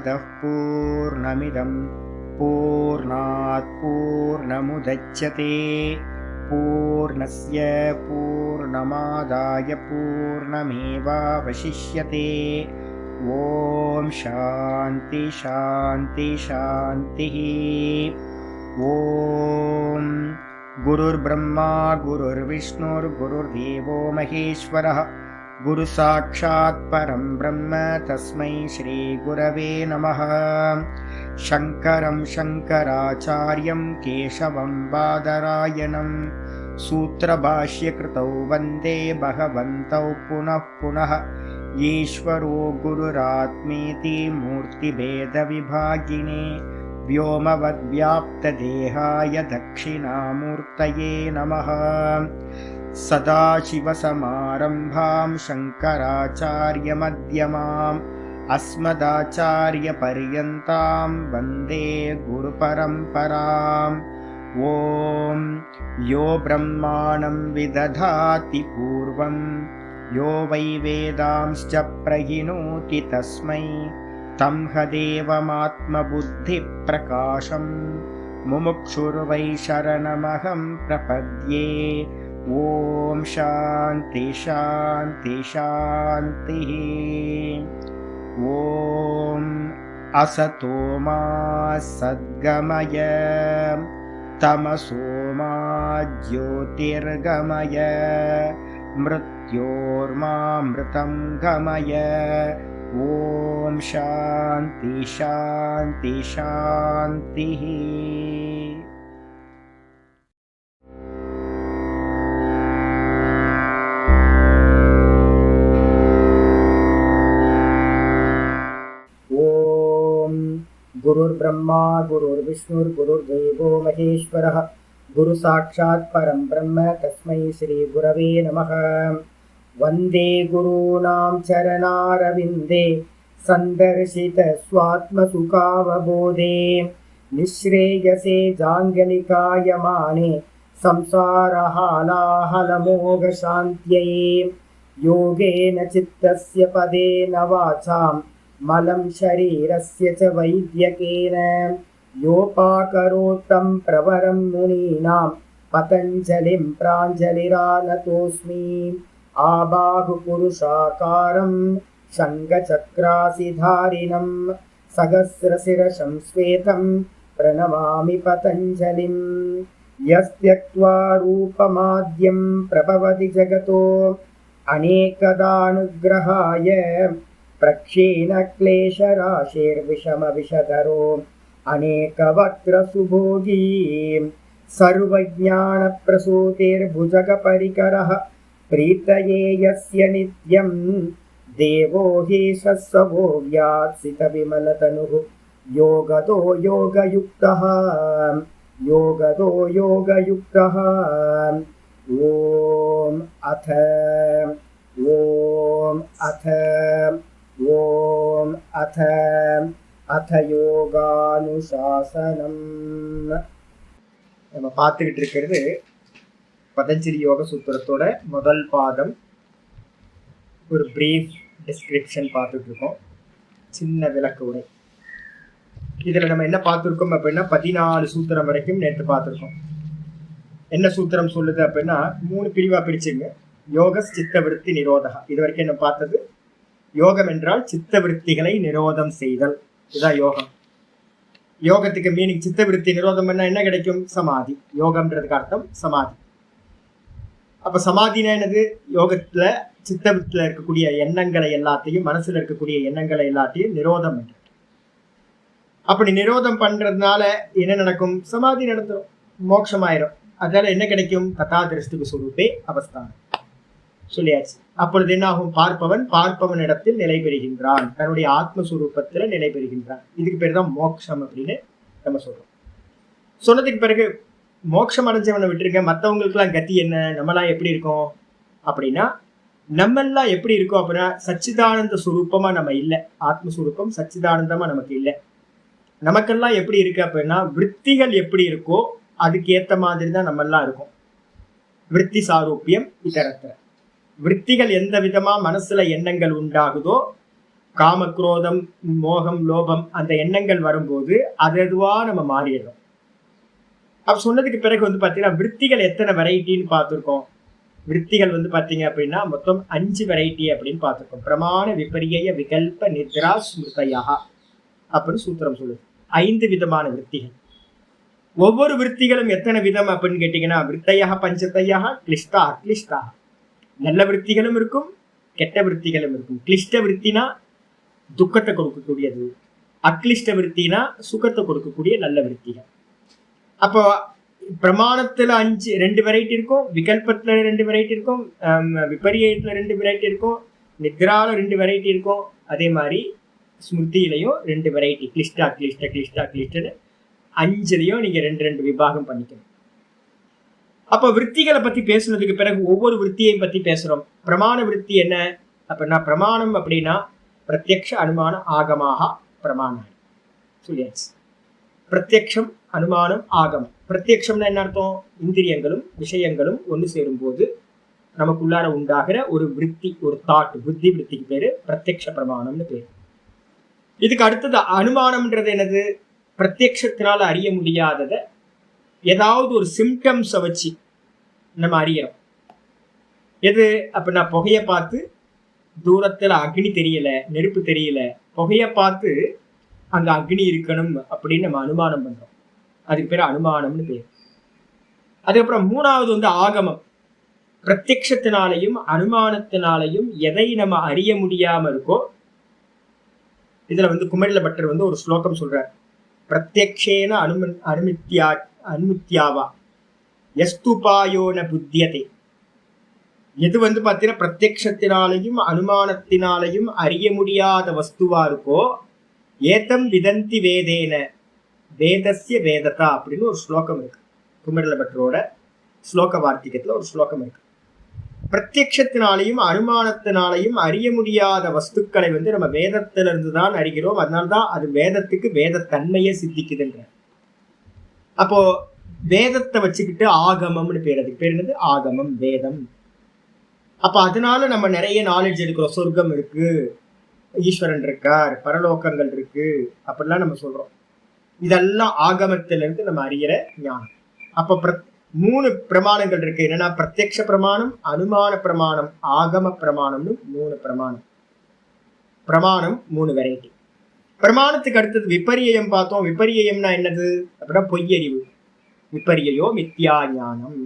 पूर्णमदः पूर्णमिदं पूर्णात् पूर्णमुदच्यते पूर्णस्य पूर्णमादाय पूर्णमेवावशिष्यते। ओम शांति शांति शांतिः। ओम गुरुर्ब्रह्मा गुरुर्विष्णुर्गुरुर्देवो महेश्वरः गुरु साक्षात् परं ब्रह्म तस्मै श्री गुरवे नमः। शंकरं शंकराचार्यं केशवं बादरायणं सूत्रभाष्यकृतौ वन्दे भगवन्तौ पुनः पुनः। ईश्वरो गुरुरात्मेति मूर्तिभेदविभागिने व्योमवद्व्याप्तदेहाय दक्षिणामूर्तये नमः। सदाशिवसमारम्भां शङ्कराचार्यमध्यमाम् अस्मदाचार्यपर्यन्तां वन्दे गुरुपरम्पराम्। ॐ यो ब्रह्माणं विदधाति पूर्वं यो वै वेदांश्च प्रहिणोति तस्मै तं हदेवमात्मबुद्धिप्रकाशं मुमुक्षुर्वै शरणमहं प्रपद्ये। ओम शांति शांति शांतिः। ओम असतो मा सद्गमय तमसो मा ज्योतिर्गमय मृत्योर्मामृतं गमय। ओम शांति शांति शांतिः। गुरुर्ब्रह्मा गुरुर्विष्णुर्गुरुर्देवो महेश्वरः गुरु साक्षात् परं ब्रह्म तस्मै श्री गुरवे नमः। वन्दे गुरूणां चरणारविन्दे सन्दर्शित स्वात्मसुखावबोधे निःश्रेयसे जाङ्गलिकायमाने संसारहालाहलमोघशान्त्यै। योगेन चित्तस्य पदेन वाचां मलं शरीरस्य च वैद्यकेन योपाकरोत्तं प्रवरं मुनीनां पतञ्जलिं प्राञ्जलिरानतोऽस्मि। आबाहुपुरुषाकारं शङ्खचक्रासिधारिणं सहस्रशिरसं श्वेतं प्रणमामि पतञ्जलिं। यस्त्यक्त्वा रूपमाद्यं प्रभवति जगतो अनेकदानुग्रहाय प्रक्षीणक्लेशराशिर्विषमविषधरो अनेकवक्त्रसुभोगी सर्वज्ञानप्रसूतिर्भुजगपरिकरः प्रीतये यस्य नित्यं देवो हि सत्सवो व्यात्सितविमलतनुः योगतो योगयुक्तः योगतो योगयुक्तः। ॐ अथ யோகானுசாசனம்। நம்ம பார்த்துக்கிட்டு இருக்கிறது பதஞ்சலி யோக சூத்திரத்தோட முதல் பாதம். ஒரு பிரீஃப் டிஸ்கிரிப்ஷன் பார்த்துட்டு இருக்கோம், சின்ன விளக்க உரை. இதில் நம்ம என்ன பார்த்துருக்கோம் அப்படின்னா 14 சூத்திரம் வரைக்கும் நேற்று பார்த்துருக்கோம். என்ன சூத்திரம் சொல்லுது அப்படின்னா 3 பிரிவாக பிரிச்சுங்க. யோக சித்த விருத்தி நிரோதகா. இது வரைக்கும் என்ன பார்த்தது? யோகம் என்றால் சித்த விருத்திகளை நிரோதம் செய்தல், இதுதான் யோகம். யோகத்துக்கு மீனிங் சித்த விருத்தி நிரோதம் என்ன கிடைக்கும்? சமாதி. யோகம்ன்றதுக்கு அர்த்தம் சமாதி. அப்ப சமாதினா என்னது? யோகத்துல சித்தத்துல இருக்கக்கூடிய எண்ணங்களை எல்லாத்தையும், மனசுல இருக்கக்கூடிய எண்ணங்களை எல்லாத்தையும் நிரோதம் பண்றது. அப்படி நிரோதம் பண்றதுனால என்ன நடக்கும்? சமாதி நடந்துடும், மோட்சமாயிரும். அதனால என்ன கிடைக்கும்? ததா திருஷ்டுக்கு சுரூபே அவஸ்தானம் சொல்லியாச்சு. அப்பொழுது என்ன ஆகும்? பார்ப்பவன் இடத்தில் நிலை பெறுகின்றான், தன்னுடைய ஆத்மஸ்வரூபத்துல நிலை பெறுகின்றான். இதுக்கு பேர் தான் மோட்சம் அப்படின்னு நம்ம சொல்றோம். சொன்னதுக்கு பிறகு மோட்சம் அடைஞ்சவனை விட்டுருங்க, மற்றவங்களுக்குலாம் கத்தி என்ன? நம்மளாம் எப்படி இருக்கோம் அப்படின்னா, நம்மெல்லாம் எப்படி இருக்கோம் அப்படின்னா சச்சிதானந்த சுரூபமா நம்ம இல்லை. ஆத்மஸ்வரூபம் சச்சிதானந்தமா நமக்கு இல்லை. நமக்கெல்லாம் எப்படி இருக்கு அப்படின்னா, விற்த்திகள் எப்படி இருக்கோ அதுக்கு ஏத்த மாதிரி தான் நம்ம எல்லாம் இருக்கும். விற்பி சாரூபியம் இதரத்திர. விற்த்திகள் எந்த விதமா மனசுல எண்ணங்கள் உண்டாகுதோ காம, குரோதம், மோகம், லோபம் அந்த எண்ணங்கள் வரும்போது அதுவா நம்ம மாறிடுறோம். அப்ப சொன்னதுக்கு பிறகு வந்து பாத்தீங்கன்னா விற்த்திகள் எத்தனை வெரைட்டின்னு பார்த்திருக்கோம். விற்த்திகள் வந்து பாத்தீங்க அப்படின்னா மொத்தம் 5 வெரைட்டி அப்படின்னு பார்த்திருக்கோம். பிரமாண, விபரிய, விகல்ப, நித்ரா, ஸ்மிருதயா அப்படின்னு சூத்திரம் சொல்லுது. 5 விதமான விற்த்திகள். ஒவ்வொரு விற்த்திகளும் எத்தனை விதம் அப்படின்னு கேட்டீங்கன்னா விற்த்தையா பஞ்சத்தையா கிளிஷ்டா அக்ளிஷ்டா. நல்ல விற்த்திகளும் இருக்கும், கெட்ட விற்த்திகளும் இருக்கும். கிளிஷ்ட விற்த்தினா துக்கத்தை கொடுக்கக்கூடியது, அக்ளிஷ்ட விற்த்தினா சுகத்தை கொடுக்கக்கூடிய நல்ல விற்த்திகள். அப்போ பிரமாணத்துல 2 வெரைட்டி இருக்கும், விகல்பத்துல 2 வெரைட்டி இருக்கும், விபரியத்துல 2 வெரைட்டி இருக்கும், நித்ரால 2 வெரைட்டி இருக்கும். அதே மாதிரி ஸ்மிருதியிலையும் 2 வெரைட்டி, கிளிஷ்டா கிளிஷ்ட கிளிஷ்டா கிளிஷ்டன்னு 5லையும் நீங்க 2 விபாகம் பண்ணிக்கணும். அப்ப விற்த்திகளை பத்தி பேசுனதுக்கு பிறகு ஒவ்வொரு விற்த்தியையும் பத்தி பேசுறோம். பிரமாண விற்த்தி என்ன அப்படின்னா, பிரமாணம் அப்படின்னா பிரத்யக்ஷ அனுமான ஆகமாக பிரமாணம் சொல்லியாச்சு. பிரத்யக்ஷம், அனுமானம், ஆகமம். பிரத்யக்ஷம்னா என்ன அர்த்தம்? இந்திரியங்களும் விஷயங்களும் ஒன்று சேரும் போது நமக்குள்ளார உண்டாகிற ஒரு விற்பி, ஒரு தாட், புத்தி விற்த்திக்கு பேரு பிரத்யக்ஷ பிரமாணம்னு பேரு. இதுக்கு அடுத்தது அனுமானம்ன்றது என்னது? பிரத்யக்ஷத்தினால அறிய முடியாததை ஏதாவது ஒரு சிம்டம்ஸை வச்சு நம்ம அறியறோம். எது அப்படின்னா, புகைய பார்த்து தூரத்துல அக்னி தெரியல, நெருப்பு தெரியல, புகைய பார்த்து அங்க அக்னி இருக்கணும் அப்படின்னு நம்ம அனுமானம் பண்றோம். அதுக்கு பேர் அனுமானம்னு பேர். அதுக்கப்புறம் 3வது வந்து ஆகமம். பிரத்யக்ஷத்தினாலையும் அனுமானத்தினாலையும் எதை நம்ம அறிய முடியாம இருக்கோ, இதுல வந்து குமரில பட்டர் வந்து ஒரு ஸ்லோகம் சொல்றார். பிரத்யக்ஷேன அனுமித்யாவா எஸ்துபாயோன புத்தியதே. எது வந்து பார்த்தீங்கன்னா பிரத்யக்ஷத்தினாலையும் அனுமானத்தினாலையும் அறிய முடியாத வஸ்துவா இருக்கோ, ஏத்தம் விதந்தி வேதேன வேதஸ்ய வேததா அப்படின்னு ஒரு ஸ்லோகம் இருக்கு. குமரில பட்டரோட ஸ்லோக வார்த்திகத்துல ஒரு ஸ்லோகம் இருக்கு. பிரத்யக்ஷத்தினாலையும் அனுமானத்தினாலையும் அறிய முடியாத வஸ்துக்களை வந்து நம்ம வேதத்திலிருந்து தான் அறிகிறோம். அதனால்தான் அது வேதத்துக்கு வேத தன்மையை சித்திக்குதுன்ற. அப்போ வேதத்தை வச்சுக்கிட்டு ஆகமம்னு பேர். அதுக்கு பேர் என்னது? ஆகமம், வேதம். அப்ப அதனால நம்ம நிறைய நாலேஜ் எடுக்கிறோம். சொர்க்கம் இருக்கு, ஈஸ்வரன் இருக்கார், பரலோகங்கள் இருக்கு அப்படிலாம் நம்ம சொல்றோம். இதெல்லாம் ஆகமத்திலிருந்து நம்ம அறிகிற ஞானம். அப்ப 3 பிரமாணங்கள் இருக்கு. என்னன்னா பிரத்யக்ஷ பிரமாணம், அனுமான பிரமாணம், ஆகம பிரமாணம்னு 3 பிரமாணம். பிரமாணம் 3 வெரைட்டி. பிரமாணத்துக்கு அடுத்தது விபரியம் பார்த்தோம். விபரியம்னா என்னது அப்படின்னா பொய்யறிவு. விபரியோ மித்யா ஞானம்.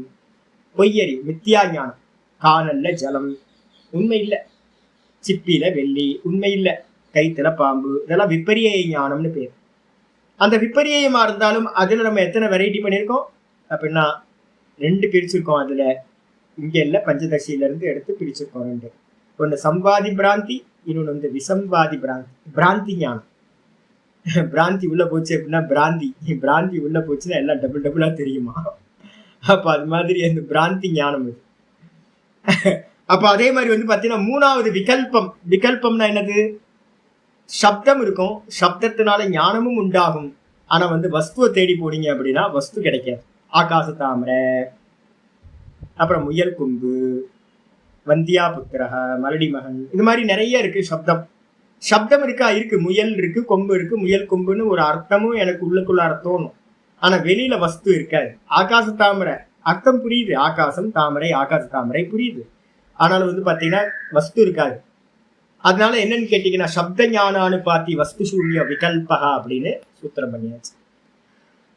பொய்யறிவு, மித்யா ஞானம். காணல்ல ஜலம் உண்மை இல்லை, சிப்பில வெள்ளி உண்மை இல்லை, கைத்துல பாம்பு, இதெல்லாம் விபரிய ஞானம்னு பேர். அந்த விபரியமா இருந்தாலும் அதுல நம்ம எத்தனை வெரைட்டி பண்ணியிருக்கோம் அப்படின்னா 2 பிரிச்சிருக்கோம். அதுல இங்க இல்ல, பஞ்சதசியில இருந்து எடுத்து பிரிச்சிருக்கோம் 2. ஒண்ணு சம்வாதி பிராந்தி, இன்னொன்னு வந்து விசம்வாதி பிராந்தி. பிராந்தி ஞானம். பிராந்தி உள்ள போச்சு அப்படின்னா பிராந்தி உள்ள போச்சுன்னா எல்லாம் டபுளா தெரியுமா? அப்ப அது மாதிரி அந்த பிராந்தி ஞானம் இது. அப்ப அதே மாதிரி வந்து பாத்தீங்கன்னா 3வது விகல்பம். விகல்பம்னா என்னது? சப்தம் இருக்கும், சப்தத்தினால ஞானமும் உண்டாகும். ஆனா வந்து வஸ்துவை தேடி போனீங்க அப்படின்னா வஸ்து கிடைக்காது. ஆகாச தாமரை, அப்புறம் முயல் கொம்பு, வந்தியா புத்திரக, மலடி மகன், இது மாதிரி நிறைய இருக்கு. சப்தம் இருக்கா? இருக்கு. முயல் இருக்கு, கொம்பு இருக்கு. முயல் கொம்புன்னு ஒரு அர்த்தமும் எனக்கு உள்ளுக்குள்ள தோணும். ஆனா வெளியில வஸ்து இருக்காது. ஆகாச தாமரை அர்த்தம் புரியுது, ஆகாசம் தாமரை, ஆகாச தாமரை புரியுது. ஆனாலும் வந்து பாத்தீங்கன்னா வஸ்து இருக்காது. அதனால என்னன்னு கேட்டீங்கன்னா சப்த ஞானானு பாத்தி வஸ்து சூன்ய விகல்பகா அப்படின்னு சூத்திரம் பண்ணியாச்சு.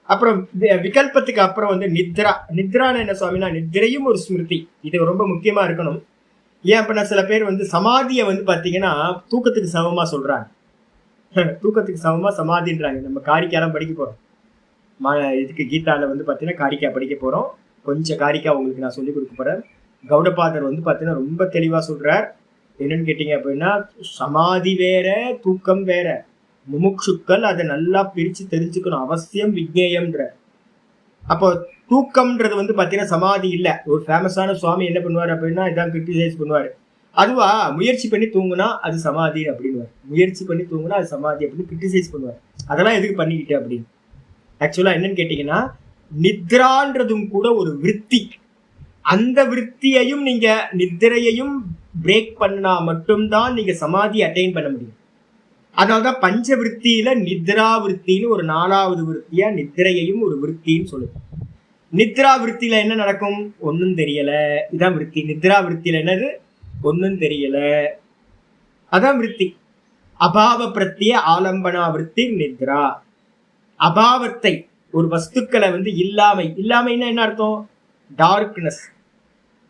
அப்புறம் விகல்பத்துக்கு அப்புறம் வந்து நித்ரா. நித்ரான்னு என்ன சுவாமினா, நித்ரையும் ஒரு ஸ்மிருதி. இது ரொம்ப முக்கியமா இருக்கணும். ஏன் அப்படின்னா சில பேர் வந்து சமாதியை வந்து பாத்தீங்கன்னா தூக்கத்துக்கு சமமா சொல்றாங்க. தூக்கத்துக்கு சமமா சமாதின்றாங்க. நம்ம காரிக்காலாம் படிக்க போறோம். இதுக்கு கீதால வந்து பாத்தீங்கன்னா காரிக்கா படிக்க போறோம். கொஞ்சம் காரிக்கா உங்களுக்கு நான் சொல்லிக் கொடுக்க போறேன். கௌடபாதர் வந்து பாத்தீங்கன்னா ரொம்ப தெளிவா சொல்றார். என்னன்னு கேட்டீங்க அப்படின்னா, சமாதி வேற, தூக்கம் வேற. முமுட்சுக்கள் அதை நல்லா பிரிச்சு தெரிஞ்சுக்கணும். அவசியம் விஜ்ஞேயம்ன்ற. அப்போ தூக்கம்ன்றது வந்து பாத்தீங்கன்னா சமாதி இல்ல. ஒரு ஃபேமஸான சுவாமி என்ன பண்ணுவார் அப்படின்னா இதான் கிரிட்டிசைஸ் பண்ணுவாரு. அதுவா முயற்சி பண்ணி தூங்குனா அது சமாதி அப்படின்னு, முயற்சி பண்ணி தூங்குனா அது சமாதி அப்படின்னு கிரிட்டிசைஸ் பண்ணுவார். அதெல்லாம் எதுக்கு பண்ணிக்கிட்டு அப்படின்னு. ஆக்சுவலா என்னன்னு கேட்டீங்கன்னா, நித்ரான்றதும் கூட ஒரு விற்பி. அந்த விற்த்தியையும் நீங்க நித்திரையையும் பிரேக் பண்ணா மட்டும்தான் நீங்க சமாதி அட்டைன் பண்ண முடியும். அதனால்தான் பஞ்ச விற்த்தியில நித்ரா விற்த்தின்னு ஒரு 4வது விற்த்தியா நித்திரையையும் ஒரு விற்த்தின்னு சொல்லுது. நித்ரா விற்த்தியில என்ன நடக்கும்? ஒன்னும் தெரியல. இதான் விற்பி. நித்ரா விற்த்தியில என்னது? ஒன்னும் தெரியல. அதான் விற்பி. அபாவ பிரத்திய ஆலம்பனா விற்பி நித்ரா. அபாவத்தை, ஒரு வஸ்துக்களை இல்லாமைன்னா என்ன அர்த்தம்? டார்க்னஸ்.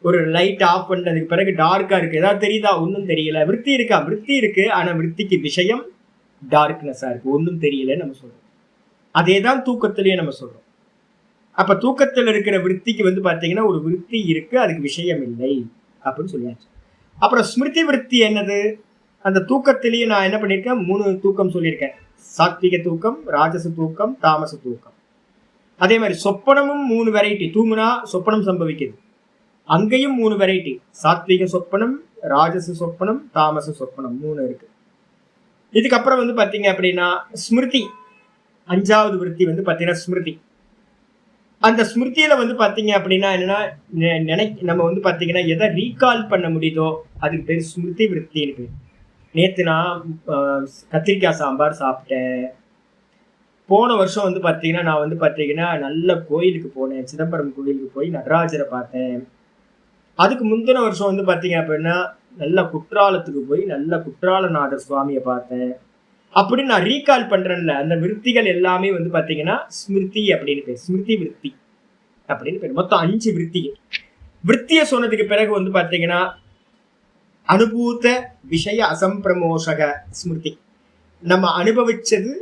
ஒரு லைட் ஆஃப் பண்ணதுக்கு பிறகு டார்க்கா இருக்கு, ஏதாவது தெரியுதா? ஒன்னும் தெரியல. விற்பி இருக்கா? விற்பி இருக்கு, ஆனா விற்பிக்கு விஷயம் டார்க்னஸா இருக்கு, ஒன்னும் தெரியலன்னு நம்ம சொல்றோம். அதேதான் தூக்கத்திலேயே நம்ம சொல்றோம். அப்ப தூக்கத்தில் இருக்கிற விற்பிக்கு பாத்தீங்கன்னா ஒரு விற்பி இருக்கு, அதுக்கு விஷயம் இல்லை அப்படின்னு சொல்லியாச்சு. அப்புறம் ஸ்மிருதி விற்பி என்னது? அந்த தூக்கத்திலேயே நான் என்ன பண்ணிருக்கேன்? 3 தூக்கம் சொல்லியிருக்கேன். சாத்விக தூக்கம், ராஜச தூக்கம், தாமச தூக்கம். அதே மாதிரி சொப்பனமும் 3 வெரைட்டி. தூங்குனா சொப்பனம் சம்பவிக்குது, அங்கேயும் 3 வெரைட்டி. சாத்விக சொப்பனம், ராஜச சொப்பனம், தாமச சொப்பனம் 3 இருக்கு. இதுக்கப்புறம் பாத்தீங்க அப்படின்னா ஸ்மிருதி, 5வது விற்பி பாத்தீங்கன்னா ஸ்மிருதி. அந்த ஸ்மிருதியில பாத்தீங்க அப்படின்னா என்னன்னா, நம்ம பாத்தீங்கன்னா எதை ரீகால் பண்ண முடியுதோ அதுக்கு பேர் ஸ்மிருதி விற்பின்னு பேர். நேத்து நான் கத்திரிக்காய் சாம்பார் சாப்பிட்டேன். போன வருஷம் பாத்தீங்கன்னா நான் பாத்தீங்கன்னா நல்ல கோயிலுக்கு போனேன், சிதம்பரம் கோயிலுக்கு போய் நடராஜரை பார்த்தேன். அதுக்கு முந்தின வருஷம் பாத்தீங்க அப்படின்னா நல்ல குற்றாலத்துக்கு போய் நல்ல குற்றாலநாதர் சுவாமியை பார்த்தேன். அப்படின்னு நான் ரீகால் பண்றேன்ல, அந்த விற்த்திகள் எல்லாமே பாத்தீங்கன்னா ஸ்மிருதி அப்படின்னு பேர். ஸ்மிருதி விற்பி அப்படின்னு பேர். மொத்தம் 5 விற்த்திகள். விற்த்திய சொன்னதுக்கு பிறகு பாத்தீங்கன்னா அனுபூத விஷய அசம்பிரமோஷக ஸ்மிருதி. நம்ம அனுபவிச்சது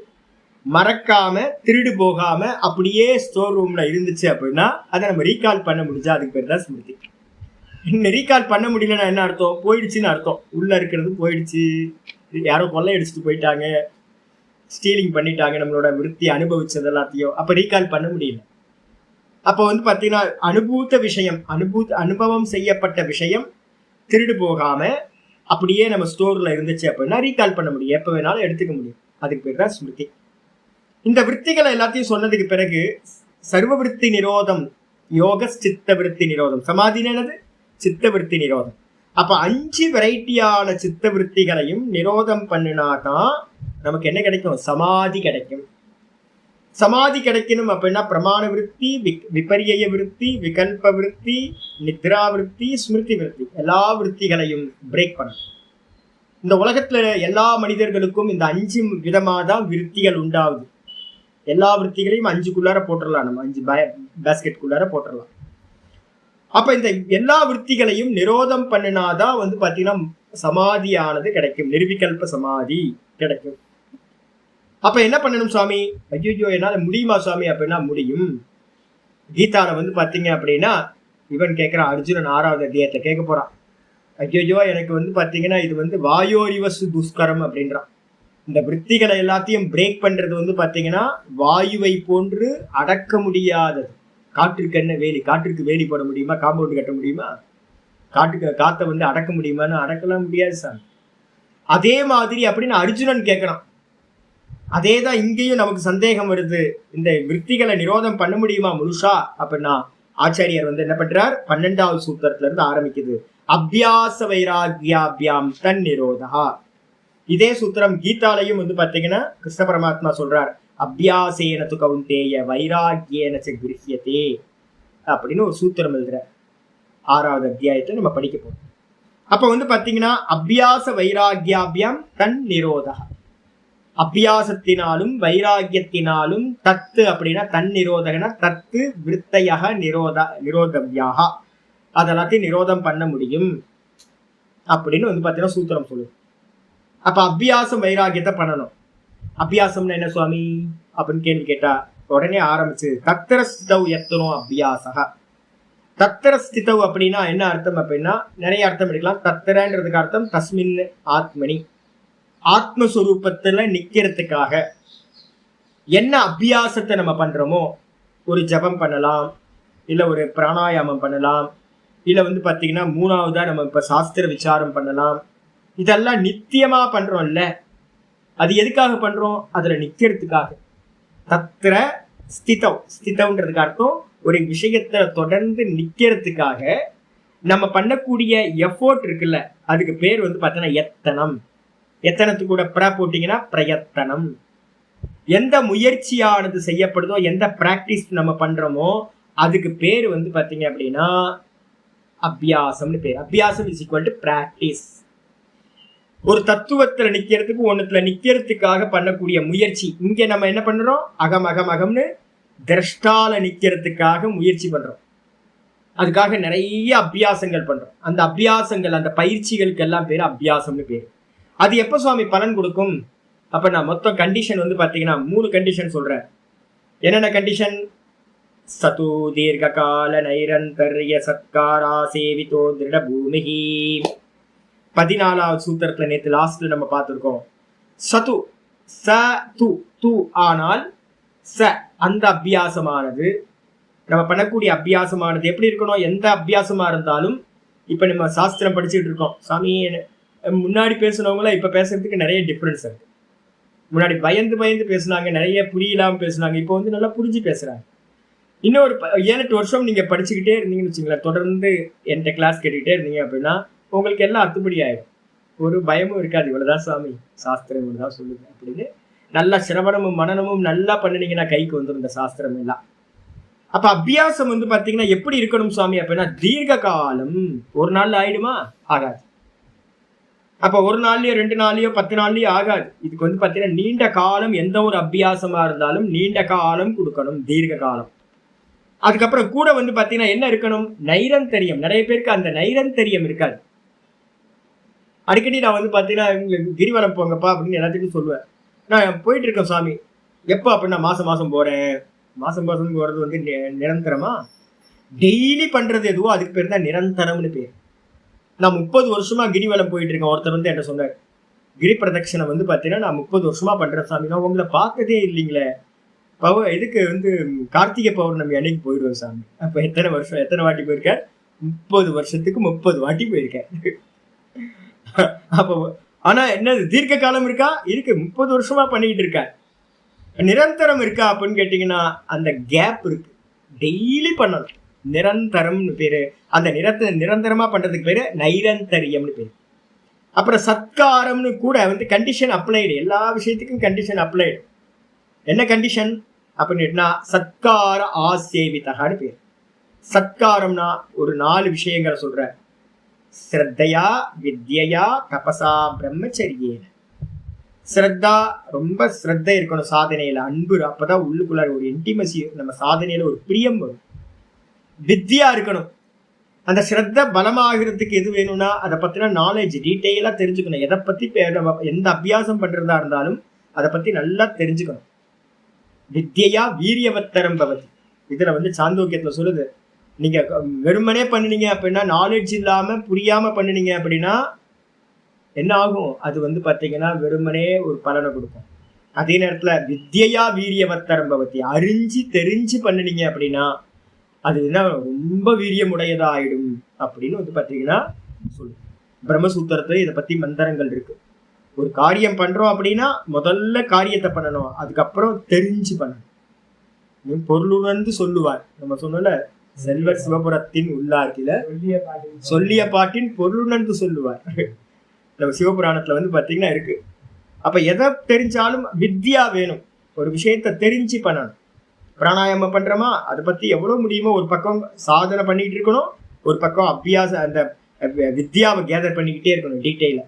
மறக்காம, திருடு போகாம அப்படியே ஸ்டோர் ரூம்ல இருந்துச்சு அப்படின்னா அதை நம்ம ரீகால் பண்ண முடிஞ்சா அதுக்கு பேர் தான் ஸ்மிருதி. ரீகால் பண்ண முடியலன்னா என்ன அர்த்தம்? போயிடுச்சுன்னு அர்த்தம். உள்ள இருக்கிறது போயிடுச்சு, யாரோ கொள்ளை அடிச்சுட்டு போயிட்டாங்க, ஸ்டீலிங் பண்ணிட்டாங்க நம்மளோட விற்பி அனுபவிச்சது எல்லாத்தையும். அப்ப ரீகால் பண்ண முடியல. அப்ப பாத்தீங்கன்னா அனுபூத்த விஷயம், அனுபவம் செய்யப்பட்ட விஷயம் திருடு போகாம அப்படியே நம்ம ஸ்டோர்ல இருந்துச்சு அப்படின்னா ரீகால் பண்ண முடியும், எப்ப வேணாலும் எடுத்துக்க முடியும். அதுக்கு பேர் தான் ஸ்மிருதி. இந்த விற்த்திகளை எல்லாத்தையும் சொன்னதுக்கு பிறகு சர்வ விற்பி நிரோதம், யோக சித்த விற்பி நிரோதம். சமாதின்னு என்னது? சித்த விற்பி நிரோதம். அப்ப 5 வெரைட்டியான சித்த விற்த்திகளையும் நிரோதம் பண்ணினாதான் நமக்கு என்ன கிடைக்கும்? சமாதி கிடைக்கும். சமாதி கிடைக்கணும் அப்படின்னா பிரமாண விற்பி, விபரிய விற்பி, விகல்ப விற்பி, நித்ரா விற்பி, ஸ்மிருதி விற்பி, எல்லா விற்த்திகளையும் பிரேக் பண்ணணும். இந்த உலகத்துல எல்லா மனிதர்களுக்கும் இந்த 5 விதமா தான் விற்த்திகள் உண்டாகுது. எல்லா விற்த்திகளையும் 5க்குள்ளார போட்டுடலாம், நம்ம 5 பேஸ்கெட்குள்ளார போட்டுடலாம். அப்ப இந்த எல்லா விற்த்திகளையும் நிரோதம் பண்ணினாதான் பாத்தீங்கன்னா சமாதியானது கிடைக்கும், நிர்விகல்ப சமாதி கிடைக்கும். அப்ப என்ன பண்ணணும் சுவாமி? ஐயோ என்னால முடியுமா சுவாமி? அப்படின்னா முடியும். கீதால பாத்தீங்க அப்படின்னா இவன் கேட்கிறான், அர்ஜுனன் 6வது அத்தியாயத்தை கேட்க போறான். ஐயோ எனக்கு பாத்தீங்கன்னா இது வாயோரிவசு துஷ்கரம் அப்படின்றான். இந்த விற்த்திகளை எல்லாத்தையும் பிரேக் பண்றது பாத்தீங்கன்னா வாயுவை போன்று அடக்க முடியாதது. காற்றுக்கு என்ன வேலி? காற்றுக்கு வேலி போட முடியுமா? காம்பவுண்ட் கட்ட முடியுமா? காற்றுக்கு காத்த அடக்க முடியுமான்னு அடக்கலாம் முடியாது சார். அதே மாதிரி அப்படின்னு அர்ஜுனன் கேட்கறான். அதேதான் இங்கேயும் நமக்கு சந்தேகம் வருது, இந்த விற்த்திகளை நிரோதம் பண்ண முடியுமா முழுசா அப்படின்னா ஆச்சாரியர் என்ன பண்றார்? 12வது சூத்திரத்துல இருந்து ஆரம்பிக்குது. அபியாச வைராகியாபியாம் தன் நிரோதா. இதே சூத்திரம் கீதாலையும் பாத்தீங்கன்னா கிருஷ்ண பரமாத்மா சொல்றார், அபியாசேன து கௌந்தேய வைராகியேன ச கிருஹ்யதே அப்படின்னு ஒரு சூத்திரம் எழுதுற. 6வது அத்தியாயத்தை நம்ம படிக்க போறோம். அப்ப பாத்தீங்கன்னா அபியாச வைராகியாபியாம் தன் நிரோதா. அபியாசத்தினாலும் வைராகியத்தினாலும் தத்து அப்படின்னா தன் நிரோதகனா தத்து விருத்தையாக நிரோதவியாக, அதெல்லாத்தையும் நிரோதம் பண்ண முடியும் அப்படின்னு பாத்தீங்கன்னா சூத்திரம் சொல்லுது. அப்ப அபியாசம் வைராகியத்தை பண்ணணும். அபியாசம்னா என்ன சுவாமி அப்படின்னு கேள்வி கேட்டா உடனே ஆரம்பிச்சு தத்திர ஸ்திதவ் எத்தனோ அபியாசக. தத்திர ஸ்திதவ் அப்படின்னா என்ன அர்த்தம் அப்படின்னா நிறைய அர்த்தம் எடுக்கலாம். தத்திரன்றதுக்கு அர்த்தம் தஸ்மின் ஆத்மனி, ஆத்மஸ்வரூபத்துல நிக்கிறதுக்காக என்ன அபியாசத்தை நம்ம பண்றோமோ, ஒரு ஜபம் பண்ணலாம், இல்ல ஒரு பிராணாயாமம் பண்ணலாம், இல்ல பாத்தீங்கன்னா 3வதா நம்ம இப்ப சாஸ்திர விசாரம் பண்ணலாம். இதெல்லாம் நித்தியமா பண்றோம்ல, அது எதுக்காக பண்றோம்? அதுல நிக்கிறதுக்காக. தத்திர ஸ்திதவ், ஸ்திதவ்ன்றதுக்கு அர்த்தம் ஒரு விஷயத்தை தொடர்ந்து நிக்கிறதுக்காக நம்ம பண்ணக்கூடிய எஃபோர்ட் இருக்குல்ல, அதுக்கு பேர் பாத்தீங்கன்னா எத்தனம். எத்தனத்துக்கு கூட பிர போட்டீங்கன்னா பிரயத்தனம். எந்த முயற்சியானது செய்யப்படுதோ, எந்த பிராக்டிஸ் நம்ம பண்றோமோ அதுக்கு பேர் வந்து பாத்தீங்க அப்படின்னா அபியாசம்னு பேர். அபியாசம் இஸ் ஈக்குவல் டு பிராக்டிஸ். ஒரு தத்துவத்துல நிக்கிறதுக்கு, ஒண்ணுத்துல நிக்கிறதுக்காக பண்ணக்கூடிய முயற்சி. இங்க நம்ம என்ன பண்றோம்? அகம் அகம் அகம்னு திரஷ்டால நிக்கிறதுக்காக முயற்சி பண்றோம். அதுக்காக நிறைய அபியாசங்கள் பண்றோம். அந்த அபியாசங்கள், அந்த பயிற்சிகளுக்கு எல்லாம் பேரு அபியாசம்னு பேரு. அது எப்ப சுவாமி பலன் கொடுக்கும்? அப்ப நான் மொத்தம் கண்டிஷன் வந்து பாத்தீங்கன்னா 3 கண்டிஷன் சொல்றேன். என்னென்ன கண்டிஷன்? சது தீர்கால நைரந்தர்ய சத்காரா சேவிதோ திருட பூமிகி. 14வது சூத்திரத்துல நேற்று லாஸ்ட்ல நம்ம பார்த்திருக்கோம். சது ச து து ஆனால் ச அந்த அபியாசமானது, நம்ம பண்ணக்கூடிய அபியாசமானது எப்படி இருக்கணும்? எந்த அபியாசமா இருந்தாலும், இப்ப நம்ம சாஸ்திரம் படிச்சுட்டு இருக்கோம். சாமி முன்னாடி பேசுனவங்கள இப்ப பேசுறதுக்கு நிறைய டிஃபரன்ஸ் இருக்கு. முன்னாடி பயந்து பயந்து பேசுனாங்க, நிறைய புரியலாம பேசுனாங்க. இப்போ வந்து நல்லா புரிஞ்சு பேசுறாங்க. இன்னும் ஒரு 7-8 வருஷம் நீங்க படிச்சுக்கிட்டே இருந்தீங்கன்னு வச்சுங்களேன், தொடர்ந்து என்கிட்ட கிளாஸ் கேட்டுக்கிட்டே இருந்தீங்க அப்படின்னா உங்களுக்கு எல்லாம் அத்துப்படி ஆயிடும். ஒரு பயமும் இருக்காது. இவ்வளவுதான் சாமி, சாஸ்திரம் இவ்வளவுதான் சொல்லுது அப்படின்னு நல்லா சிரவணமும் மனனமும் நல்லா பண்ணினீங்கன்னா கைக்கு வந்துடும் இந்த சாஸ்திரம் எல்லாம். அப்ப அபியாசம் வந்து பாத்தீங்கன்னா எப்படி இருக்கணும் சுவாமி அப்படின்னா, தீர்க்க காலம். ஒரு நாள்ல ஆயிடுமா? ஆகாது. அப்ப ஒரு நாள்லயோ 2 நாள்லயோ 10 நாள்லயோ ஆகாது. இதுக்கு வந்து பாத்தீங்கன்னா நீண்ட காலம், எந்த ஒரு அபியாசமா இருந்தாலும் நீண்ட காலம் கொடுக்கணும், தீர்க்க காலம். அதுக்கப்புறம் கூட வந்து பாத்தீங்கன்னா என்ன இருக்கணும்? நைரந்தரியம். நிறைய பேருக்கு அந்த நைரந்தரியம் இருக்காது. அடிக்கடி நான் வந்து பாத்தீங்கன்னா கிரிவலம் போங்கப்பா அப்படின்னு எல்லாத்துக்கும் சொல்லுவேன். நான் போயிட்டு இருக்கேன் சுவாமி. எப்போ அப்படின்னா மாசம் மாசம் போறேன். மாசம் மாசம் போறது வந்து நிரந்தரமா? டெய்லி பண்றது எதுவோ அதுக்கு பேர் தான் நிரந்தரம்னு பேர். நான் 30 வருஷமா கிரிவலம் போயிட்டு இருக்கேன். ஒருத்தர் வந்து என்கிட்ட சொன்னார், கிரி பிரதட்சணை வந்து பாத்தீங்கன்னா நான் 30 வருஷமா பண்றேன் சாமி, நான் உங்களை பார்த்ததே இல்லைங்களே. இதுக்கு வந்து கார்த்திகை பௌர்ணமி அன்னைக்கு போயிடுவேன் சாமி. அப்ப எத்தனை வருஷம், எத்தனை வாட்டி போயிருக்கேன்? 30 வருஷத்துக்கு 30 வாட்டி போயிருக்கேன். அப்போ ஆனா என்ன தீர்க்க காலம் இருக்கா? இருக்கு. 30 வருஷமா பண்ணிட்டு இருக்க. நிரந்தரம் இருக்கா அப்படின்னு கேட்டீங்கன்னா அந்த கேப் இருக்கு. டெய்லி பண்ணணும். நிரந்தரம்னு பேரு. அந்த நிரந்தரமா பண்றதுக்கு பேரு நைரந்தரியம்னு பேரு. அப்புறம் சத்காரம்னு கூட வந்து கண்டிஷன் அப்ளைடு. எல்லா விஷயத்துக்கும் கண்டிஷன் அப்ளைடு. என்ன கண்டிஷன் அப்படின்னா சத்கார ஆசேவிதகான்னு பேர். சத்காரம்னா ஒரு 4 விஷயங்களை சொல்ற. ஸ்ரத்தையா வித்யா தபசா பிரம்மச்சரியேன. ஸ்ரத்தா, ரொம்ப ஸ்ரத்தை இருக்கணும் சாதனையில, அன்பு. அப்பதான் உள்ளுக்குள்ள ஒரு இன்டிமசி, நம்ம சாதனையில ஒரு பிரியம் வரும். வித்யா இருக்கணும். அந்த ஸ்ரத்த பலமாகிறதுக்கு எது வேணும்னா அதை பத்தின நாலேஜ் டீட்டெயிலா தெரிஞ்சுக்கணும். எதை பத்தி எந்த அபியாசம் பண்றதா இருந்தாலும் அதை பத்தி நல்லா தெரிஞ்சுக்கணும். வித்யா வீரியவத்தரம் பவதி. இதுல வந்து சாந்தோக்கியத்துல சொல்லுது, நீங்க வெறுமனே பண்ணினீங்க அப்படின்னா, நாலேஜ் இல்லாம புரியாம பண்ணினீங்க அப்படின்னா என்ன ஆகும்? அது வந்து பாத்தீங்கன்னா வெறுமனே ஒரு பலனை கொடுக்கும். அதே நேரத்துல வித்யா வீரியவத்தரம் பவதி, அறிஞ்சு தெரிஞ்சு பண்ணினீங்க அப்படின்னா அது என்ன ரொம்ப வீரியமுடையதா ஆயிடும் அப்படின்னு வந்து பாத்தீங்கன்னா சொல்லு. பிரம்மசூத்திரத்துல இதை பத்தி மந்திரங்கள் இருக்கு. ஒரு காரியம் பண்றோம் அப்படின்னா முதல்ல காரியத்தை பண்ணணும், அதுக்கப்புறம் தெரிஞ்சு பண்ணணும். பொருளுணர்ந்து சொல்லுவார். நம்ம சொன்னல செல்வர் சிவபுரத்தின் உள்ளார்கில சொல்லிய பாட்டின் பொருளுணர்ந்து சொல்லுவார். நம்ம சிவபுராணத்துல வந்து பாத்தீங்கன்னா இருக்கு. அப்ப எதை தெரிஞ்சாலும் வித்யா வேணும். ஒரு விஷயத்த தெரிஞ்சு பண்ணணும். பிராணாயாமம் பண்றோமா, அதை பத்தி எவ்வளவு முடியுமோ ஒரு பக்கம் சாதனை பண்ணிட்டு இருக்கணும், ஒரு பக்கம் அபியாசம் அந்த வித்யாவை கேதர் பண்ணிக்கிட்டே இருக்கணும் டீட்டெயில.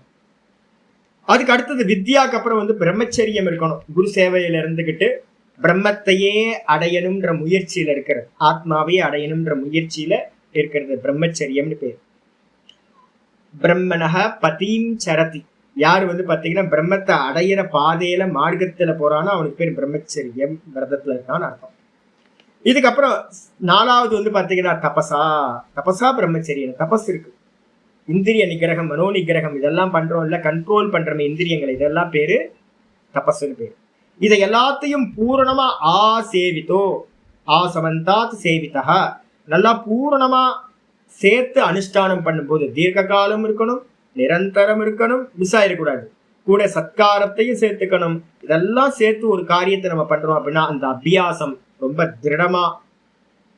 அதுக்கு அடுத்தது வித்யாக்கு அப்புறம் வந்து பிரம்மச்சரியம் இருக்கணும். குரு சேவையில இருந்துகிட்டு பிரம்மத்தையே அடையணும்ன்ற முயற்சியில இருக்கிறது, ஆத்மாவையே அடையணும்ன்ற முயற்சியில இருக்கிறது பிரம்மச்சரியம்னு பேர். பிரம்மனக பதிம் சரதி. யாரு வந்து பாத்தீங்கன்னா பிரம்மத்தை அடையிற பாதையில மார்க்கத்துல போறானோ அவனுக்கு பேர் பிரம்மச்சரியம், விரதத்துல இருக்கான்னு அர்த்தம். இதுக்கப்புறம் 4வது வந்து பாத்தீங்கன்னா தபசா. தபசா பிரம்மச்சரியம். தபஸ் இருக்கு. இந்திரிய நிகிரகம், மனோ நிகிரகம் இதெல்லாம் பண்றோம் இல்ல, கண்ட்ரோல் பண்றோம் இந்திரியங்களை, இதெல்லாம் பேரு தபஸ்ன்னு பேரு. இதை எல்லாத்தையும் பூரணமா ஆசேவித்தோ ஆசவந்தாத் சேவிதா, நல்லா பூரணமா சேர்த்து அனுஷ்டானம் பண்ணும்போது தீர்க்க காலம் இருக்கணும், நிரந்தரம் இருக்கணும், மிஸ் ஆயிடக்கூடாது. கூட சத்காரத்தையும் சேர்த்துக்கணும். இதெல்லாம் சேர்த்து ஒரு காரியத்தை நம்ம பண்றோம் அப்படின்னா அந்த அபியாசம் ரொம்ப திருடமா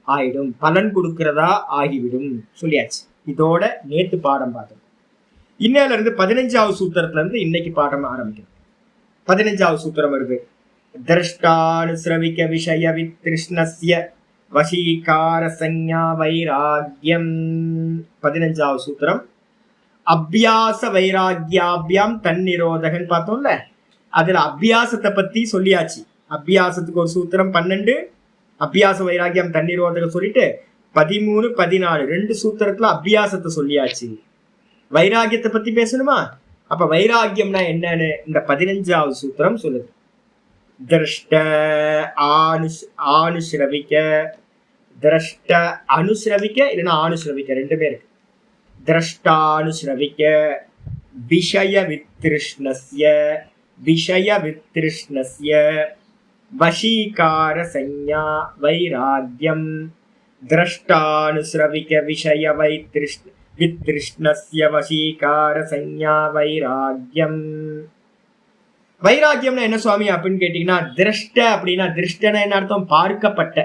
ஆயிடும், பலன் கொடுக்கிறதா ஆகிவிடும் சொல்லியாச்சு. இதோட நேத்து பாடம் பார்த்தோம். இன்னையில இருந்து 15வது சூத்திரத்துல இருந்து இன்னைக்கு பாடம் ஆரம்பிக்கணும். 15வது சூத்திரம் வருது. திரஷ்டானுஸ்ரவிக விஷய வித்ருஷ்ணஸ்ய வசீகார சஞ்ஞா வைராக்யம். 15வது சூத்திரம் அபியாச வைராகியாபியாம் தன்னிரோதகன் பார்த்தோம்ல. அதுல அபியாசத்தை பத்தி சொல்லியாச்சு. அபியாசத்துக்கு ஒரு சூத்திரம் 12, அபியாச வைராகியம் தன்னிரோதகம் சொல்லிட்டு 13, 14 2 சூத்திரத்துல அபியாசத்தை சொல்லியாச்சு. வைராகியத்தை பத்தி பேசணுமா? அப்ப வைராகியம்னா என்னன்னு இந்த 15வது சூத்திரம் சொல்லுது. திரஷ்ட ஆனுஸ்ரவிக்க, திரஷ்ட அனுஸ்ரவிக்க இல்லைன்னா ஆனுஸ்ரவிக்க ரெண்டுமே இருக்கு. திரஷ்டானுஸ்ரவிக்க விஷய வித்ருஷ்ணஸ்ய, விஷய வித்ருஷ்ணஸ்ய வசீகார சஞ்ஞா வைராக்யம். திரஷ்டானுஸ்ரவிக விஷய வித்ருஷ்ணஸ்ய வசீகார சஞ்ஞா வைராக்யம். வைராக்கியம்னா என்ன சுவாமி அப்படின்னு கேட்டீங்கன்னா, திருஷ்ட அப்படின்னா திருஷ்டன என்ன அர்த்தம்? பார்க்கப்பட்ட.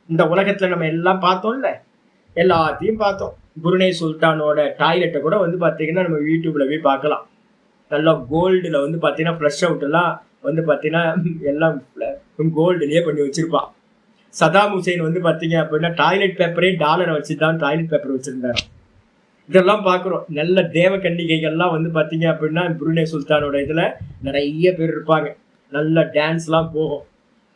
இந்த உலகத்துல நம்ம எல்லாம் பார்த்தோம்ல, எல்லாத்தையும் பார்த்தோம். புருனே சுல்தானோட டாய்லெட்டை கூட வந்து பாத்தீங்கன்னா நம்ம யூடியூப்ல போய் பார்க்கலாம். நல்லா கோல்டுல வந்து பாத்தீங்கன்னா ஃப்ளஷ் அவுட் எல்லாம் வந்து பாத்தீங்கன்னா எல்லாம் கோல்டுலயே பண்ணி வச்சிருப்பான். சதாம் ஹுசைன் வந்து பாத்தீங்க அப்படின்னா டாய்லெட் பேப்பரே டாலரை வச்சுதான் டாய்லெட் பேப்பர் வச்சிருந்தாரு. இதெல்லாம் பாக்குறோம். நல்ல தேவ கன்னிகைகள்லாம் வந்து பாத்தீங்க அப்படின்னா புருனே சுல்தானோட இதுல நிறைய பேர் இருப்பாங்க. நல்ல டான்ஸ் எல்லாம் போகும்.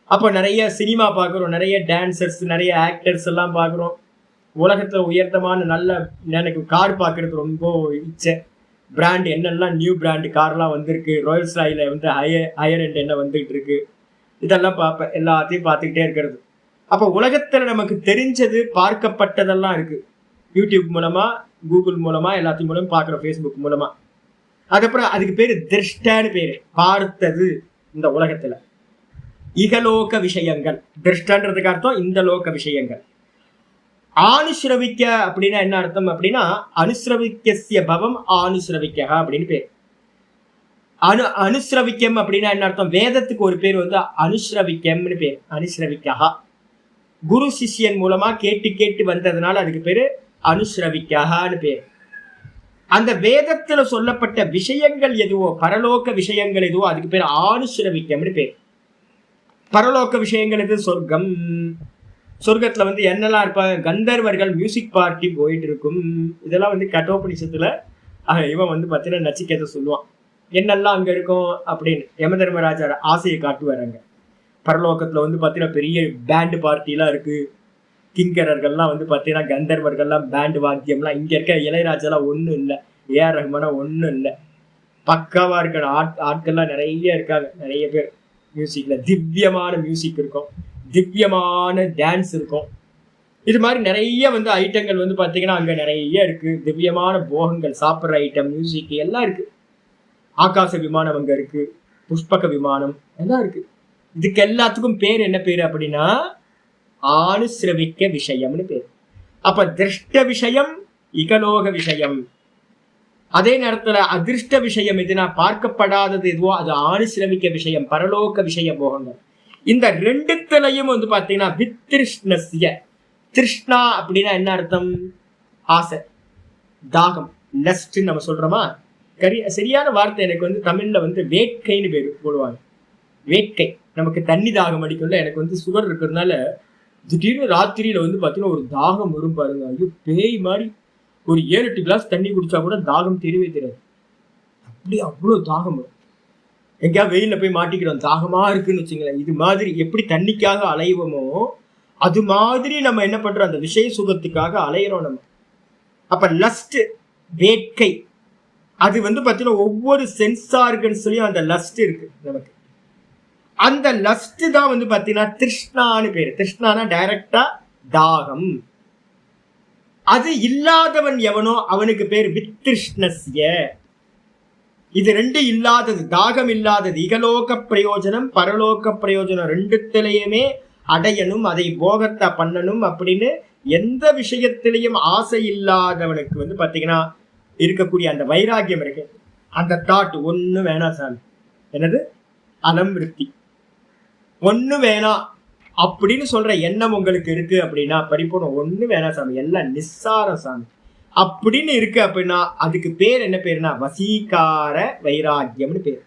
அப்ப நிறைய சினிமா பாக்குறோம், நிறைய டான்சர்ஸ், நிறைய ஆக்டர்ஸ் எல்லாம் பாக்குறோம். உலகத்துல உயர்த்தமான நல்ல, எனக்கு கார் பாக்குறது ரொம்ப இச்சை. பிராண்ட் என்னெல்லாம் நியூ பிராண்ட் கார்லாம் வந்திருக்கு, ராயல்ஸ் ராயில வந்து ஹையர் எண்ட் என்ன வந்துகிட்டு இருக்கு, இதெல்லாம் பார்ப்பேன். எல்லாத்தையும் பார்த்துக்கிட்டே இருக்கிறது. அப்ப உலகத்துல நமக்கு தெரிஞ்சது பார்க்கப்பட்டதெல்லாம் இருக்கு. யூடியூப் மூலமா, கூகுள் மூலமா, எல்லாத்தையும் மூலமா பாக்குறோம், ஃபேஸ்புக் மூலமா. அதுக்கப்புறம் அதுக்கு பேரு திருஷ்டன்னு பேரு, பார்த்தது. இந்த உலகத்துல இகலோக விஷயங்கள், திருஷ்டன்றதுக்கு அர்த்தம் இந்த லோக விஷயங்கள். ஆனுஸ்ரவிக்க அப்படின்னா என்ன அர்த்தம் அப்படின்னா, அனுஸ்ரவிக்கஸ்ய பவம் ஆனுஸ்ரவிக்க அப்படின்னு பேர். அனுஸ்ரவிக்கம் அப்படின்னா என்ன அர்த்தம்? வேதத்துக்கு ஒரு பேர் வந்து அனுஸ்ரவிக்கம்னு பேர், அனுஸ்ரவிக்கா. குரு சிஷ்யன் மூலமா கேட்டு கேட்டு வந்ததுனால அதுக்கு பேரு அனுஸ்ரவிக்கான்னு பேர். அந்த வேதத்துல சொல்லப்பட்ட விஷயங்கள் எதுவோ, பரலோக விஷயங்கள் எதுவோ அதுக்கு பேர் ஆனுஸ்ரவிக்கம்னு பேர். பரலோக விஷயங்கள் எது? சொர்க்கம். சொர்க்கத்துல வந்து என்னெல்லாம் இருப்பாங்க? கந்தர்வர்கள் மியூசிக் பார்ட்டி போயிட்டு இருக்கும். இதெல்லாம் வந்து கட்டோபனிஷத்துல இவன் வந்து பார்த்தீங்கன்னா நச்சிகேத சொல்லுவான், என்னெல்லாம் அங்க இருக்கும் அப்படின்னு. யம தர்மராஜா ஆசையை காட்டுவார். அங்க பரலோகத்துல வந்து பார்த்தீங்கன்னா பெரிய பேண்டு பார்ட்டிலாம் இருக்கு. கிங்கரர்கள்லாம் வந்து பார்த்தீங்கன்னா கந்தர்வர்கள்லாம் பேண்டு வாத்தியம்லாம். இங்க இருக்க இளையராஜாலாம் ஒன்றும் இல்லை, ஏஆர் ரஹ்மானா ஒன்றும் இல்லை. பக்காவா இருக்கிற ஆட்கள்லாம் நிறைய இருக்காங்க. நிறைய பேர் மியூசிக்ல திவ்யமான மியூசிக் இருக்கும், திவ்யமான டான்ஸ் இருக்கும். இது மாதிரி நிறைய வந்து ஐட்டங்கள் வந்து பார்த்தீங்கன்னா அங்கே நிறைய இருக்கு. திவ்யமான போகங்கள், சாப்பிட்ற ஐட்டம், மியூசிக் எல்லாம் இருக்கு. ஆகாச விமானம் அங்கே இருக்கு, புஷ்பக விமானம் எல்லாம் இருக்கு. இதுக்கு எல்லாத்துக்கும் பேர் என்ன பேர் அப்படின்னா ஆனுஸ்ரவிக்க விஷயம்னு பேர். அப்ப திருஷ்ட விஷயம் இகலோக விஷயம். அதே நேரத்துல அதிர்ஷ்ட விஷயம் எதுனா, பார்க்கப்படாதது எதுவோ அது ஆனுஸ்ரவிக்க விஷயம், பரலோக விஷயம் போகங்கள். இந்த ரெண்டுத்திலையும் வந்து பாத்தீங்கன்னா வித்ருஷ்ணஸ்ய, திருஷ்ணா அப்படின்னா என்ன அர்த்தம்? ஆசை, தாகம், லஸ்ட் நம்ம சொல்றோமா? சரியான வார்த்தை எனக்கு வந்து தமிழ்ல வந்து வேட்கைன்னு பேரு போடுவாங்க. வேட்கை. நமக்கு தண்ணி தாகம் அடிக்கும்ல. எனக்கு வந்து சுகர் இருக்கிறதுனால திடீர்னு ராத்திரியில வந்து பாத்தீங்கன்னா ஒரு தாகம் வரும் பாருங்க. ஐயோ பேய் மாதிரி. ஒரு 7-8 கிளாஸ் தண்ணி குடிச்சா கூட தாகம் தெரியவே தெரியாது. அப்படி அவ்வளவு தாகம் வரும். எங்கேயாவது வெயில போய் மாட்டிக்கிறோம், தாகமா இருக்குன்னு வச்சுங்களேன். இது மாதிரி எப்படி தண்ணிக்காக அலைவோமோ அது மாதிரி நம்ம என்ன பண்றோம், அந்த விஷய சுகத்துக்காக அலையிறோம் நம்ம. அப்ப லஸ்ட், வேட்கை, அது வந்து பாத்தீங்கன்னா ஒவ்வொரு சென்ஸ் ஆர்கன்ஸ்லயும் அந்த லஸ்ட் இருக்கு நமக்கு. அந்த லஸ்ட் தான் வந்து பாத்தீங்கன்னா திருஷ்ணான்னு பேரு. திருஷ்ணானா டைரக்டா தாகம். அது இல்லாதவன் எவனோ அவனுக்கு பேர் வித்ருஷ்ணஸ்ய. இது ரெண்டு இல்லாதது, தாகம் இல்லாதது. இகலோக பிரயோஜனம், பரலோக பிரயோஜனம் ரெண்டுத்திலையுமே அடையணும், அதை போகத்தை பண்ணணும் அப்படின்னு எந்த விஷயத்திலையும் ஆசை இல்லாதவனுக்கு வந்து பாத்தீங்கன்னா இருக்கக்கூடிய அந்த வைராக்கியம் இருக்கு. அந்த தாட் ஒண்ணு வேணாம் சாமி, என்னது அலம் விருத்தி, ஒண்ணு வேணாம் அப்படின்னு சொல்ற எண்ணம் உங்களுக்கு இருக்கு அப்படின்னா பரிபூர்ணம். ஒண்ணு வேணாம் சாமி, எல்லாம் நிஸ்ஸாரம் சாமி. அப்படின்னு இருக்கு அப்படின்னா அதுக்கு பேர் என்ன பேருனா வசீகார வைராக்கியம்னு பேர்.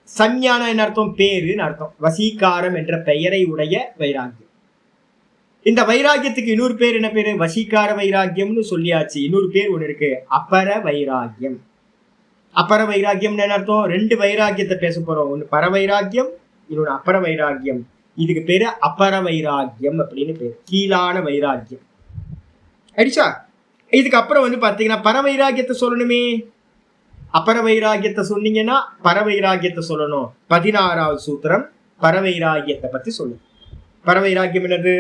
சஞ்ஞானம் என்ன அர்த்தம்? பேருன்னு அர்த்தம். வசீகாரம் என்ற பெயரை உடைய வைராக்கியம். இந்த வைராக்கியத்துக்கு இன்னொரு பேர் என்ன பேரு? வசீகார வைராக்கியம்னு சொல்லியாச்சு. இன்னொரு பேர் ஒண்ணு இருக்கு, அபர வைராக்கியம். அபர வைராக்கியம் என்ன அர்த்தம்? ரெண்டு வைராக்கியத்தை பேச போறோம். ஒண்ணு பர வைராக்கியம், இன்னொன்னு அபர வைராக்கியம். இதுக்கு பேரு அபர வைராக்கியம் அப்படின்னு பேரு, கீழான வைராக்கியம். அடிச்சா இதுக்கு அப்புறம் வந்து பாத்தீங்கன்னா பர வைராக்கியத்தை சொல்லணுமே. அபர வைராக்கியத்தை சொன்னீங்கன்னா பர வைராக்கியத்தை சொல்லணும். 16வது சூத்திரம் பர வைராக்கியத்தை பத்தி சொல்லு. பர வைராக்கியம் என்னது?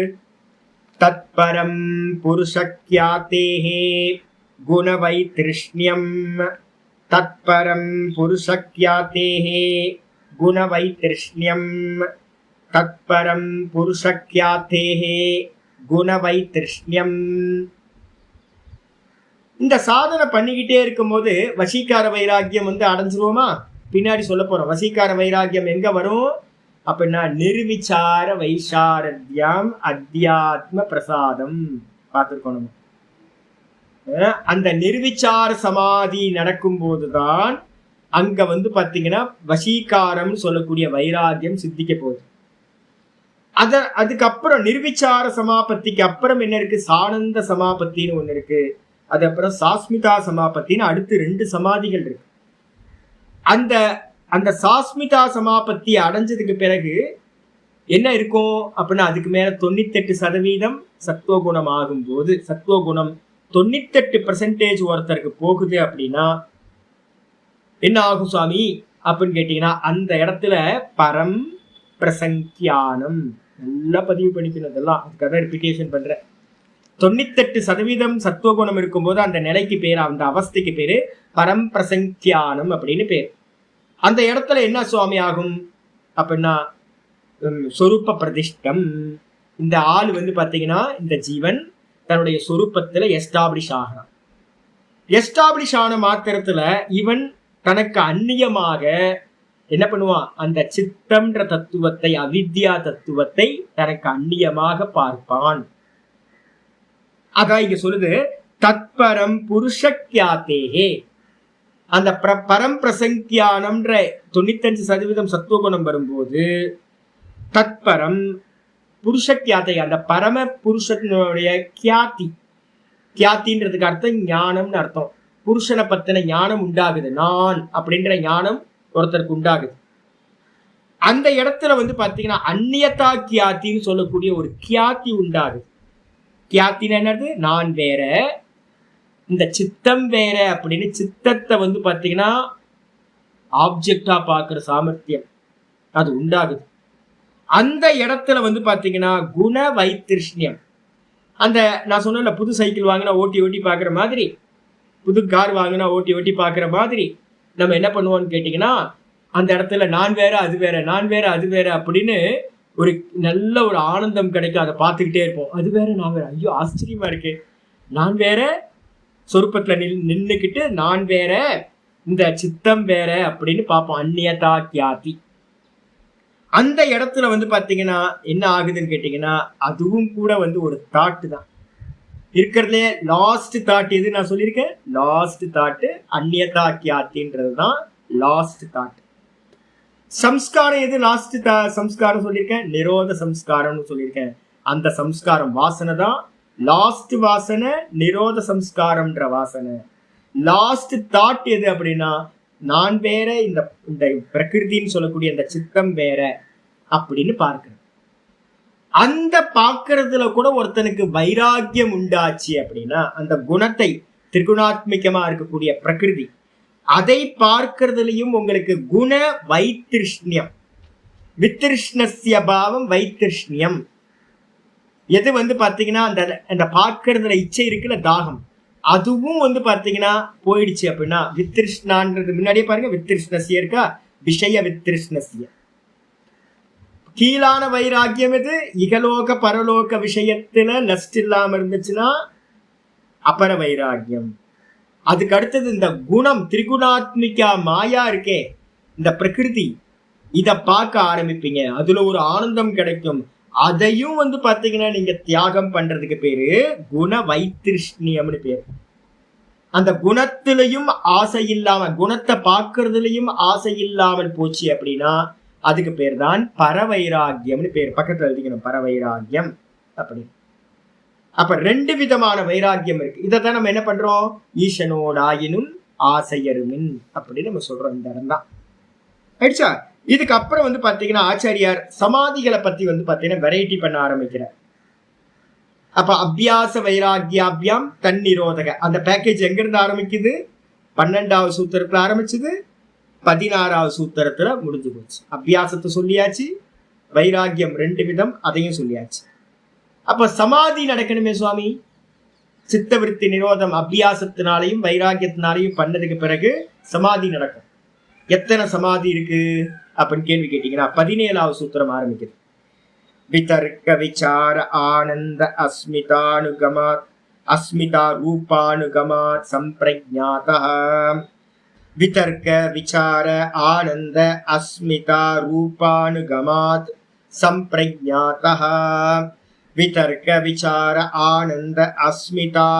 தத்பரம் புருஷக்யாதேஹே குணவைத்ருஷ்ண்யம். தத்பரம் புருஷக்யாதேஹே குணவைத்ருஷ்ண்யம். தத்பரம் புருஷக்யாதேஹே குணவைத்ருஷ்ண்யம். இந்த சாதனை பண்ணிக்கிட்டே இருக்கும் போது வசீகார வைராக்கியம் வந்து அடைஞ்சிருவோமா? பின்னாடி சொல்ல போறோம். வசீகார வைராக்கியம் எங்க வரும் அப்படின்னா நிர்விசார வைசாரத்யம் அத்தியாத்ம பிரசாதம் பார்த்துருக்கணும். அந்த நிர்விசார சமாதி நடக்கும் போதுதான் அங்க வந்து பாத்தீங்கன்னா வசீகாரம் சொல்லக்கூடிய வைராக்கியம் சித்திக்க போகுது. அதுக்கப்புறம் நிர்விசார சமாபத்திக்கு அப்புறம் என்ன இருக்கு? சானந்த சமாபத்தின்னு ஒண்ணு இருக்கு. அது அப்புறம் சாஸ்மிதா சமாபத்தின்னு அடுத்து 2 சமாதிகள் இருக்கு. அந்த சாஸ்மிதா சமாபத்தி அடைஞ்சதுக்கு பிறகு என்ன இருக்கும் அப்படின்னா அதுக்கு மேல 98% சத்துவகுணம் ஆகும் போது, சத்துவகுணம் 98% ஒருத்தருக்கு போகுது அப்படின்னா என்ன ஆகும் சுவாமி அப்படின்னு கேட்டீங்கன்னா அந்த இடத்துல பரம் பிரசங்கியானம். நல்லா பதிவு பண்ணிக்கணும். இதெல்லாம் அதுக்காக ரிப்பீட்டேஷன் பண்றேன். 98% சத்துவகுணம் இருக்கும்போது அந்த நிலைக்கு பேர், அந்த அவஸ்தைக்கு பேரு பரம் பிரசங்கியானம் அப்படின்னு பேர். அந்த இடத்துல என்ன சுவாமி ஆகும் அப்படின்னா சொரூப பிரதிஷ்டம். இந்த ஆள் வந்து பாத்தீங்கன்னா இந்த ஜீவன் தன்னுடைய சொரூபத்துல எஸ்டாப்ளிஷ் ஆகிறான். எஸ்டாப்ளிஷ் ஆன மாத்திரத்துல இவன் தனக்கு அந்நியமாக என்ன பண்ணுவான்? அந்த சித்தம்ன்ற தத்துவத்தை, அவித்யா தத்துவத்தை தனக்கு அந்நியமாக பார்ப்பான். அதான் இங்க சொல்லுது தத்பரம் புருஷக்யாதேஹே. அந்த பரம் பிரசங்கியானம்ன்ற 95% சத்துவகுணம் வரும்போது தத்பரம் புருஷக்யாத்தை, அந்த பரம புருஷனுடைய கியாத்தி, கியாத்தின்றதுக்கு அர்த்தம் ஞானம்னு அர்த்தம். புருஷனை பத்தின ஞானம் உண்டாகுது. நான் அப்படின்ற ஞானம் ஒருத்தருக்கு உண்டாகுது. அந்த இடத்துல வந்து பாத்தீங்கன்னா அந்நியதா கியாத்தின்னு சொல்லக்கூடிய ஒரு கியாத்தி உண்டாகுது. கியாத்தின்னு என்னது? நான் வேற, இந்த சித்தம் வேற அப்படின்னு சித்தத்தை வந்து பாத்தீங்கன்னா ஆப்ஜெக்டா பாக்குற சாமர்த்தியம் அது உண்டாகுது. அந்த இடத்துல வந்து பாத்தீங்கன்னா குண வைத்திருஷ்ணியம். அந்த நான் சொன்ன புது சைக்கிள் வாங்கினா ஓட்டி ஓட்டி பாக்குற மாதிரி, புது கார் வாங்கினா ஓட்டி ஓட்டி பாக்குற மாதிரி நம்ம என்ன பண்ணுவோம்னு கேட்டீங்கன்னா அந்த இடத்துல நான் வேற அது வேற, நான் வேற அது வேற அப்படின்னு ஒரு நல்ல ஒரு ஆனந்தம் கிடைக்கும். அதை பார்த்துக்கிட்டே இருப்போம். அது வேற நான் வேற, ஐயோ ஆச்சரியமா இருக்கு, நான் வேற சொருப்பத்துல நின்னுக்கிட்டு நான் வேற, இந்த சித்தம் வேற அப்படின்னு பார்ப்போம். அந்நியதா கியாதி. அந்த இடத்துல வந்து பாத்தீங்கன்னா என்ன ஆகுதுன்னு கேட்டீங்கன்னா அதுவும் கூட வந்து ஒரு தாட்டு தான் இருக்கிறதுலே லாஸ்ட் தாட். எது நான் சொல்லியிருக்கேன்? லாஸ்ட் தாட்டு அந்நியதா கியாத்தின்றது தான் லாஸ்ட் தாட். சம்ஸ்காரம் எது லாஸ்ட் சம்ஸ்காரம் சொல்லியிருக்கேன்? நிரோத சம்ஸ்காரம்னு சொல்லியிருக்கேன். அந்த சம்ஸ்காரம் வாசனை தான் லாஸ்ட் வாசனை, நிரோத சம்ஸ்காரம்ன்ற வாசனை. லாஸ்ட் தாட் எது அப்படின்னா நான் வேற, இந்த பிரகிருதின்னு சொல்லக்கூடிய இந்த சித்தம் வேற அப்படின்னு பார்க்கிறேன். அந்த பார்க்கறதுல கூட ஒருத்தனுக்கு வைராக்கியம் உண்டாச்சு அப்படின்னா அந்த குணத்தை, திரிகுணாத்மிகமா இருக்கக்கூடிய பிரகிருதி, அதை பார்க்கறதுலயும் உங்களுக்கு குண வைத்திருஷ்ணியம், வித்திருஷ்ணஸ்ய பாவம் வைத்திருஷ்ணியம். எது வந்து பாத்தீங்கன்னா அந்த பார்க்கறதுல இச்சை இருக்குல்ல, தாகம், அதுவும் வந்து பாத்தீங்கன்னா போயிடுச்சு அப்படின்னா வித்திருஷ்ணான்றது முன்னாடியே பாருங்க, வித்திருஷ்ணசிய இருக்கா, விஷய வித்திருஷ்ணசிய. கீழான வைராக்கியம் எது? இகலோக பரலோக விஷயத்துல லஸ்ட் இல்லாம இருந்துச்சுன்னா அபர வைராக்கியம். அதுக்கு அடுத்தது இந்த குணம், திரிகுணாத்மிகா மாயா இருக்கே, இந்த பிரகிருதி, இத பார்க்க ஆரம்பிப்பீங்க. அதுல ஒரு ஆனந்தம் கிடைக்கும். அதையும் வந்து பாத்தீங்கன்னா நீங்க தியாகம் பண்றதுக்கு பேரு குண வைத்திருஷ்ணியம்னு பேரு. அந்த குணத்திலையும் ஆசை இல்லாம, குணத்தை பார்க்கறதுலயும் ஆசை இல்லாமல் போச்சு அப்படின்னா அதுக்கு பேர் தான் பரவைராகியம்னு பேர். பக்கத்துல எழுதிக்கணும், பரவைராகியம் அப்படி. அப்ப 2 விதமான வைராகியம் இருக்கு. இதைத்தான் நம்ம என்ன பண்றோம், ஈசனோடாயினும் ஆசையருமின் அப்படின்னு நம்ம சொல்றோம். இந்த இடம் தான் ஆயிடுச்சா. இதுக்கப்புறம் பாத்தீங்கன்னா ஆச்சாரியார் சமாதிகளை பத்தி பாத்தீங்கன்னா வெரைட்டி பண்ண ஆரம்பிக்கிறார். அப்ப அபியாச வைராகியாபியாம் தன்னிரோதக அந்த பேக்கேஜ் எங்க இருந்து ஆரம்பிக்குது, 12வது சூத்திரத்துல ஆரம்பிச்சது, 16வது சூத்திரத்துல முடிஞ்சு போச்சு. அபியாசத்தை சொல்லியாச்சு, வைராகியம் 2 விதம் அதையும் சொல்லியாச்சு. அப்ப சமாதி நடக்கணுமே சுவாமி, சித்தவிருத்தி நிரோதம் அபியாசத்தினாலையும் வைராகியத்தினாலையும் பண்ணதுக்கு பிறகு சமாதி நடக்கும். எத்தனை சமாதி இருக்கு அப்படின்னு கேள்வி கேட்டீங்கன்னா 17வது சூத்திரம் ஆரம்பிக்குது. விதர்க்க விசார ஆனந்த அஸ்மிதானுகமாத் அஸ்மிதா ரூபானுகமாத் சம்பிரஜ்ஞாதா. விதர்க்க விசார ஆனந்த அஸ்மிதா ரூபானுகமாத் சம்பிரஜ்ஞாதா. விதர்க்க விசார ஆனந்த அஸ்மிதா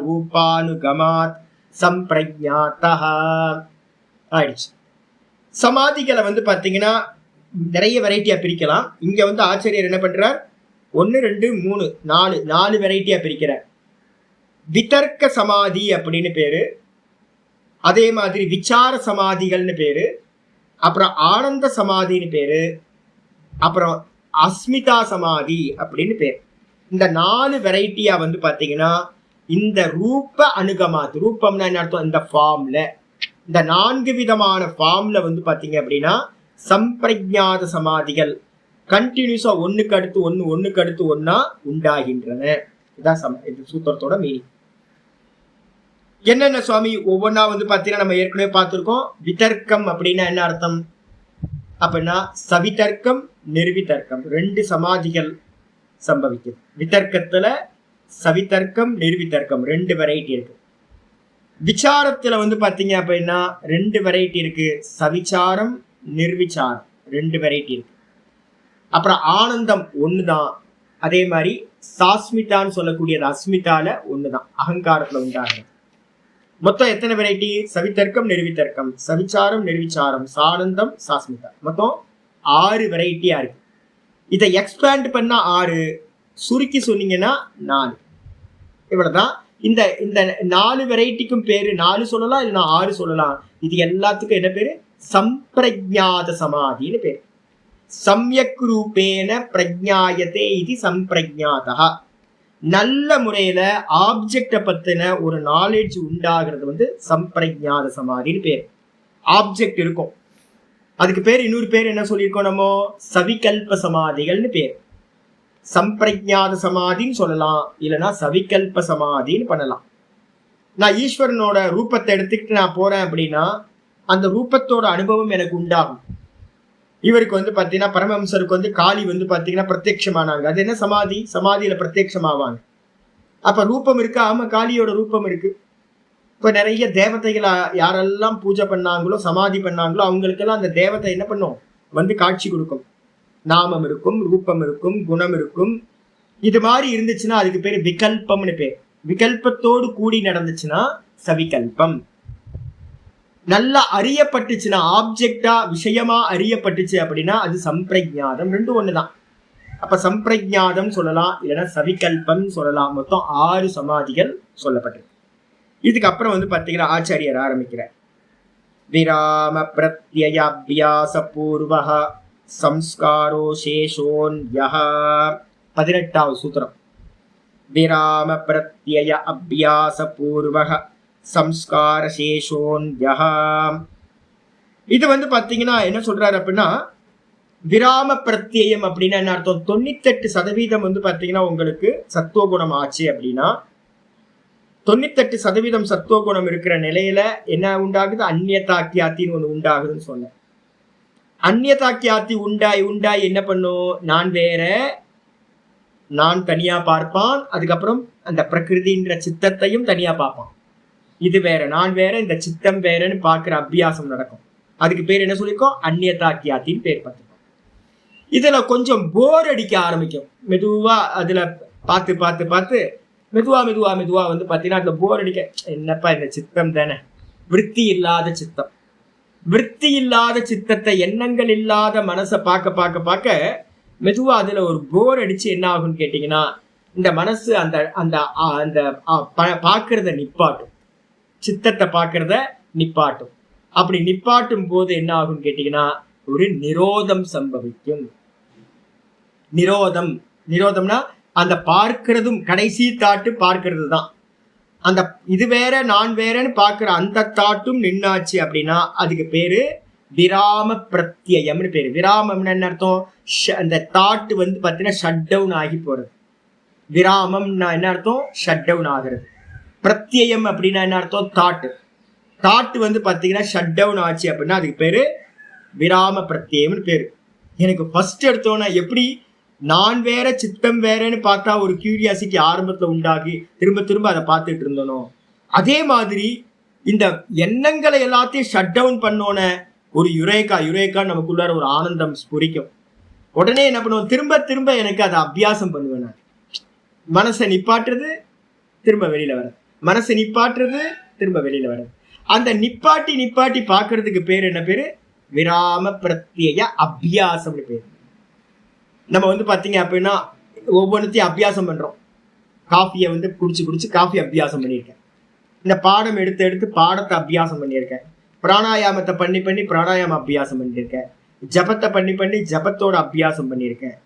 ரூபானுகமாத் சம்பிரஜ்ஞாதா. ஆயிடுச்சு. சமாதிகளை பாத்தீங்கன்னா நிறைய வெரைட்டியா பிரிக்கலாம். இங்க ஆச்சரியர் என்ன பண்றார், 1 2 3 4 வெரைட்டியா பிரிக்கிறார். விதர்க்க சமாதி அப்படின்னு பேரு, அதே மாதிரி விசார சமாதிகள்னு பேரு, அப்புறம் ஆனந்த சமாதின்னு பேரு, அப்புறம் அஸ்மிதா சமாதி அப்படின்னு பேர். இந்த 4 வெரைட்டியா பாத்தீங்கன்னா இந்த ரூப அனுகமாத், ரூபம்னா என்ன அர்த்தம், இந்த ஃபார்ம்ல, இந்த 4 விதமான ஃபார்ம்ல பாத்தீங்க அப்படின்னா சம்பிரஜ்ஞாத சமாதிகள் கண்டினியூஸா ஒண்ணுக்கு அடுத்து ஒன்னா உண்டாகின்றன. இதான் சூத்திரத்தோட மீனிங். என்னென்ன சுவாமி ஒவ்வொன்னா பாத்தீங்கன்னா நம்ம ஏற்கனவே பார்த்திருக்கோம். விதர்க்கம் அப்படின்னா என்ன அர்த்தம் அப்படின்னா சவிதர்க்கம் நிர்விதர்க்கம் 2 சமாதிகள் சம்பவிக்குது. விதர்க்கத்துல சவிதர்க்கம் நிர்விதர்க்கம் 2 வெரைட்டி இருக்கு. விசாரத்துல பாத்தீங்க அப்படின்னா 2 வெரைட்டி இருக்கு, சவிச்சாரம் நிர்விச்சாரம் 2 வெரைட்டி இருக்கு. அப்புறம் ஆனந்தம் ஒண்ணுதான், அதே மாதிரி சாஸ்மிதான்னு சொல்லக்கூடியது அஸ்மிதால ஒண்ணுதான், அகங்காரத்துல உண்டாகிறது. மொத்தம் எத்தனை வெரைட்டி, சவிதர்க்கம் நிர்விதர்க்கம், சவிச்சாரம் நிர்விச்சாரம், சானந்தம் சாஸ்மிதா, மொத்தம் 6 வெரைட்டியா இருக்கு. இதை எக்ஸ்பேண்ட் பண்ணா 6, சுருக்கி சொன்னீங்கன்னா 4. இவ்வளவுதான். இந்த 4 வெரைட்டிக்கும் பேரு 4 சொல்லலாம், இல்லைன்னா 6 சொல்லலாம். இது எல்லாத்துக்கும் என்ன பேரு, சம்பிரஜ்ஞாத சமாதின்னு பேரு. சம்யக் ரூபேன பிரஜ்ஞாயதே இது சம்பிரஜ்ஞாதா. நல்ல முறையில ஆப்ஜெக்ட பத்தின ஒரு நாலேஜ் உண்டாகிறது சம்பிரஜ்ஞாத சமாதின்னு பேரு. ஆப்ஜெக்ட் இருக்கும், அதுக்கு பேர் இன்னொரு பேர் என்ன சொல்லியிருக்கோம் நம்ம, சவிகல்ப சமாதிகள்னு பேர். சம்பிரஜ்ஞாத சமாதின்னு சொல்லலாம், இல்லைன்னா சவிகல்ப சமாதின்னு பண்ணலாம். நான் ஈஸ்வரனோட ரூபத்தை எடுத்துக்கிட்டு நான் போறேன் அப்படின்னா அந்த ரூபத்தோட அனுபவம் எனக்கு உண்டாகும். இவருக்கு பாத்தீங்கன்னா பரமஹம்சருக்கு காளி பாத்தீங்கன்னா பிரத்யட்சமானாங்க. அது என்ன சமாதி, சமாதியில பிரத்யட்சமாவாங்க. அப்ப ரூபம் இருக்கு, ஆமா காளியோட ரூபம் இருக்கு. இப்ப நிறைய தேவதைகளை யாரெல்லாம் பூஜை பண்ணாங்களோ சமாதி பண்ணாங்களோ அவங்களுக்கெல்லாம் அந்த தேவதை என்ன பண்ணும், காட்சி கொடுக்கும். நாமம் இருக்கும், ரூபம் இருக்கும், குணம் இருக்கும். இது மாதிரி இருந்துச்சுன்னா அதுக்கு பேரு விகல்பம்னு பேர். விகல்பத்தோடு கூடி நடந்துச்சுன்னா சவிகல்பம். நல்லா அறியப்பட்டுச்சுன்னா, ஆப்ஜெக்டா விஷயமா அறியப்பட்டுச்சு அப்படின்னா அது சம்பிரஜ்ஞாதம். 2 ஒண்ணுதான். அப்ப சம்பிரஜ்ஞாதம் சொல்லலாம், இல்லைன்னா சவிகல்பம் சொல்லலாம். மொத்தம் 6 சமாதிகள் சொல்லப்பட்டிருக்கு. இதுக்கப்புறம் பாத்தீங்கன்னா ஆச்சாரியர் ஆரம்பிக்கிறார். விராம பிரத்யயாபியாச பூர்வஹ சம்ஸ்காரோ சேஷோன்யஹ. 18வது சூத்திரம். விராம பிரத்யய அபியாச பூர்வஹ சம்ஸ்கார சேஷோன்யஹ. இது பாத்தீங்கன்னா என்ன சொல்றாரு அப்படின்னா, விராம பிரத்யம் அப்படின்னா என்ன அர்த்தம், 98% பாத்தீங்கன்னா உங்களுக்கு சத்துவகுணம் ஆச்சு அப்படின்னா 98% சத்துவகுணம் இருக்கிற நிலையில என்ன உண்டாகுது, அந்நியதாக்கியாத்தின்னு ஒண்ணு உண்டாகுதுன்னு சொன்னேன். அந்நியதாக்கியாத்தி உண்டாய் என்ன பண்ணும், நான் வேற, நான் தனியா பார்ப்பான். அதுக்கப்புறம் அந்த பிரகிருதின்ற சித்தத்தையும் தனியா பார்ப்பான். இது வேற, நான் வேற, இந்த சித்தம் வேறன்னு பார்க்கிற அபியாசம் நடக்கும். அதுக்கு பேர் என்ன சொல்லிருக்கோம், அந்நியதாக்கியாத்தின்னு பேர் பார்த்துக்கோம். இதுல கொஞ்சம் போர் அடிக்க ஆரம்பிக்கும். மெதுவா அதுல பார்த்து பார்த்து பார்த்து மெதுவா மெதுவா மெதுவா வந்து பார்த்தீங்கன்னா அதுல போர் அடிக்க, என்னப்பா இந்த சித்தம் தானே, விருத்தி இல்லாத சித்தம். விருத்தி இல்லாத சித்தத்தை, எண்ணங்கள் இல்லாத மனசை பார்க்க பார்க்க பார்க்க மெதுவா அதுல ஒரு போர் அடிச்சு என்ன ஆகும்னு கேட்டீங்கன்னா, இந்த மனசு அந்த அந்த அந்த பார்க்கறத நிப்பாட்டும், சித்தத்தை பார்க்கறத நிப்பாட்டும். அப்படி நிப்பாட்டும் போது என்ன ஆகும்னு கேட்டீங்கன்னா ஒரு நிரோதம் சம்பவிக்கும். நிரோதம், நிரோதம்னா அந்த பார்க்கிறதும் கடைசி தாட்டு பார்க்கிறது தான். அந்த இது வேற நான் வேறன்னு பார்க்கிற அந்த தாட்டும் நின்னாச்சு அப்படின்னா அதுக்கு பேரு விராம பிரத்யயம்னு பேரு. விராமம்னு என்ன அர்த்தம்? அந்த தாட்டு வந்து பார்த்தீங்கன்னா ஷட் டவுன் ஆகி போறது. விராமம்னா என்ன அர்த்தம்? ஷட் டவுன் ஆகிறது. பிரத்யயம் அப்படின்னா என்ன அர்த்தம்? தாட்டு. தாட்டு வந்து பார்த்தீங்கன்னா ஷட் டவுன் ஆச்சு அப்படின்னா அதுக்கு பேரு விராம பிரத்யயம்னு பேரு. எனக்கு ஃபர்ஸ்ட் எடுத்தோன்னா எப்படி நான் வேற சித்தம் வேறன்னு பார்த்தா ஒரு கியூரியாசிட்டி ஆரம்பத்துல உண்டாகி திரும்ப திரும்ப அதை பார்த்துட்டு இருந்தோனோ, அதே மாதிரி இந்த எண்ணங்களை எல்லாத்தையும் ஷட் டவுன் பண்ணோன ஒரு யுரேகா நமக்குள்ளார ஒரு ஆனந்தம் ஸ்புரிக்கும். உடனே என்ன பண்ணுவோம், திரும்ப திரும்ப எனக்கு அதை அபியாசம் பண்ணுவேன். நான் மனசை நிப்பாட்டுறது திரும்ப வெளியில வர, மனசை நிப்பாட்டுறது திரும்ப வெளியில வர. அந்த நிப்பாட்டி நிப்பாட்டி பார்க்கறதுக்கு பேர் என்ன பேரு? விராம பிரத்யய அபியாசம்னு பேரு. நம்ம வந்து பார்த்தீங்க அப்படின்னா ஒவ்வொன்றத்தையும் அபியாசம் பண்ணுறோம். காஃபியை வந்து குடிச்சு காஃபி அபியாசம் பண்ணியிருக்கேன். இந்த பாடம் எடுத்து பாடத்தை அபியாசம் பண்ணியிருக்கேன். பிராணாயாமத்தை பண்ணி பிராணாயாமம் அபியாசம் பண்ணியிருக்கேன். ஜபத்தை பண்ணி ஜபத்தோட அபியாசம் பண்ணியிருக்கேன்.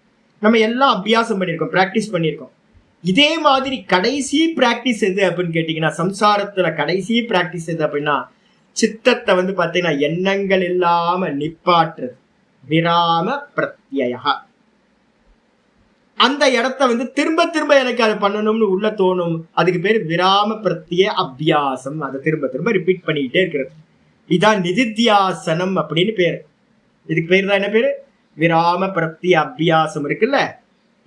நம்ம எல்லாம் அபியாசம் பண்ணியிருக்கோம், ப்ராக்டிஸ் பண்ணியிருக்கோம். இதே மாதிரி கடைசி ப்ராக்டிஸ் எது அப்படின்னு கேட்டிங்கன்னா, சம்சாரத்துல கடைசி ப்ராக்டிஸ் எது அப்படின்னா சித்தத்தை வந்து பார்த்தீங்கன்னா எண்ணங்கள் இல்லாம நிப்பாட்டுறது, விராம பிரத்யயா. அந்த இடத்த வந்து திரும்ப திரும்ப எனக்கு அதை பண்ணணும்னு உள்ள தோணும், அதுக்கு பேர் விராம பிரத்ய அபியாசம். அதை திரும்ப திரும்ப ரிப்பீட் பண்ணிக்கிட்டே இருக்கிறது. இதான் நிதித்தியாசனம் அப்படின்னு பேரு. இதுக்கு பேர் தான் என்ன பேரு? விராம பிரத்ய அபியாசம் இருக்குல்ல,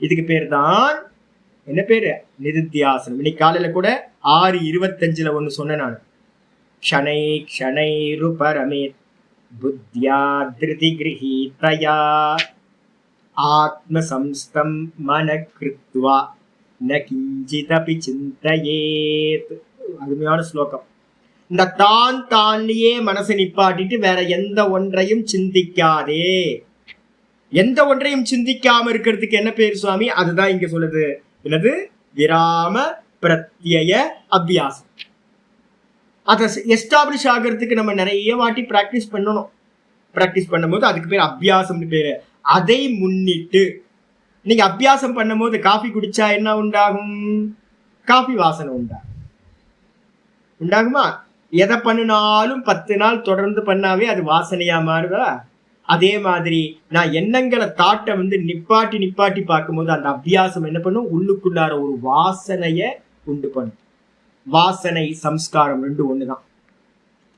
இதுக்கு பேர் தான் என்ன பேரு? நிதித்தியாசனம். இன்னைக்கு காலையில கூட 6:25 ஒண்ணு சொன்னேன் நான். க்ஷணை க்ஷணை ரூபரமே புத்தியா திருதி கிரஹீதயா ஆத்ம சம்ஸ்தம் மன கிருத்வா ந கிஞ்சிதபி சிந்தயேத். அருமையான ஸ்லோகம். இந்த தான்லயே மனசை நிப்பாட்டிட்டு வேற எந்த ஒன்றையும் சிந்திக்காதே. எந்த ஒன்றையும் சிந்திக்காம இருக்கிறதுக்கு என்ன பேர் சுவாமி? அதுதான் இங்க சொல்லுது. என்னது? விராம பிரத்யய அபியாசம். அதை எஸ்டாப்ளிஷ் ஆகிறதுக்கு நம்ம நிறைய வாட்டி பிராக்டிஸ் பண்ணணும். பிராக்டிஸ் பண்ணும்போது அதுக்கு பேர் அபியாசம்னு பேரு. அதை முன்னிட்டு நீங்க அபியாசம் பண்ணும் போது காஃபி குடிச்சா என்ன உண்டாகும்? காஃபி வாசனை உண்டாகுமா? எதை பண்ணினாலும் 10 நாள் தொடர்ந்து பண்ணாவே அது வாசனையா மாறுதா? அதே மாதிரி நான் எண்ணங்களை தாட்டை வந்து நிப்பாட்டி நிப்பாட்டி பார்க்கும்போது அந்த அபியாசம் என்ன பண்ணும்? உள்ளுக்குள்ளார ஒரு வாசனைய உண்டு பண்ணும். வாசனை சம்ஸ்காரம் ரெண்டு ஒண்ணுதான்.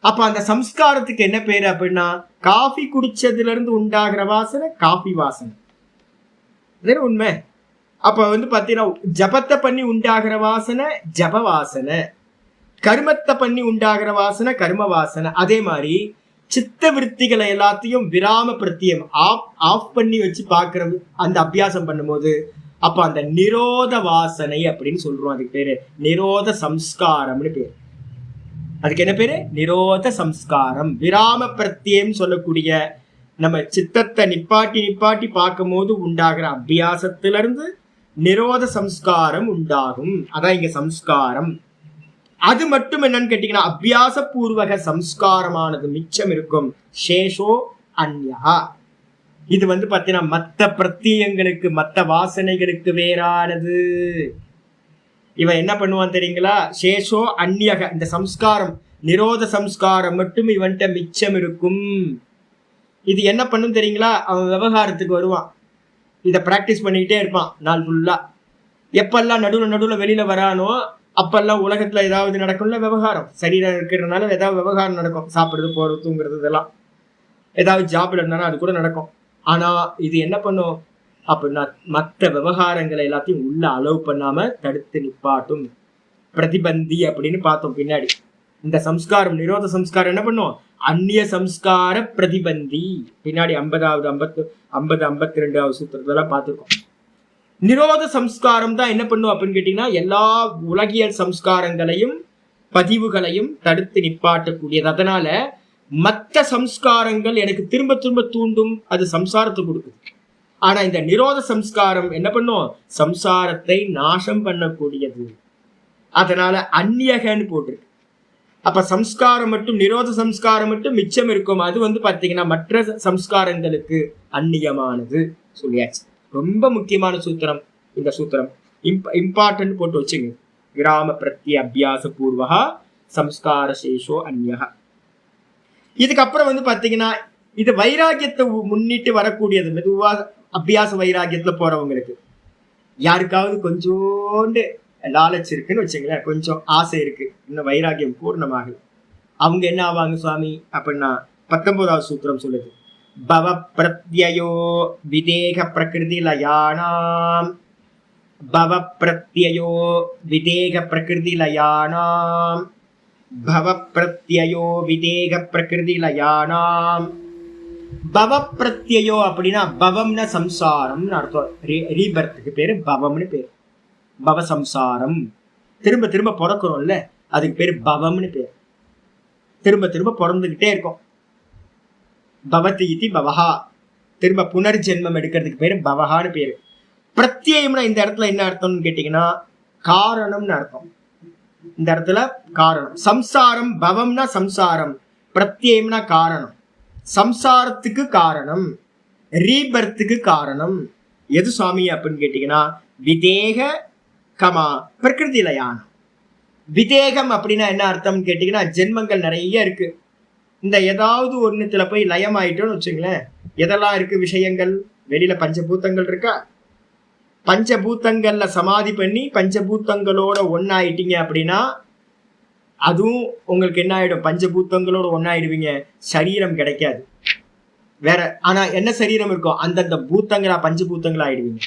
அப்ப அந்த சம்ஸ்காரத்துக்கு என்ன பேரு அப்படின்னா, காஃபி குடிச்சதுல இருந்து உண்டாகிற வாசனை காஃபி வாசனை. உண்மை. அப்ப வந்து பாத்தீங்கன்னா ஜபத்தை பண்ணி உண்டாகிற வாசனை ஜப வாசனை, கர்மத்தை பண்ணி உண்டாகிற வாசனை கர்ம வாசனை. அதே மாதிரி சித்த விருத்திகளை எல்லாத்தையும் விராம பிரத்தியம் ஆஃப் பண்ணி வச்சு பாக்குறது அந்த அபியாசம் பண்ணும்போது அப்ப அந்த நிரோத வாசனை அப்படின்னு சொல்றோம். அதுக்கு பேரு நிரோத சம்ஸ்காரம்னு பேரு. அதுக்கு என்ன பேரு? நிரோத சம்ஸ்காரம். விராம பிரத்தியம் சொல்லக்கூடிய நம்ம சித்தத்தை நிப்பாட்டி நிப்பாட்டி பார்க்கும் போது உண்டாகிற அபியாசத்திலிருந்து நிரோத சம்ஸ்காரம் உண்டாகும். அதான் இங்க சம்ஸ்காரம். அது மட்டும் என்னன்னு கேட்டீங்கன்னா அபியாச பூர்வக சம்ஸ்காரமானது மிச்சம் இருக்கும். சேஷோ அந்யா. இது வந்து பாத்தீங்கன்னா மத்த பிரத்தியங்களுக்கு மத்த வாசனைகளுக்கு வேறானது. இவன் என்ன பண்ணுவான் தெரியுங்களா? சேஷோ அந்நியக. இந்த சம்ஸ்காரம் நிரோத சம்ஸ்காரம் மட்டும் இவன்கிட்ட மிச்சம் இருக்கும். இது என்ன பண்ணும் தெரியுங்களா? அவன் விவகாரத்துக்கு வருவான், இதை பிராக்டிஸ் பண்ணிக்கிட்டே இருப்பான் நாள் ஃபுல்லா. எப்பெல்லாம் நடுவில் வெளியில வரானோ அப்பெல்லாம் உலகத்துல ஏதாவது நடக்கும்ல விவகாரம். சரீரம் இருக்கிறதுனால ஏதாவது விவகாரம் நடக்கும். சாப்பிடுறது, போறது, தூங்குறது, இதெல்லாம் ஏதாவது ஜாப்ல இருந்தாலும் அது கூட நடக்கும். ஆனா இது என்ன பண்ணும் அப்படின்னா மற்ற விவகாரங்களை எல்லாத்தையும் உள்ள அலோவ் பண்ணாம தடுத்து நிப்பாட்டும். பிரதிபந்தி அப்படின்னு பார்த்தோம் பின்னாடி. இந்த சம்ஸ்காரம் நிரோத சம்ஸ்காரம் என்ன பண்ணும்? அந்நிய சம்ஸ்கார பிரதிபந்தி. பின்னாடி 50, 52 சூத்திரத்தெல்லாம் பார்த்துருக்கோம். நிரோத சம்ஸ்காரம் தான் என்ன பண்ணும் அப்படின்னு கேட்டீங்கன்னா எல்லா உலகியல் சம்ஸ்காரங்களையும் பதிவுகளையும் தடுத்து நிப்பாட்டக்கூடியது. அதனால மற்ற சம்ஸ்காரங்கள் எனக்கு திரும்ப திரும்ப தூண்டும், அது சம்சாரத்தை கொடுக்குது. ஆனா இந்த நிரோத சம்ஸ்காரம் என்ன பண்ணும், சம்சாரத்தை நாசம் பண்ணக்கூடியது. அதனால அந்நியகன்னு போட்டிருக்கு. அப்ப சம்ஸ்காரம் மட்டும், நிரோத சம்ஸ்காரம் மட்டும் மிச்சம் இருக்கும். அது வந்து பாத்தீங்கன்னா மற்ற சம்ஸ்காரங்களுக்கு அந்நியமானது சொல்லியாச்சு. ரொம்ப முக்கியமான சூத்திரம் இந்த சூத்திரம், இம்பார்ட்டன்ட் போட்டு வச்சுங்க. கிராம பிரத்ய அபியாச பூர்வகா சம்ஸ்கார சேஷோ அந்நியா. இதுக்கப்புறம் வந்து பாத்தீங்கன்னா இது வைராகியத்தை முன்னிட்டு வரக்கூடியது. மெதுவா அபியாச வைராகியத்துல போறவங்களுக்கு, யாருக்காவது கொஞ்சோண்டு லாலச் இருக்குன்னு வச்சுங்களேன், கொஞ்சம் ஆசை இருக்கு, இன்னும் வைராகியம் பூர்ணமாக, அவங்க என்ன ஆவாங்க சுவாமி அப்படின்னா 19வது சூத்திரம் சொல்லுது. பவ பிரத்யயோ விதேக பிரகிருதி லயானாம், பவ பிரத்யயோ விதேக பிரகிருதி லயானாம், பவ பிரத்யயோ விதேக பிரகிருதி லயானாம். பவ பிரத்யயோ அப்படின்னா பவம்னா சம்சாரம்னு அர்த்தம். ரீபர்த்துக்கு பேரு பவம்னு பேரு. பவ சம்சாரம், திரும்ப திரும்ப பிறக்கிறோம்ல, அதுக்கு பேரு பவம்னு பேரு. திரும்ப திரும்ப பிறந்துகிட்டே இருக்கும். பவதி இதி பவஹா, திரும்ப புனர்ஜென்மம் எடுக்கிறதுக்கு பேரு பவஹான்னு பேரு. பிரத்யயம்னா இந்த இடத்துல என்ன அர்த்தம்னு கேட்டீங்கன்னா காரணம்னு அர்த்தம். இந்த இடத்துல காரணம். சம்சாரம், பவம்னா சம்சாரம், பிரத்யயம்னா காரணம். சம்சாரத்துக்கு காரணம், ரீபர்த்துக்கு காரணம் எது சுவாமி அப்படின்னு கேட்டீங்கன்னா விதேக கமா பிரகிருதி லயானம். விதேகம் அப்படின்னா என்ன அர்த்தம் கேட்டீங்கன்னா ஜென்மங்கள் நிறைய இருக்கு. இந்த ஏதாவது ஒண்ணுத்துல போய் லயம் ஆயிட்டோம்னு வச்சுங்களேன், எதெல்லாம் இருக்கு விஷயங்கள், வெளியில பஞ்சபூத்தங்கள் இருக்கா, பஞ்சபூத்தங்கள்ல சமாதி பண்ணி பஞ்சபூத்தங்களோட ஒன்னாயிட்டீங்க அப்படின்னா அதுவும் உங்களுக்கு என்ன ஆயிடும், பஞ்சபூத்தங்களோட ஒன்னாயிடுவீங்க, சரீரம் கிடைக்காது வேற. ஆனா என்ன சரீரம் இருக்கும், அந்தந்த பூத்தங்களா பஞ்சபூத்தங்களா ஆயிடுவீங்க.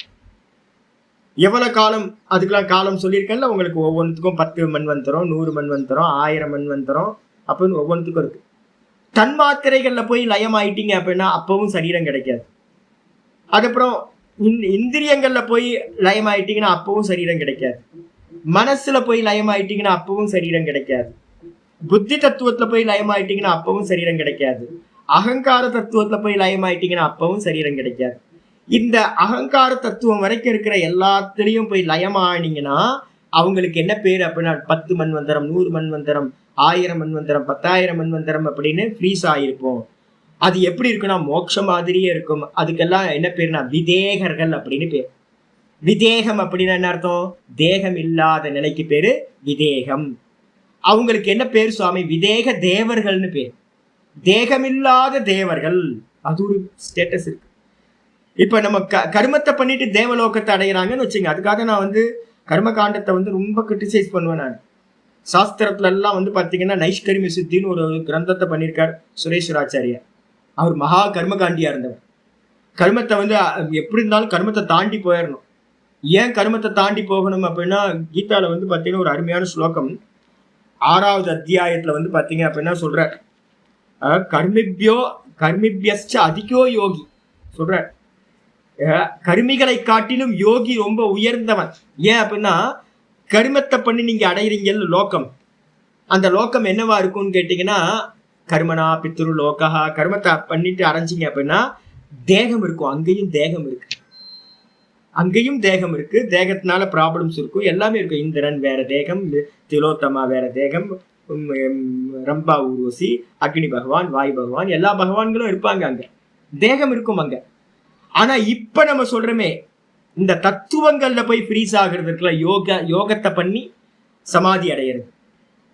எவ்வளவு காலம், அதுக்கெல்லாம் காலம் சொல்லியிருக்கேன்ல உங்களுக்கு. ஒவ்வொன்றுக்கும் 10 மன்வந்தரம், 100 மன்வந்தரம், 1000 மன்வந்தரம் அப்படின்னு ஒவ்வொன்றுக்கும் இருக்கு. தன்மாத்திரைகள்ல போய் லயம் ஆயிட்டீங்க அப்படின்னா அப்பவும் சரீரம் கிடைக்காது. அதுக்கப்புறம் இந்திரியங்கள்ல போய் லயம் ஆயிட்டீங்கன்னா அப்பவும் சரீரம் கிடைக்காது. மனசுல போய் லயம் ஆயிட்டீங்கன்னா அப்பவும் சரீரம் கிடைக்காது. புத்தி தத்துவத்துல போய் லயம் ஆயிட்டீங்கன்னா அப்பவும் சரீரம் கிடைக்காது. அகங்கார தத்துவத்துல போய் லயம் ஆயிட்டீங்கன்னா அப்பவும் சரீரம் கிடைக்காது. இந்த அகங்கார தத்துவம் வரைக்கும் இருக்கிற எல்லாத்துலயும் போய் லயமானீங்கன்னா அவங்களுக்கு என்ன பேரு அப்படின்னா 10 மன்வந்தரம், 100 மன்வந்தரம், 1000 மன்வந்தரம், 10,000 மன்வந்தரம் அப்படின்னு ஃப்ரீஸ் ஆயிருப்போம். அது எப்படி இருக்குன்னா மோட்சம் மாதிரியே இருக்கும். அதுக்கெல்லாம் என்ன பேருனா விதேகர்கள் அப்படின்னு பேர். விதேகம் அப்படின்னா என்ன அர்த்தம், தேகம் இல்லாத நிலைக்கு பேரு விதேகம். அவங்களுக்கு என்ன பேர் சுவாமி, விதேக தேவர்கள்னு பேர். தேகமில்லாத தேவர்கள், அது ஒரு ஸ்டேட்டஸ் இருக்கு. இப்ப நம்ம கர்மத்தை பண்ணிட்டு தேவலோகத்தை அடைகிறாங்கன்னு வச்சுங்க. அதுக்காக நான் வந்து கர்ம காண்டத்தை வந்து ரொம்ப கிரிட்டிசைஸ் பண்ணுவேன். நான் சாஸ்திரத்துல எல்லாம் வந்து பாத்தீங்கன்னா நைஷ்கர்மி சித்தின்னு ஒரு கிரந்தத்தை பண்ணியிருக்கார் சுரேஸ்வராச்சாரியார். அவர் மகா கர்மகாண்டியா இருந்தவர். கர்மத்தை வந்து எப்படி இருந்தாலும் கர்மத்தை தாண்டி போயிடணும். ஏன் கர்மத்தை தாண்டி போகணும் அப்படின்னா கீதால வந்து பாத்தீங்கன்னா ஒரு அருமையான ஸ்லோகம் 6வது அத்தியாயத்துல வந்து பாத்தீங்க அப்படின்னா சொல்ற, கர்மிபியஸ்ச அதிகோ யோகி சொல்ற, கர்மிகளை காட்டிலும் யோகி ரொம்ப உயர்ந்தவன். ஏன் அப்படின்னா கர்மத்தை பண்ணி நீங்க அடையிறீங்க லோகம், அந்த லோகம் என்னவா இருக்கும்னு கேட்டீங்கன்னா கர்மனா பித்ரு லோகா. கர்மத்தை பண்ணிட்டு அடைஞ்சிங்க அப்படின்னா தேகம் இருக்கும், அங்கேயும் தேகம் இருக்கு, அங்கேயும் தேகம் இருக்கு, தேகத்தினால ப்ராப்ளம்ஸ் இருக்கும், எல்லாமே இருக்கும். இந்திரன் வேற தேகம், திலோத்தமா வேற தேகம், ரம்பா ஊர்வசி, அக்னி பகவான், வாயு பகவான், எல்லா பகவான்களும் இருப்பாங்க, அங்க தேகம் இருக்கும் அங்க. ஆனா இப்ப நம்ம சொல்றோமே இந்த தத்துவங்கள்ல போய் ஃப்ரீஸ் ஆகுறதுக்குள்ள யோகத்தை பண்ணி சமாதி அடையிறது,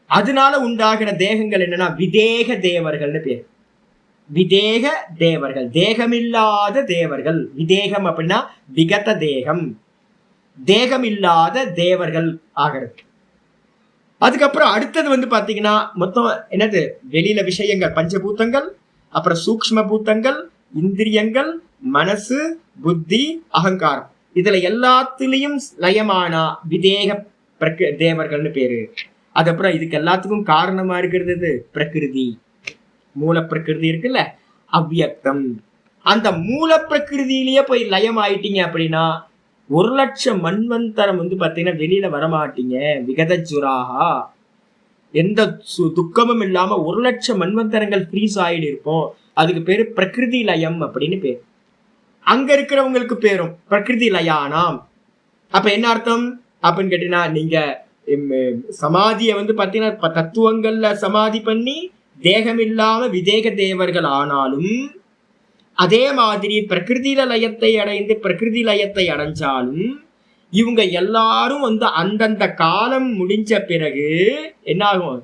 அதனால உண்டாகிற தேகங்கள் என்னன்னா விதேக தேவர்கள்னு பேர். விதேக தேவர்கள், தேகமில்லாத தேவர்கள். விதேகம் அப்படின்னா விகத தேகம், தேகமில்லாத தேவர்கள் ஆகிறது. அதுக்கப்புறம் அடுத்தது வந்து பாத்தீங்கன்னா மொத்தம் என்னது, வெளியில விஷயங்கள் பஞ்சபூத்தங்கள், அப்புறம் சூக்ஷ்ம பூத்தங்கள், இந்திரியங்கள், மனசு, புத்தி, அகங்காரம், இதுல எல்லாத்துலயும் லயமானா விதேக தேவர்கள்னு பேரு. அதுக்கப்புறம் இதுக்கு எல்லாத்துக்கும் காரணமா இருக்கிறது பிரகிருதி, மூல பிரகிருதி இருக்குல்ல, அவ்வியக்தம். அந்த மூல பிரகிருதியிலேயே போய் லயம் ஆயிட்டீங்க அப்படின்னா 1,00,000 மன்வந்தரம் வந்து பாத்தீங்கன்னா வெளியில வரமாட்டீங்க. விகதஜுராகா, எந்த துக்கமும் இல்லாம 1,00,000 மன்வந்தரங்கள் ஃப்ரீஸ் ஆயிடு இருப்போம். அதுக்கு பேரு பிரகிருதி லயம் அப்படின்னு பேர். அங்க இருக்கிறவங்களுக்கு பேரும் பிரகிருதி லயானாம். அப்ப என்ன அர்த்தம் அப்படின்னு கேட்டீங்கன்னா, நீங்க சமாதியை வந்து பாத்தீங்கன்னா தத்துவங்கள்ல சமாதி பண்ணி தேகம் இல்லாம விதேக தேவர்கள் ஆனாலும், அதே மாதிரி பிரகிருதியில லயத்தை அடைந்து பிரகிருதி லயத்தை அடைஞ்சாலும், இவங்க எல்லாரும் வந்து அந்தந்த காலம் முடிஞ்ச பிறகு என்ன ஆகும்?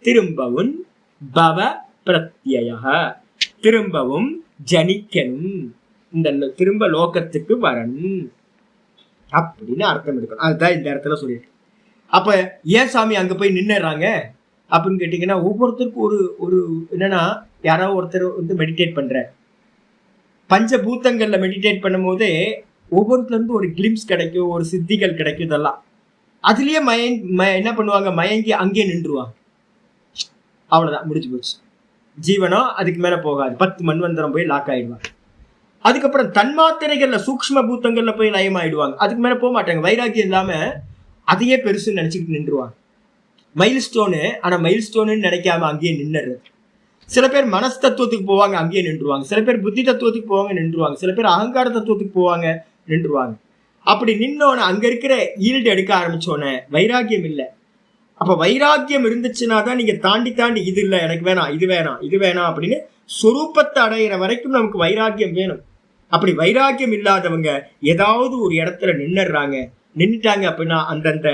திரும்பவும் பவ பிரத்யய, திரும்பவும் ஜனிக்கணும், இந்த திரும்ப லோகத்துக்கு வரணும் அப்படின்னு அர்த்தம் எடுக்கணும். அதுதான் இந்த இடத்துல சொல்லிட்டு. அப்ப ஏன் சாமி அங்க போய் நின்னுறாங்க அப்படின்னு கேட்டீங்கன்னா, ஒவ்வொருத்தருக்கும் ஒரு ஒரு என்னன்னா, யாராவது ஒருத்தர் வந்து மெடிடேட் பண்ற பஞ்சபூத்தங்கள்ல மெடிடேட் பண்ணும் போதே ஒவ்வொருத்தர் இருந்து ஒரு கிளிம்ஸ் கிடைக்கும், ஒரு சித்திகள் கிடைக்கும். இதெல்லாம் அதுலயே என்ன பண்ணுவாங்க, மயங்கி அங்கேயே நின்றுவாங்க. அவ்வளவுதான், முடிச்சு போச்சு. ஜீவனம் அதுக்கு மேல போகாது. 10 மன்வந்தரம் போய் லாக் ஆயிடுவாங்க. அதுக்கப்புறம் தன்மாத்திரைகள்ல சூக்ஷ்ம பூத்தங்கள்ல போய் லயம் ஆயிடுவாங்க. அதுக்கு மேல போக மாட்டாங்க. வைராக்கியம் இல்லாம அதையே பெருசுன்னு நினைச்சுக்கிட்டு நின்றுவாங்க. மைல் ஸ்டோனு, ஆனா மைல் ஸ்டோனு நினைக்காம அங்கேயே நின்னுறது. சில பேர் மனசு தத்துவத்துக்கு போவாங்க, அங்கேயே நின்றுவாங்க. சில பேர் புத்தி தத்துவத்துக்கு போவாங்க, நின்றுவாங்க. சில பேர் அகங்கார தத்துவத்துக்கு போவாங்க, நின்றுவாங்க. அப்படி நின்னோன்னு அங்க இருக்கிற ஈல்டு எடுக்க ஆரம்பிச்சோன்னே வைராக்கியம் இல்லை. அப்ப வைராக்கியம் இருந்துச்சுன்னா தான் நீங்க தாண்டி தாண்டி இது இல்லை, எனக்கு வேணாம், இது வேணாம், இது வேணாம் அப்படின்னு சொரூபத்தை அடையிற வரைக்கும் நமக்கு வைராக்கியம் வேணும். அப்படி வைராக்கியம் இல்லாதவங்க ஏதாவது ஒரு இடத்துல நின்றுட்டாங்க அப்படின்னா அந்தந்த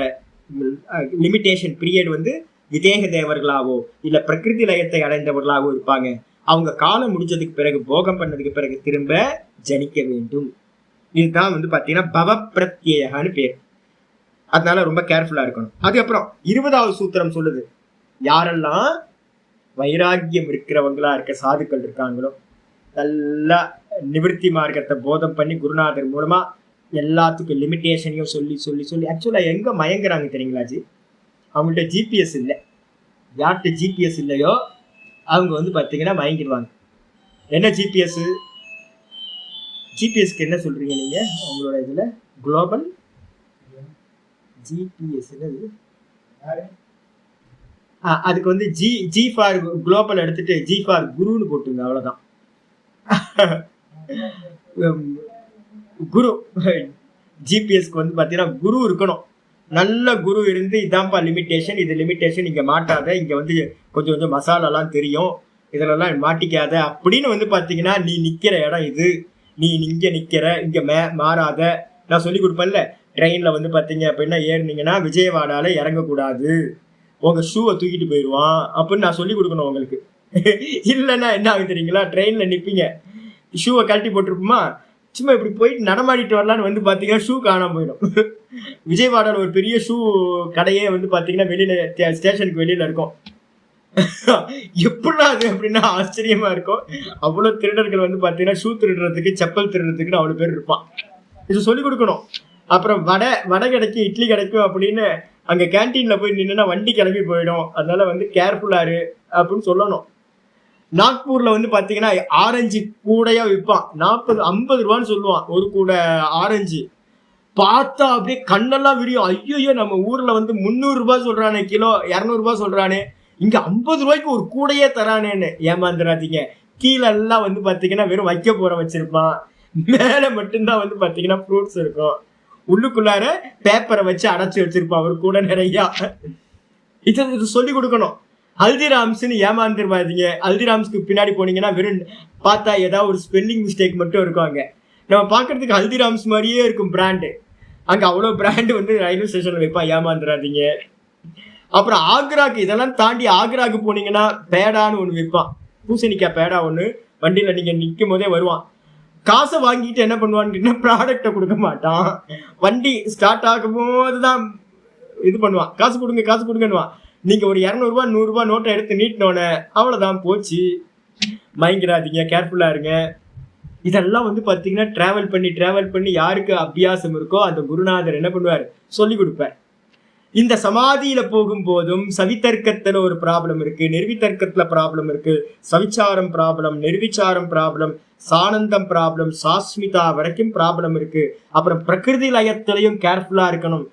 லிமிடேஷன் பீரியட் வந்து விதேக தேவர்களாவோ இல்ல பிரகிருதி லயத்தை அடைந்தவர்களாவோ இருப்பாங்க. அவங்க காலம் முடிஞ்சதுக்கு பிறகு, போகம் பண்ணதுக்கு பிறகு திரும்ப ஜனிக்க வேண்டும். இதுதான் வந்து பாத்தீங்கன்னா பவ பிரத்யேகான்னு பேர். அதனால ரொம்ப கேர்ஃபுல்லா இருக்கணும். அதுக்கப்புறம் 20வது சூத்திரம் சொல்லுது, யாரெல்லாம் வைராக்கியம் இருக்கிறவங்களா இருக்க சாதுக்கள் இருக்காங்களோ, நல்லா நிவர்த்தி மார்க்கத்தை போதம் பண்ணி குருநாதர் மூலமா எல்லாத்துக்கும் லிமிட்டேஷனையும் சொல்லி சொல்லி சொல்லி ஆக்சுவலா எங்க மயங்குறாங்க தெரியுங்களாஜி? அவங்கள்ட்ட ஜிபிஎஸ் இல்லை. யார்கிட்ட ஜிபிஎஸ் இல்லையோ அவங்க வந்து பார்த்தீங்கன்னா மயங்கிடுவாங்க. என்ன ஜிபிஎஸ்? ஜிபிஎஸ்க்கு என்ன சொல்றீங்க நீங்க உங்களோட இதுல? குளோபல் ஜிபிஎஸ் அதுக்கு வந்து ஜி ஃபார் குளோபல் எடுத்துட்டு ஜி ஃபார் குருன்னு போட்டுங்க, அவ்வளவுதான். குரு ஜிபிஎஸ்க்கு வந்து பார்த்தீங்கன்னா குரு இருக்கணும். நல்ல குரு இருந்து இதான்ப்பா லிமிட்டேஷன், இது லிமிட்டேஷன், இங்கே மாட்டாத, இங்கே வந்து கொஞ்சம் கொஞ்சம் மசாலாலாம் தெரியும், இதிலெல்லாம் மாட்டிக்காத அப்படின்னு வந்து பார்த்தீங்கன்னா, நீ நிற்கிற இடம் இது, நீ இங்கே நிற்கிற, இங்கே மாறாத. நான் சொல்லி கொடுப்பேன்ல, ட்ரெயினில் வந்து பார்த்தீங்க அப்படின்னா ஏறினீங்கன்னா விஜயவாடால இறங்கக்கூடாது, உங்கள் ஷூவை தூக்கிட்டு போயிடுவான் அப்படின்னு நான் சொல்லி கொடுக்கணும் உங்களுக்கு. இல்லைன்னா என்ன ஆகுது தெரியுங்களா? ட்ரெயினில் நிற்பீங்க, ஷூவை கழட்டி போட்டிருப்போமா, சும்மா இப்படி போயிட்டு நடமாடிட்டு வரலான்னு வந்து பார்த்தீங்கன்னா ஷூ காணாம போயிடும். விஜயவாடாவில் ஒரு பெரிய ஷூ கடையே வந்து பார்த்தீங்கன்னா வெளியில ஸ்டேஷனுக்கு வெளியில இருக்கும். எப்படின்னா அது அப்படின்னா ஆச்சரியமா இருக்கும். அவ்வளோ திருடர்கள் வந்து பார்த்தீங்கன்னா ஷூ திருடுறதுக்கு, செப்பல் திருடுறதுக்குன்னு அவ்வளோ பேர் இருப்பான். இது சொல்லிக் கொடுக்கணும். அப்புறம் வடை கிடைக்கும், இட்லி கிடைக்கும் அப்படின்னு அங்கே கேன்டீனில் போய் நின்றுனா வண்டி கிளம்பி போயிடும். அதனால வந்து கேர்ஃபுல்லாரு அப்படின்னு சொல்லணும். நாக்பூர்ல வந்து பாத்தீங்கன்னா ஆரஞ்சு கூடையா விற்பான். 40-50 ரூபான்னு சொல்லுவான் ஒரு கூடை ஆரஞ்சு. பார்த்தா அப்படியே கண்ணெல்லாம் விரியும். ஐயோ, நம்ம ஊர்ல வந்து 300 ரூபாய் சொல்றானே கிலோ, 200 ரூபாய் சொல்றானே, இங்க 50 ரூபாய்க்கு ஒரு கூடையே தரானேன்னு ஏமாந்துடாதீங்க. கீழே எல்லாம் வந்து பாத்தீங்கன்னா வெறும் வைக்க போற வச்சிருப்பான். மேல மட்டும்தான் வந்து பாத்தீங்கன்னா ஃப்ரூட்ஸ் இருக்கும். உள்ளுக்குள்ளார பேப்பரை வச்சு அடைச்சி வச்சிருப்பான் ஒரு கூடை நிறையா. இது சொல்லி கொடுக்கணும். ஹல்திராம்ஸ்ன்னு ஏமாந்துருவாதீங்க. ஹல்திராம்ஸ்க்கு பின்னாடி போனீங்கன்னா வெறும் பார்த்தா ஏதாவது ஒரு ஸ்பெல்லிங் மிஸ்டேக் மட்டும் இருக்கும். அங்கே நம்ம பார்க்கறதுக்கு ஹல்திராம்ஸ் மாதிரியே இருக்கும் பிராண்டு. அங்கே அவ்வளோ பிராண்டு வந்து ரயில்வே ஸ்டேஷனில் வைப்பான், ஏமாந்துடாதீங்க. அப்புறம் ஆக்ராக்கு, இதெல்லாம் தாண்டி ஆக்ராக்கு போனீங்கன்னா பேடான்னு ஒன்று வைப்பான், பூசணிக்காய் பேடா ஒன்று. வண்டியில் நீங்கள் நிற்கும் போதே வருவான். காசை வாங்கிட்டு என்ன பண்ணுவான்னு ப்ராடக்டை கொடுக்க மாட்டான். வண்டி ஸ்டார்ட் ஆகும் போது தான் இது பண்ணுவான், காசு கொடுங்க காசு கொடுங்கன்னுவான். நீங்கள் ஒரு 200 ரூபா 100 ரூபா நோட்டை எடுத்து நீட்டினோன்னே அவ்வளோதான் போச்சு. மயங்கிறாதீங்க, கேர்ஃபுல்லாக இருங்க. இதெல்லாம் வந்து பார்த்தீங்கன்னா ட்ராவல் பண்ணி யாருக்கு அபியாசம் இருக்கோ அந்த குருநாதர் என்ன பண்ணுவார், சொல்லி கொடுப்பார். இந்த சமாதியில போகும்போதும் சவித்தர்க்கத்துல ஒரு ப்ராப்ளம் இருக்கு, நிர்வித்தர்க்கத்துல ப்ராப்ளம் இருக்கு, சவிச்சாரம் ப்ராப்ளம், நிர்விச்சாரம் ப்ராப்ளம், சானந்தம் ப்ராப்ளம், சாஸ்மிதா வரைக்கும் ப்ராப்ளம் இருக்கு. அப்புறம் பிரகிருதி லயத்திலையும் கேர்ஃபுல்லா இருக்கணும்.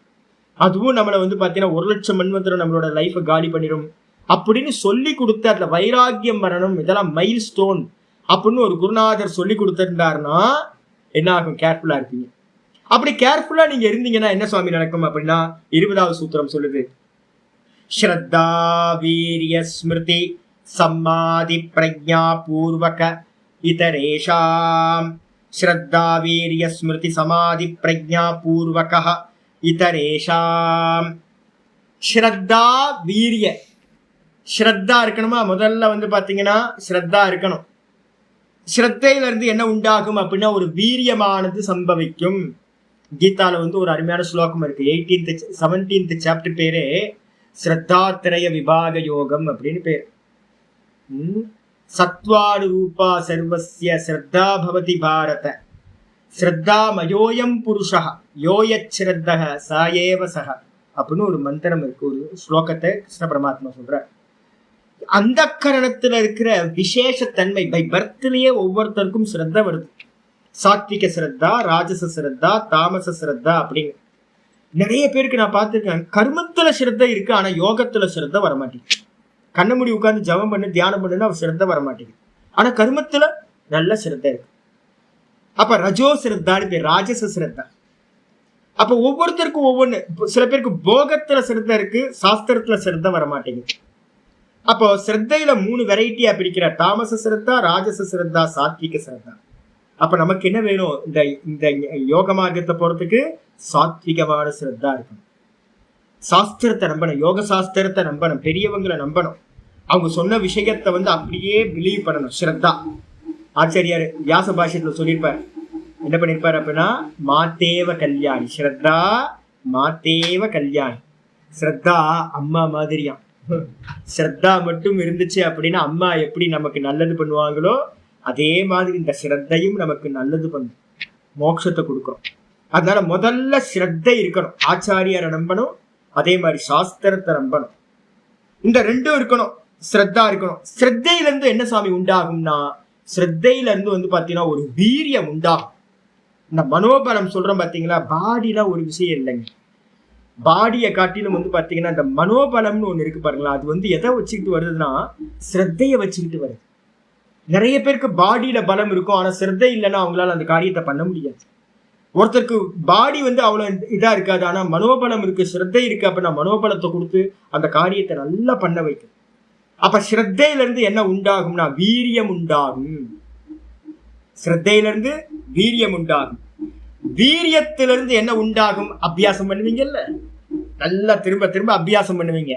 அதுவும் நம்மளை வந்து பாத்தீங்கன்னா 1,00,000 மன்வந்திரம் நம்மளோட லைஃபை காலி பண்ணிடும் அப்படின்னு சொல்லி கொடுத்து அதுல வைராக்கியம் வரணும். இதெல்லாம் மைல் ஸ்டோன் அப்படின்னு ஒரு குருநாதர் சொல்லி கொடுத்திருந்தாருன்னா என்ன ஆகும்? கேர்ஃபுல்லா இருப்பீங்க. அப்படி கேர்ஃபுல்லா நீங்க இருந்தீங்கன்னா என்ன சுவாமி நடக்கும் அப்படின்னா 20வது சூத்திரம் சொல்லுது, ஸ்ரத்தா வீரிய ஸ்மிருதி சம்மாதி பிரஜா பூர்வக இதரேஷாம். ஸ்ரத்தா வீரிய ஸ்மிருதி சமாதி பிரஜா பூர்வக இதரேஷாம். ஸ்ரத்தா வீரிய, ஸ்ரத்தா இருக்கணுமா? முதல்ல வந்து பாத்தீங்கன்னா ஸ்ரத்தா இருக்கணும். ஸ்ரத்தையில இருந்து என்ன உண்டாகும் அப்படின்னா ஒரு வீரியமானது சம்பவிக்கும். கீதால வந்து ஒரு அருமையான ஸ்லோகம் இருக்கு. 17th சாப்டர் பேரே ஸ்ரத்தாத்ரய விபாக யோகம் அப்படின்னு பேரு. சத்வாடு ரூபா சர்வஸ்ய ஸ்ரத்தா பவதி பாரத ஸ்ரத்தா மயோயம் புருஷா யோயச்ரத்தக சாயேவ சக அப்படின்னு ஒரு மந்திரம் இருக்கு. ஒரு ஸ்லோகத்தை கிருஷ்ண பரமாத்மா சொல்ற. அந்த கரணத்துல இருக்கிற விசேஷத்தன்மை பை பர்த்லயே ஒவ்வொருத்தருக்கும் ஸ்ரத்த வருது. சாத்விக ஸ்ரத்தா, ராஜச ஸ்ரத்தா, தாமச ஸ்ரத்தா அப்படிங்க. நிறைய பேருக்கு நான் பார்த்திருக்கேன் கர்மத்துல ஸ்ரத்த இருக்கு, ஆனா யோகத்துல ஸ்ரத்த வரமாட்டேங்குது. கண்ண மூடி உட்கார்ந்து ஜபம் பண்ணு, தியானம் பண்ணுன்னு அவர் ஸ்ரத்த வரமாட்டேங்குது, ஆனா கர்மத்துல நல்ல ஸ்ரத்த இருக்கு. அப்ப ரஜோ ஸ்ரத்தான்னு பேர், ராஜச ஸ்ரத்தா. அப்ப ஒவ்வொருத்தருக்கும் ஒவ்வொன்னு. சில பேருக்கு போகத்துல ஸ்ரத்த இருக்கு, சாஸ்திரத்துல ஸ்ரத்த வரமாட்டேங்குது. அப்போ ஸ்ரத்தையில 3 வெரைட்டியா பிரிக்கிற, தாமச ஸ்ரத்தா, ராஜச ஸ்ரத்தா, சாத்விக ஸ்ரத்தா. அப்ப நமக்கு என்ன வேணும்? இந்த யோக மார்க்கத்தை போறதுக்கு சாத்விகமான ஸ்ரத்தா இருக்கணும். சாஸ்திரத்தை நம்பணும், யோக சாஸ்திரத்தை நம்பணும், பெரியவங்களை நம்பணும், அவங்க சொன்ன விஷயத்தை வந்து அப்படியே பிலீவ் பண்ணணும். ஸ்ரத்தா ஆச்சாரியார் வியாச பாஷ்யத்துல சொல்லியிருப்பார். என்ன பண்ணிருப்பார் அப்படின்னா, மாத்தேவ கல்யாணி ஸ்ரத்தா மாத்தேவ கல்யாணி. ஸ்ரத்தா அம்மா மாதிரியாம். ஸ்ரத்தா மட்டும் இருந்துச்சு அப்படின்னா அம்மா எப்படி நமக்கு நல்லது பண்ணுவாங்களோ அதே மாதிரி இந்த ஸ்ரத்தையும் நமக்கு நல்லது பண்ணும், மோட்சத்தை கொடுக்கும். அதனால முதல்ல ஸ்ரத்தை இருக்கணும், ஆச்சாரியாரை நம்பணும், அதே மாதிரி சாஸ்திரத்தை நம்பணும். இந்த ரெண்டும் இருக்கணும், ஸ்ரத்தா இருக்கணும். ஸ்ரத்தையில இருந்து என்ன சாமி உண்டாகும்னா, ஸ்ரத்தையில இருந்து வந்து பாத்தீங்கன்னா ஒரு வீரியம் உண்டாகும். இந்த மனோபலம் சொல்றோம் பாத்தீங்களா, பாடிலாம் ஒரு விஷயம் இல்லைங்க. பாடியை காட்டிலும் வந்து பாத்தீங்கன்னா இந்த மனோபலம்னு ஒண்ணு இருக்கு பாருங்களா, அது வந்து எதை வச்சுக்கிட்டு வருதுன்னா ஸ்ரத்தையை வச்சுக்கிட்டு வருது. நிறைய பேருக்கு பாடியில பலம் இருக்கும், ஆனா ஸ்ரத்தை இல்லைன்னா அவங்களால அந்த காரியத்தை பண்ண முடியாது. ஒருத்தருக்கு பாடி வந்து அவ்வளவு இதா இருக்காது, ஆனா மனோபலம் இருக்கு, ஸ்ரத்தை இருக்கு அப்படின்னா மனோபலத்தை கொடுத்து அந்த காரியத்தை நல்லா பண்ண வைக்கும். அப்ப ஸ்ரத்தையில இருந்து என்ன உண்டாகும்னா வீரியம் உண்டாகும். ஸ்ரத்தையில இருந்து வீரியம் உண்டாகும். வீரியத்திலிருந்து என்ன உண்டாகும்? அபியாசம் பண்ணுவீங்கல்ல, நல்லா திரும்ப திரும்ப அபியாசம் பண்ணுவீங்க.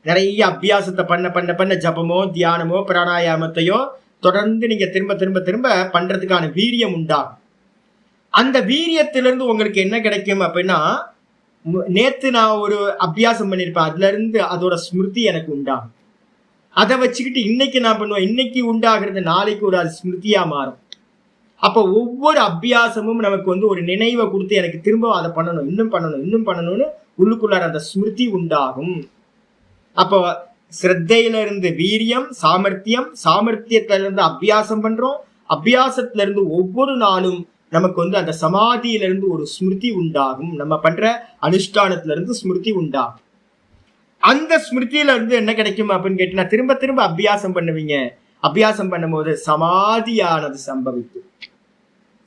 நிறைய அபியாசத்தை பண்ண பண்ண பண்ண ஜபமோ தியானமோ பிராணாயாமத்தையோ தொடர்ந்து நீங்க திரும்ப திரும்ப திரும்ப பண்றதுக்கான வீரியம் உண்டாகும். அந்த வீரியத்திலிருந்து உங்களுக்கு என்ன கிடைக்கும் அப்படின்னா, நேத்து நான் ஒரு அபியாசம் பண்ணியிருப்பேன், அதுல இருந்து அதோட ஸ்மிருதி எனக்கு உண்டாகும். அதை வச்சுக்கிட்டு இன்னைக்கு நான் பண்ணுவேன், இன்னைக்கு உண்டாகிறது நாளைக்கு ஒரு அது ஸ்மிருதியா மாறும். அப்ப ஒவ்வொரு அபியாசமும் நமக்கு வந்து ஒரு நினைவை கொடுத்து எனக்கு திரும்ப அதை பண்ணணும், இன்னும் பண்ணணும், இன்னும் பண்ணணும்னு உள்ளுக்குள்ளார அந்த ஸ்மிருதி உண்டாகும். அப்போ ஸ்ரத்தையில இருந்து வீரியம், சாமர்த்தியம், சாமர்த்தியத்துல இருந்து அபியாசம் பண்றோம், அபியாசத்துல இருந்து ஒவ்வொரு நாளும் நமக்கு வந்து அந்த சமாதியில இருந்து ஒரு ஸ்மிருதி உண்டாகும். நம்ம பண்ற அனுஷ்டானத்துல இருந்து ஸ்மிருதி உண்டாகும். அந்த ஸ்மிருதியில இருந்து என்ன கிடைக்கும் அப்படின்னு கேட்டீங்கன்னா, திரும்ப திரும்ப அபியாசம் பண்ணுவீங்க. அபியாசம் பண்ணும் போது சமாதியானது சம்பவிக்கும்.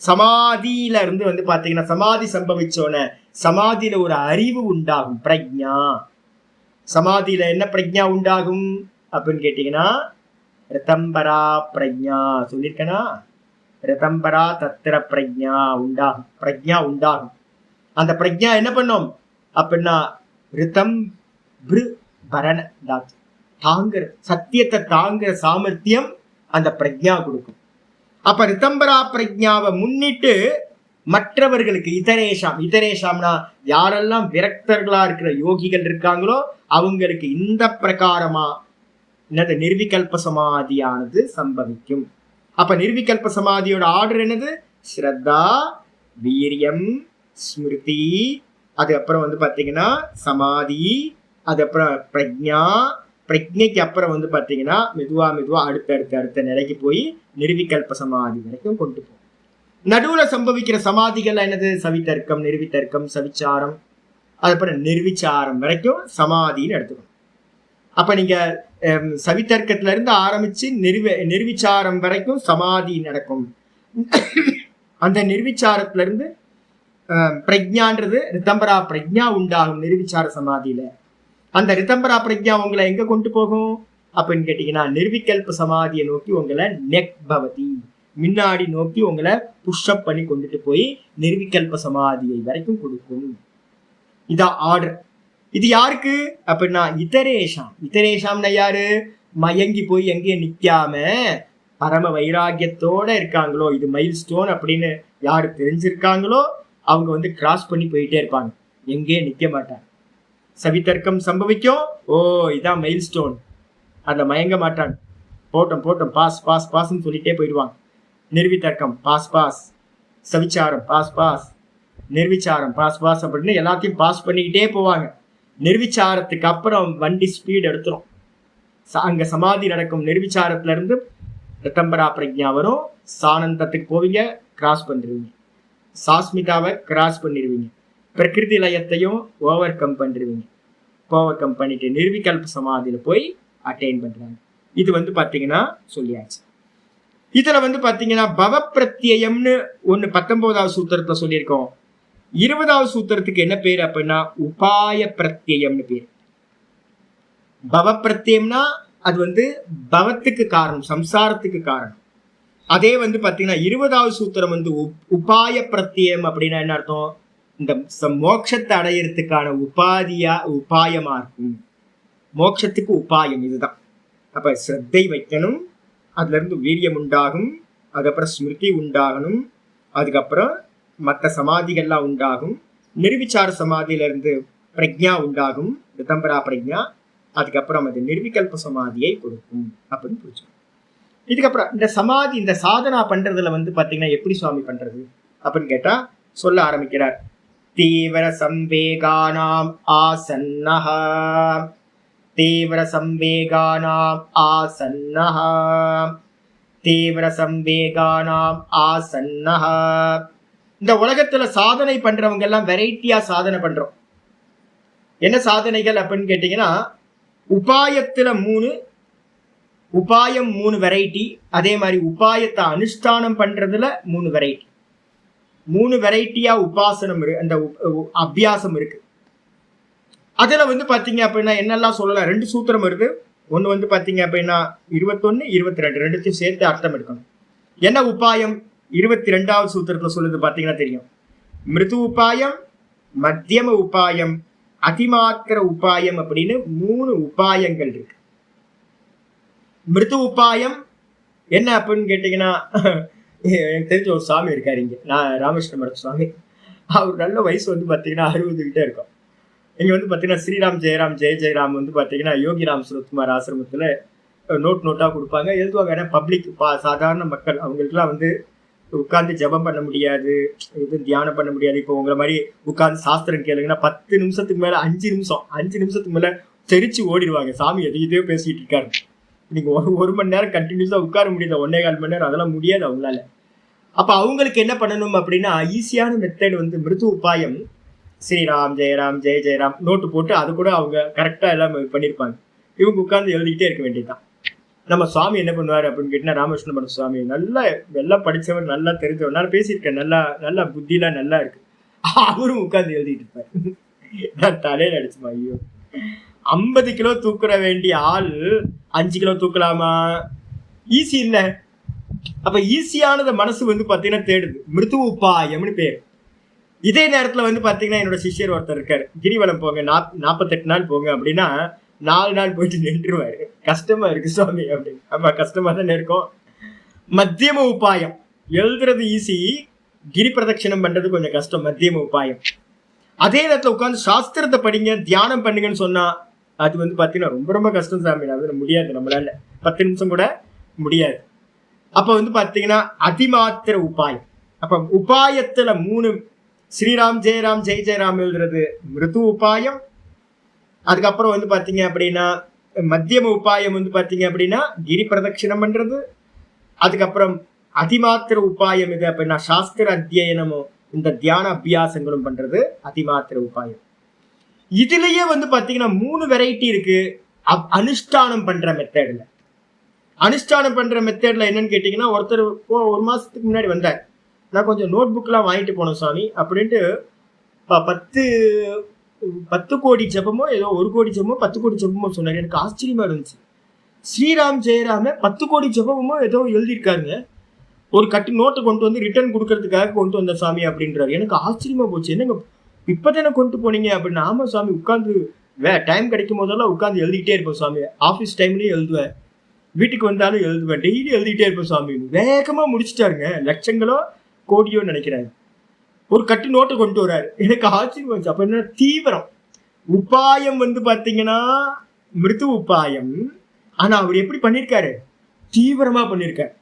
சமாதியில இருந்து வந்து பாத்தீங்கன்னா, சமாதி சம்பவிச்சோன சமாதியில ஒரு அறிவு உண்டாகும், பிரக்ஞா. சமாதியில என்ன பிரக்ஞா உண்டாகும் அப்படின்னு கேட்டீங்கன்னா, ரிதம்பரா பிரக்ஞா சொல்லியிருக்கேனா, ரிதம்பரா தத்திர பிரக்ஞா உண்டாகும், பிரக்ஞா உண்டாகும். அந்த பிரக்ஞா என்ன பண்ணும் அப்படின்னா, ரிதம் பரண தாங்குற, சத்தியத்தை தாங்குற சாமர்த்தியம் அந்த பிரக்ஞா கொடுக்கும். அப்ப ரிதம்பரா பிரக்ஞாவை முன்னிட்டு மற்றவர்களுக்கு இதரேஷாம்னா யாரெல்லாம் விரக்தர்களா இருக்கிற யோகிகள் இருக்காங்களோ அவங்களுக்கு இந்த பிரகாரமா என்னது நிர்விகல்ப சமாதியானது சம்பவிக்கும். அப்ப நிர்விகல்ப சமாதியோட ஆர்டர் என்னது? ஸ்ரத்தா, வீரியம், ஸ்மிருதி, அதுக்கப்புறம் வந்து பாத்தீங்கன்னா சமாதி, அதுக்கப்புறம் பிரக்ஞா, பிரக்ஞைக்கு அப்புறம் வந்து பாத்தீங்கன்னா மெதுவா மெதுவா அடுத்த நிலைக்கு போய் நிர்விகல்ப சமாதி வரைக்கும் கொண்டு போகும். நடுவுல சம்பவிக்கிற சமாதிகள் என்னது? சவிதர்க்கம், நிர்விதர்க்கம், சவிச்சாரம், அதுக்கப்புறம் நிர்விச்சாரம் வரைக்கும் சமாதின்னு எடுத்துக்கணும். அப்ப நீங்க சவிதர்க்கத்துல இருந்து ஆரம்பிச்சு நிர்விச்சாரம் வரைக்கும் சமாதி நடக்கும். அந்த நிர்விச்சாரத்துல இருந்து பிரக்ஞான்றது ரிதம்பரா பிரக்ஞா உண்டாகும் நிர்விச்சார சமாதியில. அந்த ரிதம்பரா பிரக்ஞா உங்களை எங்க கொண்டு போகும் அப்படின்னு கேட்டீங்கன்னா நிர்விகல்ப சமாதியை நோக்கி உங்களை நெக் பவதி, முன்னாடி நோக்கி உங்களை புஷ்அப் பண்ணி கொண்டுட்டு போய் நிர்விகல்ப சமாதியை வரைக்கும் கொடுக்கும். இதான் ஆர்டர். இது யாருக்கு அப்படின்னா இதரேஷாம். இதரேஷாம்னா யாரு? மயங்கி போய் எங்கேயும் நிக்காம பரம வைராகியத்தோட இருக்காங்களோ, இது மைல் ஸ்டோன் அப்படின்னு யாரு தெரிஞ்சிருக்காங்களோ அவங்க வந்து கிராஸ் பண்ணி போயிட்டே இருப்பாங்க, எங்கேயும் நிக்க மாட்டாங்க. சவிதர்க்கம் சம்பவிக்கும், ஓ இதான் மைல் ஸ்டோன், அதுல மயங்க மாட்டாங்க, போட்டோம் போட்டோம் பாஸ் பாஸ் பாஸ்ன்னு சொல்லிட்டே போயிடுவாங்க. நிர்விதர்க்கம் பாஸ் பாஸ், சவிச்சாரம் பாஸ் பாஸ், நிர்விச்சாரம் பாஸ் பாஸ் அப்படின்னு எல்லாத்தையும் பாஸ் பண்ணிக்கிட்டே போவாங்க. நிர்விச்சாரத்துக்கு அப்புறம் வண்டி ஸ்பீட் எடுத்துரும். அங்க சமாதி நடக்கும். நிர்விச்சாரத்துல இருந்து ரிதம்பரா பிரக்ஞா வரும், சானந்தத்துக்கு போவீங்க, கிராஸ் பண்ணிடுவீங்க, சாஸ்மிதாவை கிராஸ் பண்ணிடுவீங்க, பிரகிருதி லயத்தையும் ஓவர் கம் பண்ணிடுவீங்க. ஓவர் கம் பண்ணிட்டு நிர்விகல்ப சமாதியில போய் அட்டைன் பண்றாங்க. இது வந்து பாத்தீங்கன்னா சொல்லியாச்சு. இதுல வந்து பாத்தீங்கன்னா பவ பிரத்யயம்னு ஒண்ணு 19வது சூத்திரத்துல சொல்லியிருக்கோம். 20வது சூத்திரத்துக்கு என்ன பேர் அப்படின்னா உபாய பிரத்யயம்னு பேர். பவ பிரத்யம்னா அது வந்து பவத்துக்கு காரணம், சம்சாரத்துக்கு காரணம். அதே வந்து பாத்தீங்கன்னா 20வது சூத்திரம் வந்து உபாய பிரத்யம் அப்படின்னா என்ன அர்த்தம்? இந்த மோட்சத்தை அடையிறதுக்கான உபாயமா இருக்கும். மோட்சத்துக்கு உபாயம் இதுதான். அப்ப ஸ்ரத்தை வைக்கணும், அதுல இருந்து வீரியம் உண்டாகும், அதுக்கப்புறம் ஸ்மிருதி உண்டாகணும், அதுக்கப்புறம் மற்ற சமாதிகள்லாம் உண்டாகும். நிர்விச்சார சமாதியில இருந்து பிரக்ஞா உண்டாகும், ரிதம்பரா பிரக்ஞா. அதுக்கப்புறம் அது நிர்விகல்ப சமாதியை கொடுக்கும் அப்படின்னு புரிஞ்சுக்கணும். இதுக்கப்புறம் இந்த சமாதி, இந்த சாதனா பண்றதுல வந்து பாத்தீங்கன்னா எப்படி சுவாமி பண்றது அப்படின்னு கேட்டா சொல்ல ஆரம்பிக்கிறார். தீவிர சம்வேகானாம் ஆசன்னஹ, தீவிர சம்வேகானாம் ஆசன்னஹ, தீவிர சம்வேகானாம் ஆசன்னஹ. இந்த உலகத்துல சாதனை பண்றவங்க எல்லாம் வெரைட்டியா சாதனை பண்றோம். என்ன சாதனைகள் அப்படின்னு கேட்டீங்கன்னா உபாயத்துல 3, உபாயம் 3 வெரைட்டி. அதே மாதிரி உபாயத்தை அனுஷ்டானம் பண்றதுல 3 வெரைட்டி. 3 வெரைட்டியா உபாசனம் அந்த அபியாசம் இருக்கு. அதுல வந்து பாத்தீங்க அப்படின்னா என்னெல்லாம் சொல்லலாம்? 2 சூத்திரம் இருக்கு. ஒண்ணு வந்து பாத்தீங்க அப்படின்னா 21, 22 ரெண்டுத்தையும் சேர்த்து அர்த்தம் எடுக்கணும். என்ன உபாயம் 22வது சூத்திரத்துல சொல்லுது பாத்தீங்கன்னா தெரியும். மிருது உபாயம், மத்தியம உபாயம், அதிமாத்திர உபாயம் அப்படின்னு 3 உபாயங்கள் இருக்கு. மிருது உபாயம் என்ன அப்படின்னு கேட்டீங்கன்னா எனக்கு தெரிஞ்ச ஒரு சுவாமி இருக்காரு இங்க, நான் ராமகிருஷ்ண மடத்து சுவாமி. அவர் நல்ல வயசு வந்து பாத்தீங்கன்னா 60 கிட்ட இருக்கும். இங்க வந்து பாத்தீங்கன்னா ஸ்ரீராம் ஜெயராம் ஜெய ஜெயராம் வந்து பாத்தீங்கன்னா யோகிராம் சுரத்குமார் ஆசிரமத்துல நோட்டா கொடுப்பாங்க, எழுதுவாங்க. ஏன்னா பப்ளிக் சாதாரண மக்கள் அவங்களுக்குலாம் வந்து உட்கார்ந்து ஜபம் பண்ண முடியாது, இது தியானம் பண்ண முடியாது. இப்போ உங்களை மாதிரி உட்கார்ந்து சாஸ்திரம் கேளுங்கன்னா 10 நிமிஷத்துக்கு மேல 5 நிமிஷத்துக்கு மேல தெரிச்சு ஓடிடுவாங்க. சாமி எதையோ பேசிட்டு இருக்காரு. நீங்க 1 மணி நேரம் கண்டினியூஸா உட்கார முடியாது, 1.25 மணி நேரம், அதெல்லாம் முடியாது அவங்களால. அப்ப அவங்களுக்கு என்ன பண்ணணும் அப்படின்னா ஈஸியான மெத்தட் வந்து மிருது உபாயம். ஸ்ரீராம் ஜெயராம் ஜெய ஜெயராம் நோட்டு போட்டு அது கூட அவங்க கரெக்டா எல்லாம் பண்ணிருப்பாங்க. இவங்க உட்கார்ந்து எழுதிக்கிட்டே இருக்க வேண்டியதுதான். நம்ம சுவாமி என்ன பண்ணுவாரு அப்படின்னு கேட்டீங்கன்னா ராமகிருஷ்ண மட சுவாமி நல்லா எல்லாம் படிச்சவர், நல்லா தெரிஞ்சவர், நான் பேசியிருக்கேன், நல்லா புத்திலாம் நல்லா இருக்கு. அவரும் உட்கார்ந்து எழுதிட்டு இருப்பாரு. நான் தலையில அடிச்சுமா, ஐயோ 50 கிலோ தூக்குற வேண்டிய ஆள் 5 கிலோ தூக்கலாமா? ஈஸி இல்ல. அப்ப ஈஸியானது மனசு வந்து பாத்தீங்கன்னா தேடுது. மிருது உபாயம்னு பேர். இதே நேரத்துல வந்து பாத்தீங்கன்னா என்னோட சிஷ்யர் ஒருத்தர் இருக்காரு, கிரிவலம் போங்க 48 நாள் போங்க அப்படின்னா 4 நாள் போயிட்டு நின்றுவாரு. கஷ்டமா இருக்கு சுவாமி அப்படின்னு. ஆமா கஷ்டமா தானே இருக்கும். மத்தியம உபாயம் எழுதுறது ஈஸி, கிரி பிரதட்சணம் பண்றது கொஞ்சம் கஷ்டம். மத்தியம உபாயம். அதே நேரத்துல உட்காந்து சாஸ்திரத்தை படிங்க, தியானம் பண்ணுங்கன்னு சொன்னா அது வந்து பாத்தீங்கன்னா ரொம்ப ரொம்ப கஷ்டம் சாமி, அது முடியாது நம்மளால, 10 நிமிஷம் கூட முடியாது. அப்ப வந்து பாத்தீங்கன்னா அதிமாத்திர உபாயம். அப்ப உபாயத்துல 3 ஸ்ரீராம் ஜெயராம் ஜெய் ஜெயராம் எழுதுறது மிருது உபாயம். அதுக்கப்புறம் வந்து பாத்தீங்க அப்படின்னா மத்தியம உபாயம் வந்து பாத்தீங்க அப்படின்னா கிரி பிரதட்சிணம் பண்றது. அதுக்கப்புறம் அதிமாத்திர உபாயம் இது அப்படின்னா சாஸ்திர அத்தியனமும் இந்த தியான அபியாசங்களும் பண்றது அதிமாத்திர உபாயம். இதுலயே வந்து பாத்தீங்கன்னா 3 வெரைட்டி இருக்கு அனுஷ்டானம் பண்ற மெத்தட்ல. அனுஷ்டானம் பண்ற மெத்தட்ல என்னன்னு கேட்டீங்கன்னா, ஒருத்தர் 1 மாசத்துக்கு முன்னாடி வந்தார். நான் கொஞ்சம் நோட் புக்லாம் வாங்கிட்டு போனோம் சுவாமி அப்படின்ட்டு 10 கோடி ஜபமோ ஏதோ 1 கோடி ஜபமோ 10 கோடி ஜபமோ சொன்னார். எனக்கு ஆச்சரியமா இருந்துச்சு. ஸ்ரீராம் ஜெயராம 10 கோடி ஜபமோ ஏதோ எழுதியிருக்காருங்க. ஒரு கட்டு நோட்டை கொண்டு வந்து ரிட்டர்ன் கொடுக்கறதுக்காக கொண்டு வந்த சாமி அப்படின்றாரு. எனக்கு ஆச்சரியமா போச்சு. என்னங்க இப்பதானே கொண்டு போனீங்க அப்படின்னு. ஆமா சாமி, உட்காந்து டைம் கிடைக்கும் போதெல்லாம் உட்காந்து எழுதிக்கிட்டே இருப்பேன் சாமி. ஆஃபீஸ் டைம்லயும் எழுதுவேன், வீட்டுக்கு வந்தாலும் எழுதுவேன், டெய்லி எழுதிட்டே இருப்பேன் சாமி. வேகமா முடிச்சிட்டாருங்க. லட்சங்களோ கோடியோ நினைக்கிறாரு. ஒரு கட்டு நோட்டை கொண்டு வர்றாரு. எனக்கு ஆச்சரியம் வச்சு. அப்ப என்ன தீவிரம் உபாயம் வந்து பாத்தீங்கன்னா மிருது உபாயம். ஆனா அவர் எப்படி பண்ணிருக்காரு? தீவிரமா பண்ணிருக்காரு.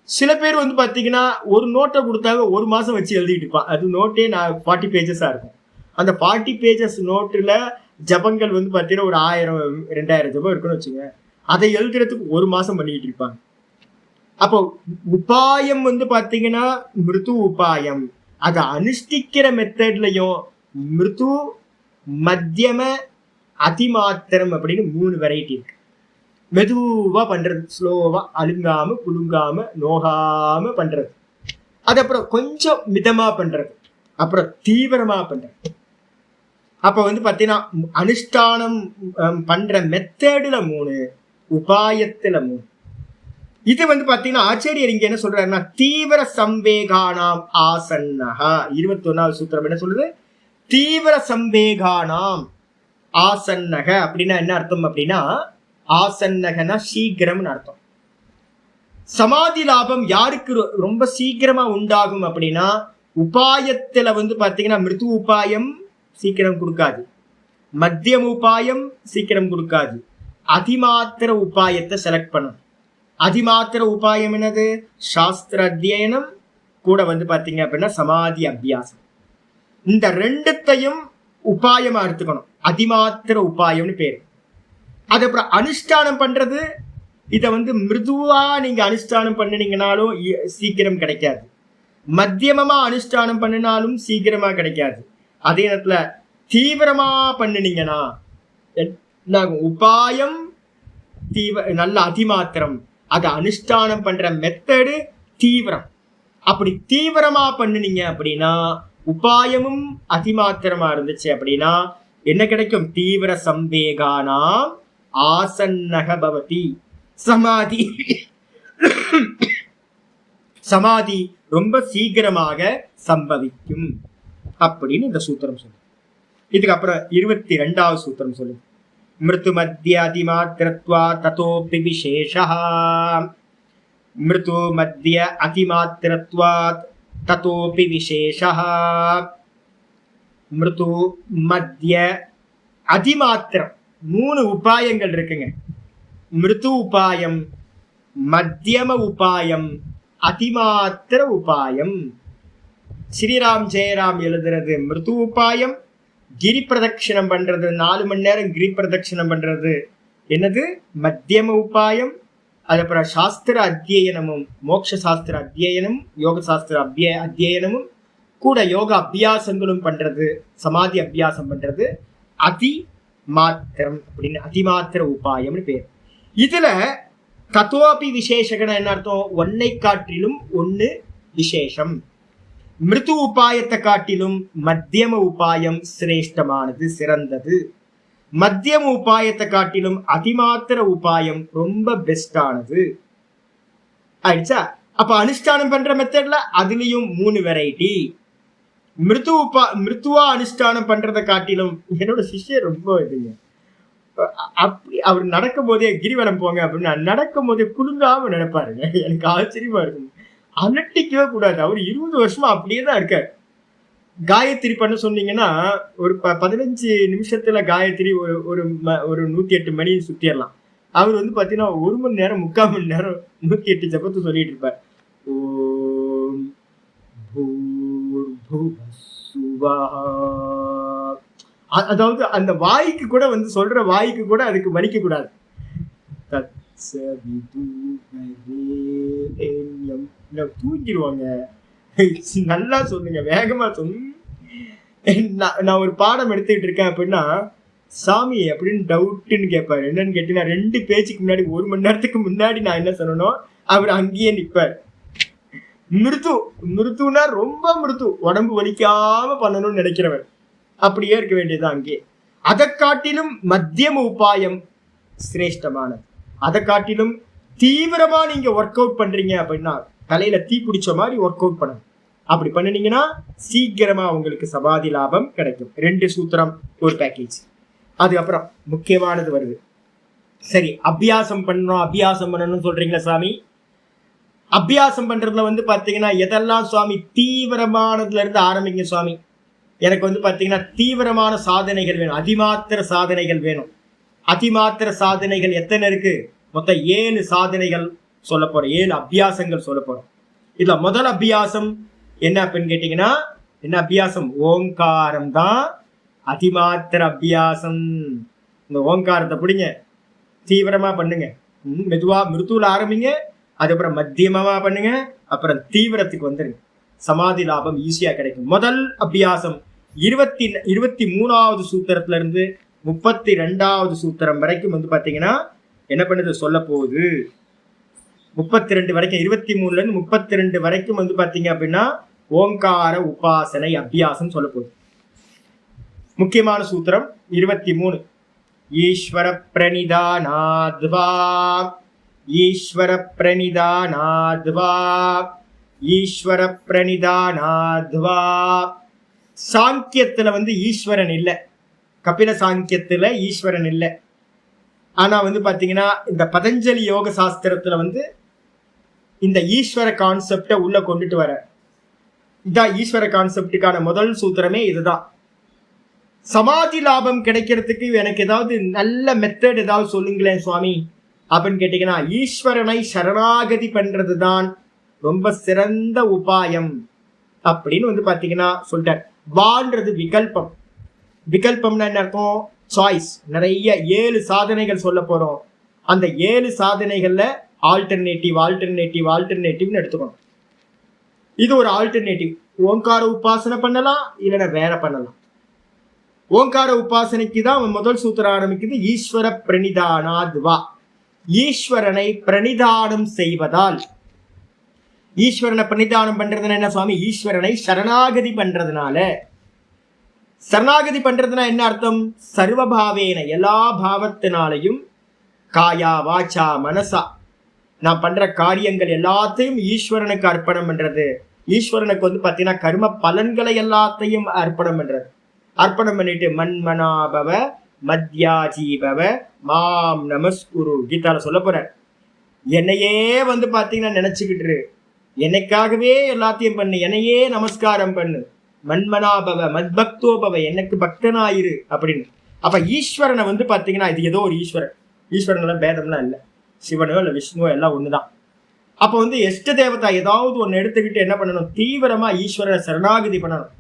சில பேர் வந்து பாத்தீங்கன்னா ஒரு நோட்டை கொடுத்தாங்க 1 மாசம் வச்சு எழுதிட்டு இருப்பான். அது நோட்டே 40 பேஜஸா இருக்கும். அந்த 40 பேஜஸ் நோட்டுல ஜபங்கள் வந்து பாத்தீங்கன்னா ஒரு 1000-2000 ஜபம் இருக்குன்னு வச்சுங்க. அதை எழுதுறதுக்கு 1 மாசம் பண்ணிட்டு இருப்பாங்க. அப்போ உபாயம் வந்து பாத்தீங்கன்னா மிருது உபாயம். அதை அனுஷ்டிக்கிற மெத்தட்லயும் மிருது, மத்தியம, அதிமாத்திரம் அப்படின்னு 3 வெரைட்டி இருக்கு. மெதுவா பண்றது, ஸ்லோவா, அழுங்காம குலுங்காம நோகாம பண்றது. அது அப்புறம் கொஞ்சம் மிதமா பண்றது, அப்புறம் தீவிரமா பண்றது. அப்ப வந்து பாத்தீங்கன்னா அனுஷ்டானம் பண்ற மெத்தேடுல 3, உபாயத்துல 3. இது வந்து பாத்தீங்கன்னா ஆச்சாரியர் இங்க என்ன சொல்றாருன்னா தீவிர சம்பேகானாம் ஆசன்னஹா. 21வது சூத்திரம் என்ன சொல்லுது? தீவிர சம்பேகானாம் ஆசன்னக அப்படின்னா என்ன அர்த்தம் அப்படின்னா, ஆசன்னகனா சீக்கிரம்னு அர்த்தம். சமாதி லாபம் யாருக்கு ரொம்ப சீக்கிரமா உண்டாகும் அப்படின்னா, உபாயத்துல வந்து பாத்தீங்கன்னா மிருது உபாயம் சீக்கிரம் கொடுக்காது, மத்தியம் உபாயம் சீக்கிரம் கொடுக்காது, அதிமாத்திர உபாயத்தை செலக்ட் பண்ணும். அதிமாத்திர உபாயம் என்னது? சாஸ்திர அத்தியனம் கூட வந்து பாத்தீங்க அப்படின்னா சமாதி அபியாசம். இந்த 2த்தையும் உபாயமா எடுத்துக்கணும். அதிமாத்திர உபாயம்னு பேரு. அது அப்புறம் அனுஷ்டானம் பண்றது, இதை வந்து மிருதுவா நீங்க அனுஷ்டானம் பண்ணினீங்கனாலும் சீக்கிரம் கிடைக்காது, மத்தியமமா அனுஷ்டானம் பண்ணினாலும் சீக்கிரமா கிடைக்காது. அதே நேரத்துல தீவிரமா பண்ணினீங்கன்னா உபாயம் நல்ல அதிமாத்திரம், அதை அனுஷ்டானம் பண்ற மெத்தடு தீவிரம். அப்படி தீவிரமா பண்ணினீங்க அப்படின்னா, உபாயமும் அதிமாத்திரமா இருந்துச்சு அப்படின்னா என்ன கிடைக்கும்? தீவிர சம்பேகானாம் ஆசன்னக பவதி. சமாதி சமாதி ரொம்ப சீக்கிரமாக சம்பவிக்கும் அப்படின்னு இந்த சூத்திரம் சொல்லு. இதுக்கப்புறம் 22வது சூத்திரம் சொல்லு. மிருது மத்திய அதிமாத்திரத்வா ததோபி விசேஷா. மிருது மத்திய அதிமாத்திரத்வா ததோபி விசேஷா. மிருது மத்திய அதிமாத்திரம் 3 உபாயங்கள் இருக்குங்க. மிருது உபாயம், மத்தியம உபாயம், அதிமாத்திர உபாயம். ஸ்ரீராம் ஜெயராம் எழுதுறது மிருது உபாயம். கிரி பிரதட்சிணம் பண்றது 4 மணி நேரம் கிரி பிரதட்சிணம் பண்றது என்னது? மத்தியம உபாயம். அதுக்கப்புறம் சாஸ்திர அத்தியனமும் மோட்ச சாஸ்திர அத்தியனமும் யோக சாஸ்திர அத்தியனமும் கூட யோக அபியாசங்களும் பண்றது, சமாதி அபியாசம் பண்றது அதி மாத்திரம் அப்படின்னு அதிமாத்திர உபாயம்னு பேர். இதுல தத்துவாபி விசேஷகன என்ன அர்த்தம்? ஒன்னை காட்டிலும் ஒன்னு விசேஷம். மிருது உபாயத்தை காட்டிலும் மத்தியம உபாயம் சிரேஷ்டமானது, சிறந்தது. மத்தியம உபாயத்தை காட்டிலும் அதிமாத்திர உபாயம் ரொம்ப பெஸ்டானது. ஆயிடுச்சா? அப்ப அனுஷ்டானம் பண்ற மெத்தட்ல அதுலயும் 3 வெரைட்டி. மிருத்துவா அனுஷ்டானம் பண்றதை காட்டிலும் என்னோட சிஷ்யர் ரொம்ப இதுங்க. அப்படி அவர் நடக்கும் போதே கிரிவலம் போங்க அப்படின்னா நடக்கும் போதே குலுங்காம நினைப்பாருங்க. எனக்கு ஆச்சரியமா இருக்கும். அலட்டிக்கவே கூடாது. அவர் 20 வருஷமா அப்படியே தான் இருக்காரு. காயத்ரி பண்ண சொன்னீங்கன்னா ஒரு 15 நிமிஷத்துல காயத்ரி ஒரு 108 மணி சுத்திடலாம். அவர் வந்து பாத்தீங்கன்னா 1 மணி நேரம் 3/4 மணி நேரம் 108 ஜபத்தை சொல்லிட்டு இருப்பார். ஓம் பூர்புவஸ் சுவஹா. அதாவது அந்த வாய்க்கு கூட வந்து சொல்ற வாய்க்கு கூட அதுக்கு வலிக்க கூடாது. தூங்கிடுவாங்க. நல்லா சொல்லுங்க, வேகமா சொல்லுங்க. நான் ஒரு பாடம் எடுத்துக்கிட்டு இருக்கேன் அப்படின்னா, சாமி அப்படின்னு டவுட்டுன்னு கேட்பாரு. என்னன்னு கேட்டீங்கன்னா, 2 பேச்சுக்கு முன்னாடி 1 மணி நேரத்துக்கு முன்னாடி நான் என்ன சொல்லணும், அவர் அங்கேயே நிற்பார். மிருத்துனா ரொம்ப மிருத்து, உடம்பு வலிக்காம பண்ணணும்னு நினைக்கிறவர் அப்படியே இருக்க வேண்டியதுதான் அங்கே. அதை காட்டிலும் மத்தியம உபாயம் சிரேஷ்டமானது. அதை காட்டிலும் தீவிரமா நீங்க ஒர்க் அவுட் பண்றீங்க அப்படின்னா, தலையில தீ பிடிச்ச மாதிரி ஒர்க் அவுட் பண்ணணும். அப்படி பண்ணினீங்கன்னா சீக்கிரமா உங்களுக்கு சமாதி லாபம் கிடைக்கும். 2 சூத்திரம் ஒரு பேக்கேஜ். அதுக்கப்புறம் முக்கியமானது வருது. சரி, அபியாசம் பண்ணணும்னு சொல்றீங்களா சாமி? அபியாசம் பண்றதுல வந்து பாத்தீங்கன்னா எதெல்லாம் சுவாமி? தீவிரமானதுல இருந்து ஆரம்பிங்க சுவாமி. எனக்கு வந்து பாத்தீங்கன்னா தீவிரமான சாதனைகள் வேணும், அதிமாத்திர சாதனைகள் வேணும். அதிமாத்திர சாதனைகள் எத்தனை இருக்கு? மொத்தம் 7 சாதனைகள் சொல்ல போறோம், 7 அபியாசங்கள் சொல்ல போறோம். இதுல முதல் அபியாசம் என்ன அப்படின்னு கேட்டீங்கன்னா, என்ன அபியாசம்? ஓங்காரம் தான் அதிமாத்திர அபியாசம். இந்த ஓங்காரத்தை பிடிங்க, தீவிரமா பண்ணுங்க. மெதுவா மிருத்துவல ஆரம்பிங்க, அதுக்கப்புறம் மத்தியமா பண்ணுங்க, அப்புறம் தீவிரத்துக்கு வந்துருங்க. சமாதி லாபம் ஈஸியா கிடைக்கும். முதல் அபியாசம் 23வது சூத்திரத்துல இருந்து 32வது சூத்திரம் வரைக்கும் வந்து பாத்தீங்கன்னா என்ன பண்ணுது சொல்ல போகுது. 32 வரைக்கும், 23ல இருந்து 32 வரைக்கும் வந்து பாத்தீங்க அப்படின்னா ஓங்கார உபாசனை அபியாசம் சொல்ல போகுது. முக்கியமான சூத்திரம் 23. ஈஸ்வர பிரணிதானாத்வா, ஈஸ்வர பிரணிதானாத்வா, ஈஸ்வர பிரணிதானாத்வா. சாங்கியத்துல வந்து ஈஸ்வரன் இல்லை, கபில சாங்கியத்துல ஈஸ்வரன் இல்லை. ஆனா வந்து பாத்தீங்கன்னா இந்த பதஞ்சலி யோக சாஸ்திரத்துல வந்து இந்த ஈஸ்வர கான்செப்டை உள்ள கொண்டுட்டு வர. இதான் ஈஸ்வர கான்செப்டுக்கான முதல் சூத்திரமே இதுதான். சமாதி லாபம் கிடைக்கிறதுக்கு எனக்கு ஏதாவது நல்ல மெத்தட் ஏதாவது சொல்லுங்களேன் சுவாமி அப்படின்னு கேட்டீங்கன்னா, ஈஸ்வரனை சரணாகதி பண்றது தான் ரொம்ப சிறந்த உபாயம் அப்படின்னு வந்து பாத்தீங்கன்னா சொல்லிட்டார். வான்றது விகல்பம். விகல்பம்னா என்ன அர்த்தம்? சாய்ஸ். நிறைய 7 சாதனைகள் சொல்ல போறோம். அந்த 7 சாதனைகள்ல ஆல்டர்னேட்டிவ்னு எடுத்துக்கணும். இது ஒரு ஆல்டர்னேட்டிவ். ஓங்கார உபாசனை பண்ணலாம், இல்லைன்னா வேற பண்ணலாம். ஓங்கார உபாசனைக்கு தான் முதல் சூத்திரம் ஆரம்பிக்குது. ஈஸ்வர பிரணிதானாத்வா, ஈஸ்வரனை பிரணிதானம் செய்வதால். ஈஸ்வரனை பிரணிதானம் பண்றதுன்னா என்ன சுவாமி? ஈஸ்வரனை சரணாகதி பண்றதுனால. சரணாகதி பண்றதுனா என்ன அர்த்தம்? சர்வபாவேன, எல்லா பாவத்தினாலையும், காயா வாச்சா மனசா, நான் பண்ற காரியங்கள் எல்லாத்தையும் ஈஸ்வரனுக்கு அர்ப்பணம் பண்றது. ஈஸ்வரனுக்கு வந்து பாத்தீங்கன்னா கர்ம பலன்களை எல்லாத்தையும் அர்ப்பணம் பண்றது. அர்ப்பணம் பண்ணிட்டு மன்மனாபவ மத்யாஜீபவ மாம் நமஸ்குரு கீதால சொல்ல போற. என்னையே வந்து பாத்தீங்கன்னா நினைச்சுக்கிட்டு, என்னைக்காகவே எல்லாத்தையும் பண்ணு, என்னையே நமஸ்காரம் பண்ணு, மன்மனாபவ மத்பக்தோபவ, எனக்கு பக்தனாயிரு அப்படின்னு. அப்ப ஈஸ்வரனை வந்து பாத்தீங்கன்னா இது ஏதோ ஒரு ஈஸ்வரன். ஈஸ்வரன் பேதம்லாம் இல்லை, சிவனோ இல்லை விஷ்ணுவோ எல்லாம் ஒண்ணுதான். அப்ப வந்து எஷ்ட தேவதா ஏதாவது ஒன்னு எடுத்துக்கிட்டு என்ன பண்ணணும்? தீவிரமா ஈஸ்வரனை சரணாகதி பண்ணணும்.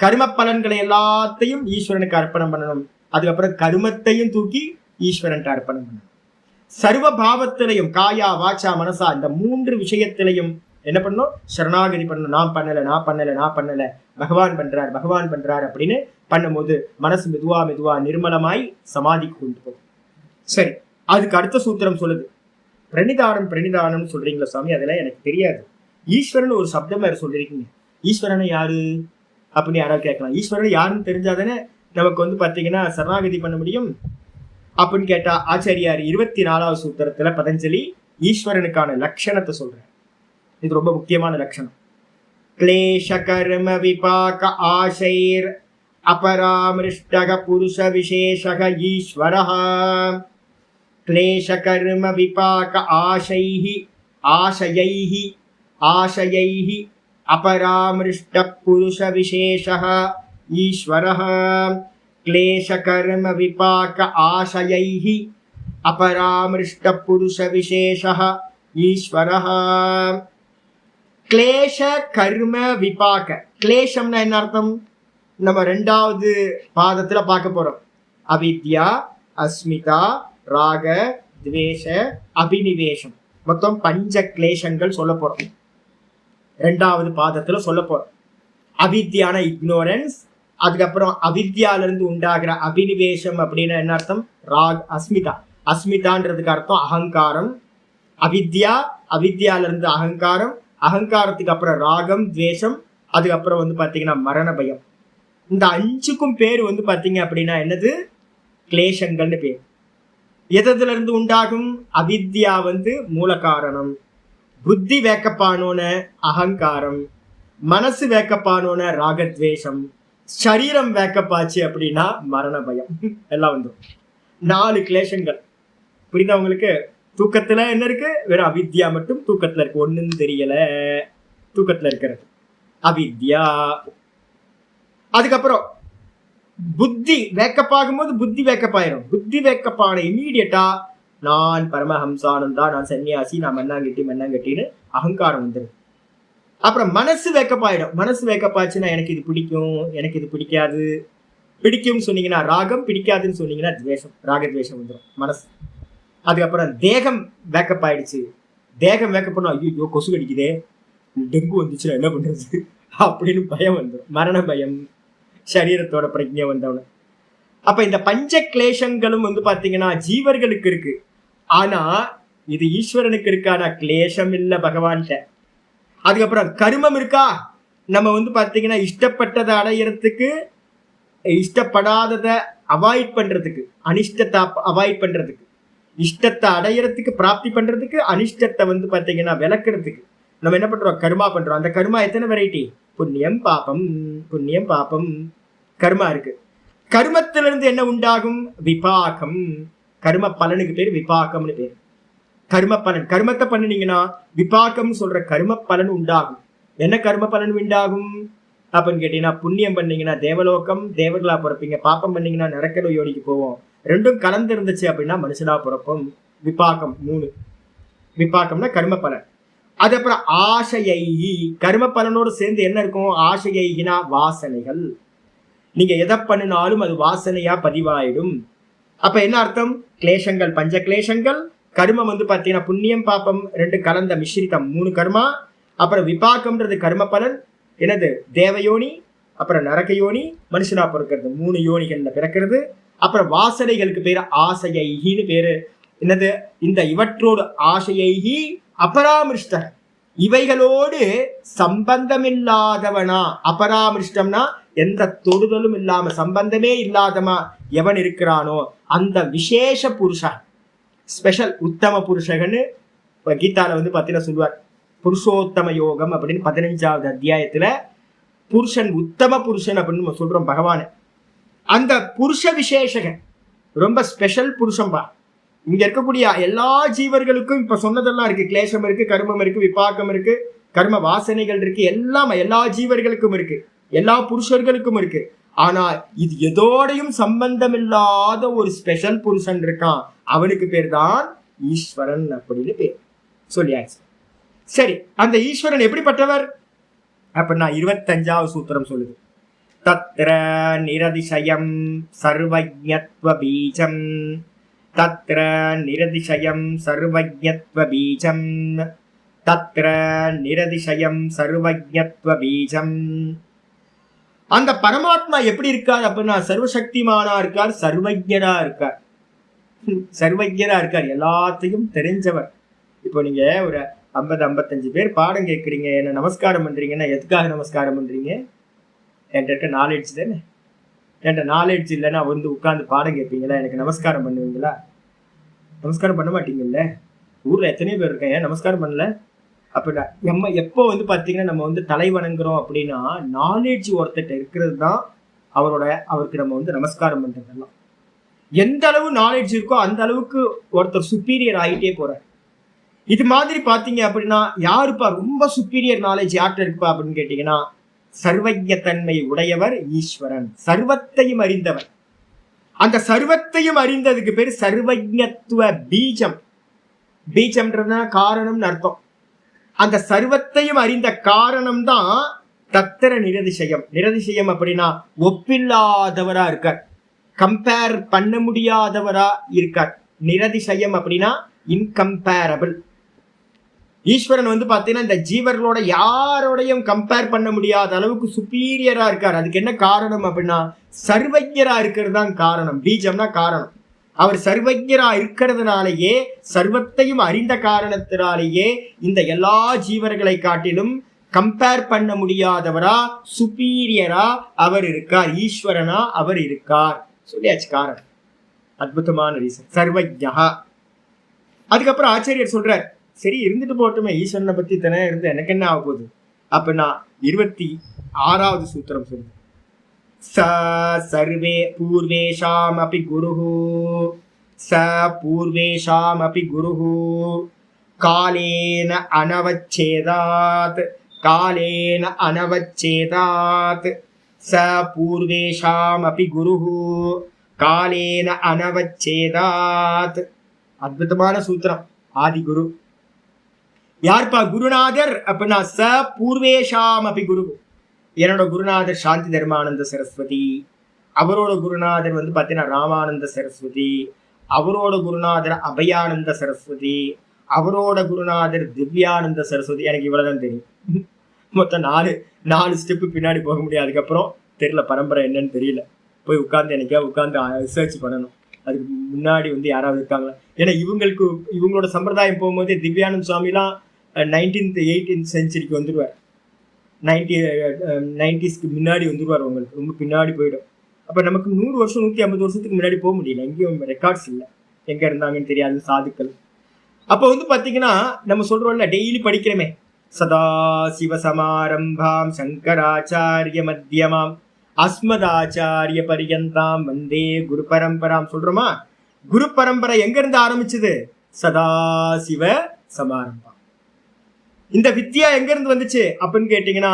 கர்ம பலன்களை எல்லாத்தையும் ஈஸ்வரனுக்கு அர்ப்பணம் பண்ணணும். அதுக்கப்புறம் கர்மத்தையும் தூக்கி ஈஸ்வரனுக்கு அர்ப்பணம் பண்ணணும். சர்வ பாவத்திலையும், காயா வாச்சா மனசா, இந்த 3 விஷயத்திலையும் என்ன பண்ணணும்? சரணாகதி பண்ணணும். நான் பண்ணல, பகவான் பண்றார் அப்படின்னு பண்ணும்போது மனசு மெதுவா நிர்மலமாய் சமாதிக்கு கொண்டு போகும். சரி, அதுக்கு அடுத்த சூத்திரம் சொல்லுது. பிரணிதானம் சொல்றீங்களா சாமி? அதெல்லாம் எனக்கு தெரியாது. ஈஸ்வரன் ஒரு சப்தம் வேற சொல்லிருக்கீங்க. ஈஸ்வரனை யாரு அப்படின்னு யாராவது கேட்கலாம். ஈஸ்வரன் யாருன்னு தெரிஞ்சாதானே நமக்கு வந்து பாத்தீங்கன்னா சரணாகதி பண்ண முடியும் அப்படின்னு கேட்டா, ஆச்சாரியார் 24வது சூத்திரத்துல பதஞ்சலி ஈஸ்வரனுக்கான லட்சணத்தை சொல்ற. இது ரொம்ப முக்கியமான லட்சணம். क्लेश कर्म विपाक आशैर अपरामृष्टः पुरुष विशेषः ईश्वरः। क्लेश कर्म विपाक आशयैः अपरामृष्ट पुरुष विशेषः ईश्वरः। क्लेश कर्म विपाक आशयैः अपरामृष्ट पुरुष विशेषः ईश्वरः। क्लेश कर्म विपाक. क्लेशம்னா என்ன அர்த்தம்? நம்ம 2வது பாதத்துல பார்க்க போறோம். அவித்யா, அஸ்மிதா, ராக, துவேஷ, அபினிவேஷம், மொத்தம் 5 கிளேஷங்கள் சொல்ல போறோம். 2வது பாதத்துல சொல்ல போறோம். அவித்யான இக்னோரன்ஸ், அதுக்கப்புறம் அவித்யால இருந்து உண்டாகிற அபினிவேஷம் அப்படின்னா என்ன அர்த்தம்? ராக், அஸ்மிதா, அஸ்மிதான்றதுக்கு அர்த்தம் அகங்காரம். அவித்யா, அவித்யால இருந்து அகங்காரம், அகங்காரத்துக்கு அப்புறம் ராகம், துவேஷம், அதுக்கப்புறம் வந்து பாத்தீங்கன்னா மரண பயம். இந்த 5க்கும் பேர் வந்து பாத்தீங்க அப்படின்னா என்னது? கிளேஷங்கள்னு பேர். எதுல இருந்து உண்டாகும்? அவித்யா வந்து மூல காரணம், புத்தி வேக்கப்பானோன அகங்காரம், மனசு வேக்கப்பானோன ராகத்வேஷம், சரீரம் வேக்கப்பாச்சு அப்படின்னா மரண பயம். எல்லாம் வந்துடும். 4 கிளேஷங்கள். புரியுதா உங்களுக்கு? தூக்கத்துல என்ன இருக்கு? வெறும் அவித்யா மட்டும் தூக்கத்துல இருக்கு, ஒண்ணுன்னு தெரியல, தூக்கத்துல இருக்கிறது அவித்யா. அதுக்கப்புறம் புத்தி வேக்கப் ஆகும்போது புத்தி வேக்கப் ஆயிரும். புத்தி வேக்கப்பான இமீடியட்டா நான் பரமஹம்சானந்தா, நான் சன்னியாசி, நான் மண்ணாங்கட்டின்னு அகங்காரம் வந்துடும். அப்புறம் மனசு வேக்கப் ஆயிடும். மனசு வேக்கப் ஆச்சுன்னா எனக்கு இது பிடிக்கும், எனக்கு இது பிடிக்காது. பிடிக்கும்னு சொன்னீங்கன்னா ராகம், பிடிக்காதுன்னு சொன்னீங்கன்னா துவேஷம், ராகத்வேஷம் வந்துடும் மனசு. அதுக்கப்புறம் தேகம் வேக்கப் ஆயிடுச்சு. தேகம் வேக்கப் பண்ணா ஐயோ கொசு கடிக்குதே, டெங்கு வந்துச்சுன்னா என்ன பண்றது அப்படின்னு பயம் வந்துடும், மரண பயம், சரீரத்தோட பிரஜை வந்தவன. அப்ப இந்த 5 கிளேஷங்களும் வந்து பாத்தீங்கன்னா ஜீவர்களுக்கு இருக்கு. ஆனா இது ஈஸ்வரனுக்கு இருக்கானா? கிளேஷம் இல்ல பகவான்கிட்ட. அதுக்கப்புறம் கர்மம் இருக்கா? நம்ம வந்து பாத்தீங்கன்னா இஷ்டப்பட்டதை அடையறதுக்கு, இஷ்டப்படாததை அவாய்ட் பண்றதுக்கு, அனிஷ்டத்தை அவாய்ட் பண்றதுக்கு, இஷ்டத்தை அடையறதுக்கு பிராப்தி பண்றதுக்கு, அனிஷ்டத்தை வந்து பாத்தீங்கன்னா விளக்குறதுக்கு நம்ம என்ன பண்றோம்? கர்மா பண்றோம். அந்த கர்மா எத்தனை வெரைட்டி? புண்ணியம் பாபம், புண்ணியம் பாபம் கர்மா இருக்கு. கர்மத்திலிருந்து என்ன உண்டாகும்? விபாகம். கர்ம பலனுக்கு பேர் விபாகம்னு பேர். கர்ம பலன், கர்மத்தை பண்ணினீங்கன்னா விபாகம் சொல்ற கர்ம பலன் உண்டாகும். என்ன கர்ம பலன் உண்டாகும் அப்படின்னு கேட்டீங்கன்னா, புண்ணியம் பண்ணீங்கன்னா தேவலோகம், தேவர்களா பிறப்பீங்க. பாப்பம் பண்ணீங்கன்னா நரக்கட யோனிக்கு போவோம். 2ம் கலந்து இருந்துச்சு அப்படின்னா மனுஷனா பிறப்போம். விபாகம் 3. விபாகம்னா கர்ம பலன். அதுக்கப்புறம் ஆசையை, கர்ம பலனோடு சேர்ந்து என்ன இருக்கும்? ஆசையினா வாசனைகள். நீங்க எதை பண்ணினாலும் அது வாசனையா பதிவாயிடும். அப்ப என்ன அர்த்தம்? கிளேஷங்கள், 5 கிளேஷங்கள். கர்மம் வந்து பாத்தீங்கன்னா புண்ணியம் பாப்பம் 2 கலந்த மிஸ்ரிதம் 3 கர்மா. அப்புறம் விபாகம்ன்றது கர்ம பலன், என்னது? தேவயோனி, அப்புறம் நரக யோனி, மனுஷனா பிறக்கிறது, 3 யோனிகள்ல பிறக்கிறது. அப்புறம் வாசனைகளுக்கு பேரு ஆசையின்னு பேரு. என்னது? இந்த இவற்றோடு ஆசையைகி அபராமிருஷ்ட, இவைகளோடு சம்பந்தமில்லாதவனா. அபராமிருஷ்டம்னா எந்த தொடுதலும் இல்லாம, சம்பந்தமே இல்லாதமா எவன் இருக்கிறானோ அந்த விசேஷ புருஷன், ஸ்பெஷல் உத்தம புருஷகன்னு கீதால வந்து பாத்தீங்கன்னா சொல்லுவார். புருஷோத்தம யோகம் அப்படின்னு 15வது அத்தியாயத்துல புருஷன், உத்தம புருஷன் அப்படின்னு நம்ம சொல்றோம் பகவான். அந்த புருஷ விசேஷகன் ரொம்ப ஸ்பெஷல் புருஷன்பா. இங்க இருக்கக்கூடிய எல்லா ஜீவர்களுக்கும் இப்ப சொன்னதெல்லாம் இருக்கு. கிளேஷம் இருக்கு, கர்மம் இருக்கு, விபாகம் இருக்கு, கர்ம வாசனைகள் இருக்கு, எல்லாம் எல்லா ஜீவர்களுக்கும் இருக்கு, எல்லா புருஷர்களுக்கும் இருக்கு. ஆனா இது எதோடையும் சம்பந்தம் இல்லாத ஒரு ஸ்பெஷல் புருஷன் இருக்கான். அவனுக்கு பேர் தான் ஈஸ்வரன் அப்படின்னு பேர் சொல்லியாச்சு. சரி, அந்த ஈஸ்வரன் எப்படிப்பட்டவர் அப்படின்னா 25வது சூத்திரம் சொல்லுது. தத்ர நிரதிசயம் சர்வஜ்ஞத்வ பீஜம், தத்ர நிரதிசயம் சர்வஜ்ஞத்வ பீஜம், தத்ர நிரதிசயம் சர்வஜ்ஞத்வ பீஜம். அந்த பரமாத்மா எப்படி இருக்கார் அப்படின்னா சர்வசக்திமானா இருக்கார், சர்வஜ்ஞரா இருக்கார். சர்வஜ்ஞரா இருக்கார், எல்லாத்தையும் தெரிஞ்சவர். இப்போ நீங்க ஒரு 50-55 பேர் பாடம் கேட்குறீங்க, என்ன நமஸ்காரம் பண்றீங்கன்னா எதுக்காக நமஸ்காரம் பண்றீங்க? என்கிட்ட இருக்க நாலேஜ் தானே. என்கிட்ட நாலேஜ் இல்லைன்னா வந்து உட்காந்து பாடம் கேட்பீங்களா? எனக்கு நமஸ்காரம் பண்ணுவீங்களா? நமஸ்காரம் பண்ண மாட்டீங்கல்ல. ஊர்ல எத்தனையோ பேர் இருக்கேன், ஏன் நமஸ்காரம் பண்ணல? அப்படின்னா நம்ம எப்போ வந்து பார்த்தீங்கன்னா நம்ம வந்து தலை வணங்குறோம் அப்படின்னா நாலேஜ் ஒருத்தட்ட இருக்கிறது தான் அவருக்கு நம்ம வந்து நமஸ்காரம் பண்றதெல்லாம். எந்த அளவு நாலேஜ் இருக்கோ அந்த அளவுக்கு ஒருத்தர் சுப்பீரியர் ஆகிட்டே போறார். இது மாதிரி பார்த்தீங்க அப்படின்னா யாருப்பா ரொம்ப சுப்பீரியர் நாலேஜ் யார்கிட்ட இருக்குப்பா அப்படின்னு கேட்டீங்கன்னா சர்வஜ்ஞத்தன்மை உடையவர் ஈஸ்வரன், சர்வத்தையும் அறிந்தவர். அந்த சர்வத்தையும் அறிந்ததுக்கு பேர் சர்வஜ்ஞத்துவ பீஜம். பீஜம்ன்றதுனா காரணம்னு அர்த்தம். அந்த சர்வத்தையும் அறிந்த காரணம் தான் தத்திர நிரதிசயம். நிரதிசயம் அப்படின்னா ஒப்பில்லாதவரா இருக்கார், கம்பேர் பண்ண முடியாதவரா இருக்கார். நிரதிசயம் அப்படின்னா இன்கம்பேரபிள். ஈஸ்வரன் வந்து பாத்தீங்கன்னா இந்த ஜீவர்களோட யாரோடையும் கம்பேர் பண்ண முடியாத அளவுக்கு சுப்பீரியரா இருக்கார். அதுக்கு என்ன காரணம் அப்படின்னா சர்வஜரா இருக்கிறது தான் காரணம். பீஜம்னா காரணம். அவர் சர்வஜரா இருக்கிறதுனாலேயே, சர்வத்தையும் அறிந்த காரணத்தினாலேயே இந்த எல்லா ஜீவர்களை காட்டிலும் கம்பேர் பண்ண முடியாதவரா, சுப்பீரியரா அவர் இருக்கார். ஈஸ்வரனா அவர் இருக்கார் சொல்லியாச்சு காரணம். அற்புதமான ரீசன், சர்வஜா. அதுக்கப்புறம் ஆச்சாரியர் சொல்றார், சரி இருந்துட்டு போட்டுமே, ஈஸ்வரனை பத்தி தானே இருந்து எனக்கு என்ன ஆக போகுது. அப்ப நான் 26வது சூத்திரம் சொல்றேன். ச சர்வே பூர்வேஷாம் அபி குருஹு, ச பூர்வேஷாம் அபி குருஹு காலேன அனவச்சேதாத், காலேன அனவச்சேதாத். ச பூர்வேஷாம் அபி குருஹு காலேன அனவச்சேதாத். அற்புதமான சூத்திரம். ஆதி குரு யார்ப்பா? குருநாதர். அப்படின்னா ச பூர்வேஷாம் அபி குரு. என்னோட குருநாதர் சாந்தி தர்மானந்த சரஸ்வதி, அவரோட குருநாதர் வந்து பார்த்தீங்கன்னா ராமானந்த சரஸ்வதி, அவரோட குருநாதர் அபயானந்த சரஸ்வதி, அவரோட குருநாதர் திவ்யானந்த சரஸ்வதி. எனக்கு இவ்வளவுதான் தெரியும். மொத்தம் நாலு ஸ்டெப்பு பின்னாடி போக முடியாது. அதுக்கப்புறம் தெரியல, பரம்பரை என்னன்னு தெரியல. போய் உட்காந்து எனக்கா உட்காந்து ரிசர்ச் பண்ணணும். அதுக்கு முன்னாடி வந்து யாராவது இருக்காங்களா? ஏன்னா இவங்களோட சம்பிரதாயம் போகும்போது திவ்யானந்த சுவாமிலாம் 18th செஞ்சுரிக்கு வந்துடுவார். 90ஸ்க்கு முன்னாடி வந்துடுவார். உங்களுக்கு ரொம்ப பின்னாடி போயிடும். அப்போ நமக்கு 100 வருஷம் 150 வருஷத்துக்கு முன்னாடி போக முடியல. எங்கேயும் ரெக்கார்ட்ஸ் இல்லை, எங்கே இருந்தாங்கன்னு தெரியாது சாதுக்கள். அப்போ வந்து பார்த்தீங்கன்னா நம்ம சொல்கிறோம்ல, டெய்லி படிக்கிறோமே, சதா சிவசமாரம்பாம் சங்கராச்சாரிய மத்தியமாம் அஸ்மதாச்சாரிய பரியந்தாம் வந்தே குரு பரம்பராம் சொல்றோமா? குரு பரம்பரை எங்க இருந்து ஆரம்பிச்சது? சதா சிவ சமாரம்பம். இந்த வித்யா எங்க இருந்து வந்துச்சு அப்படின்னு கேட்டீங்கன்னா,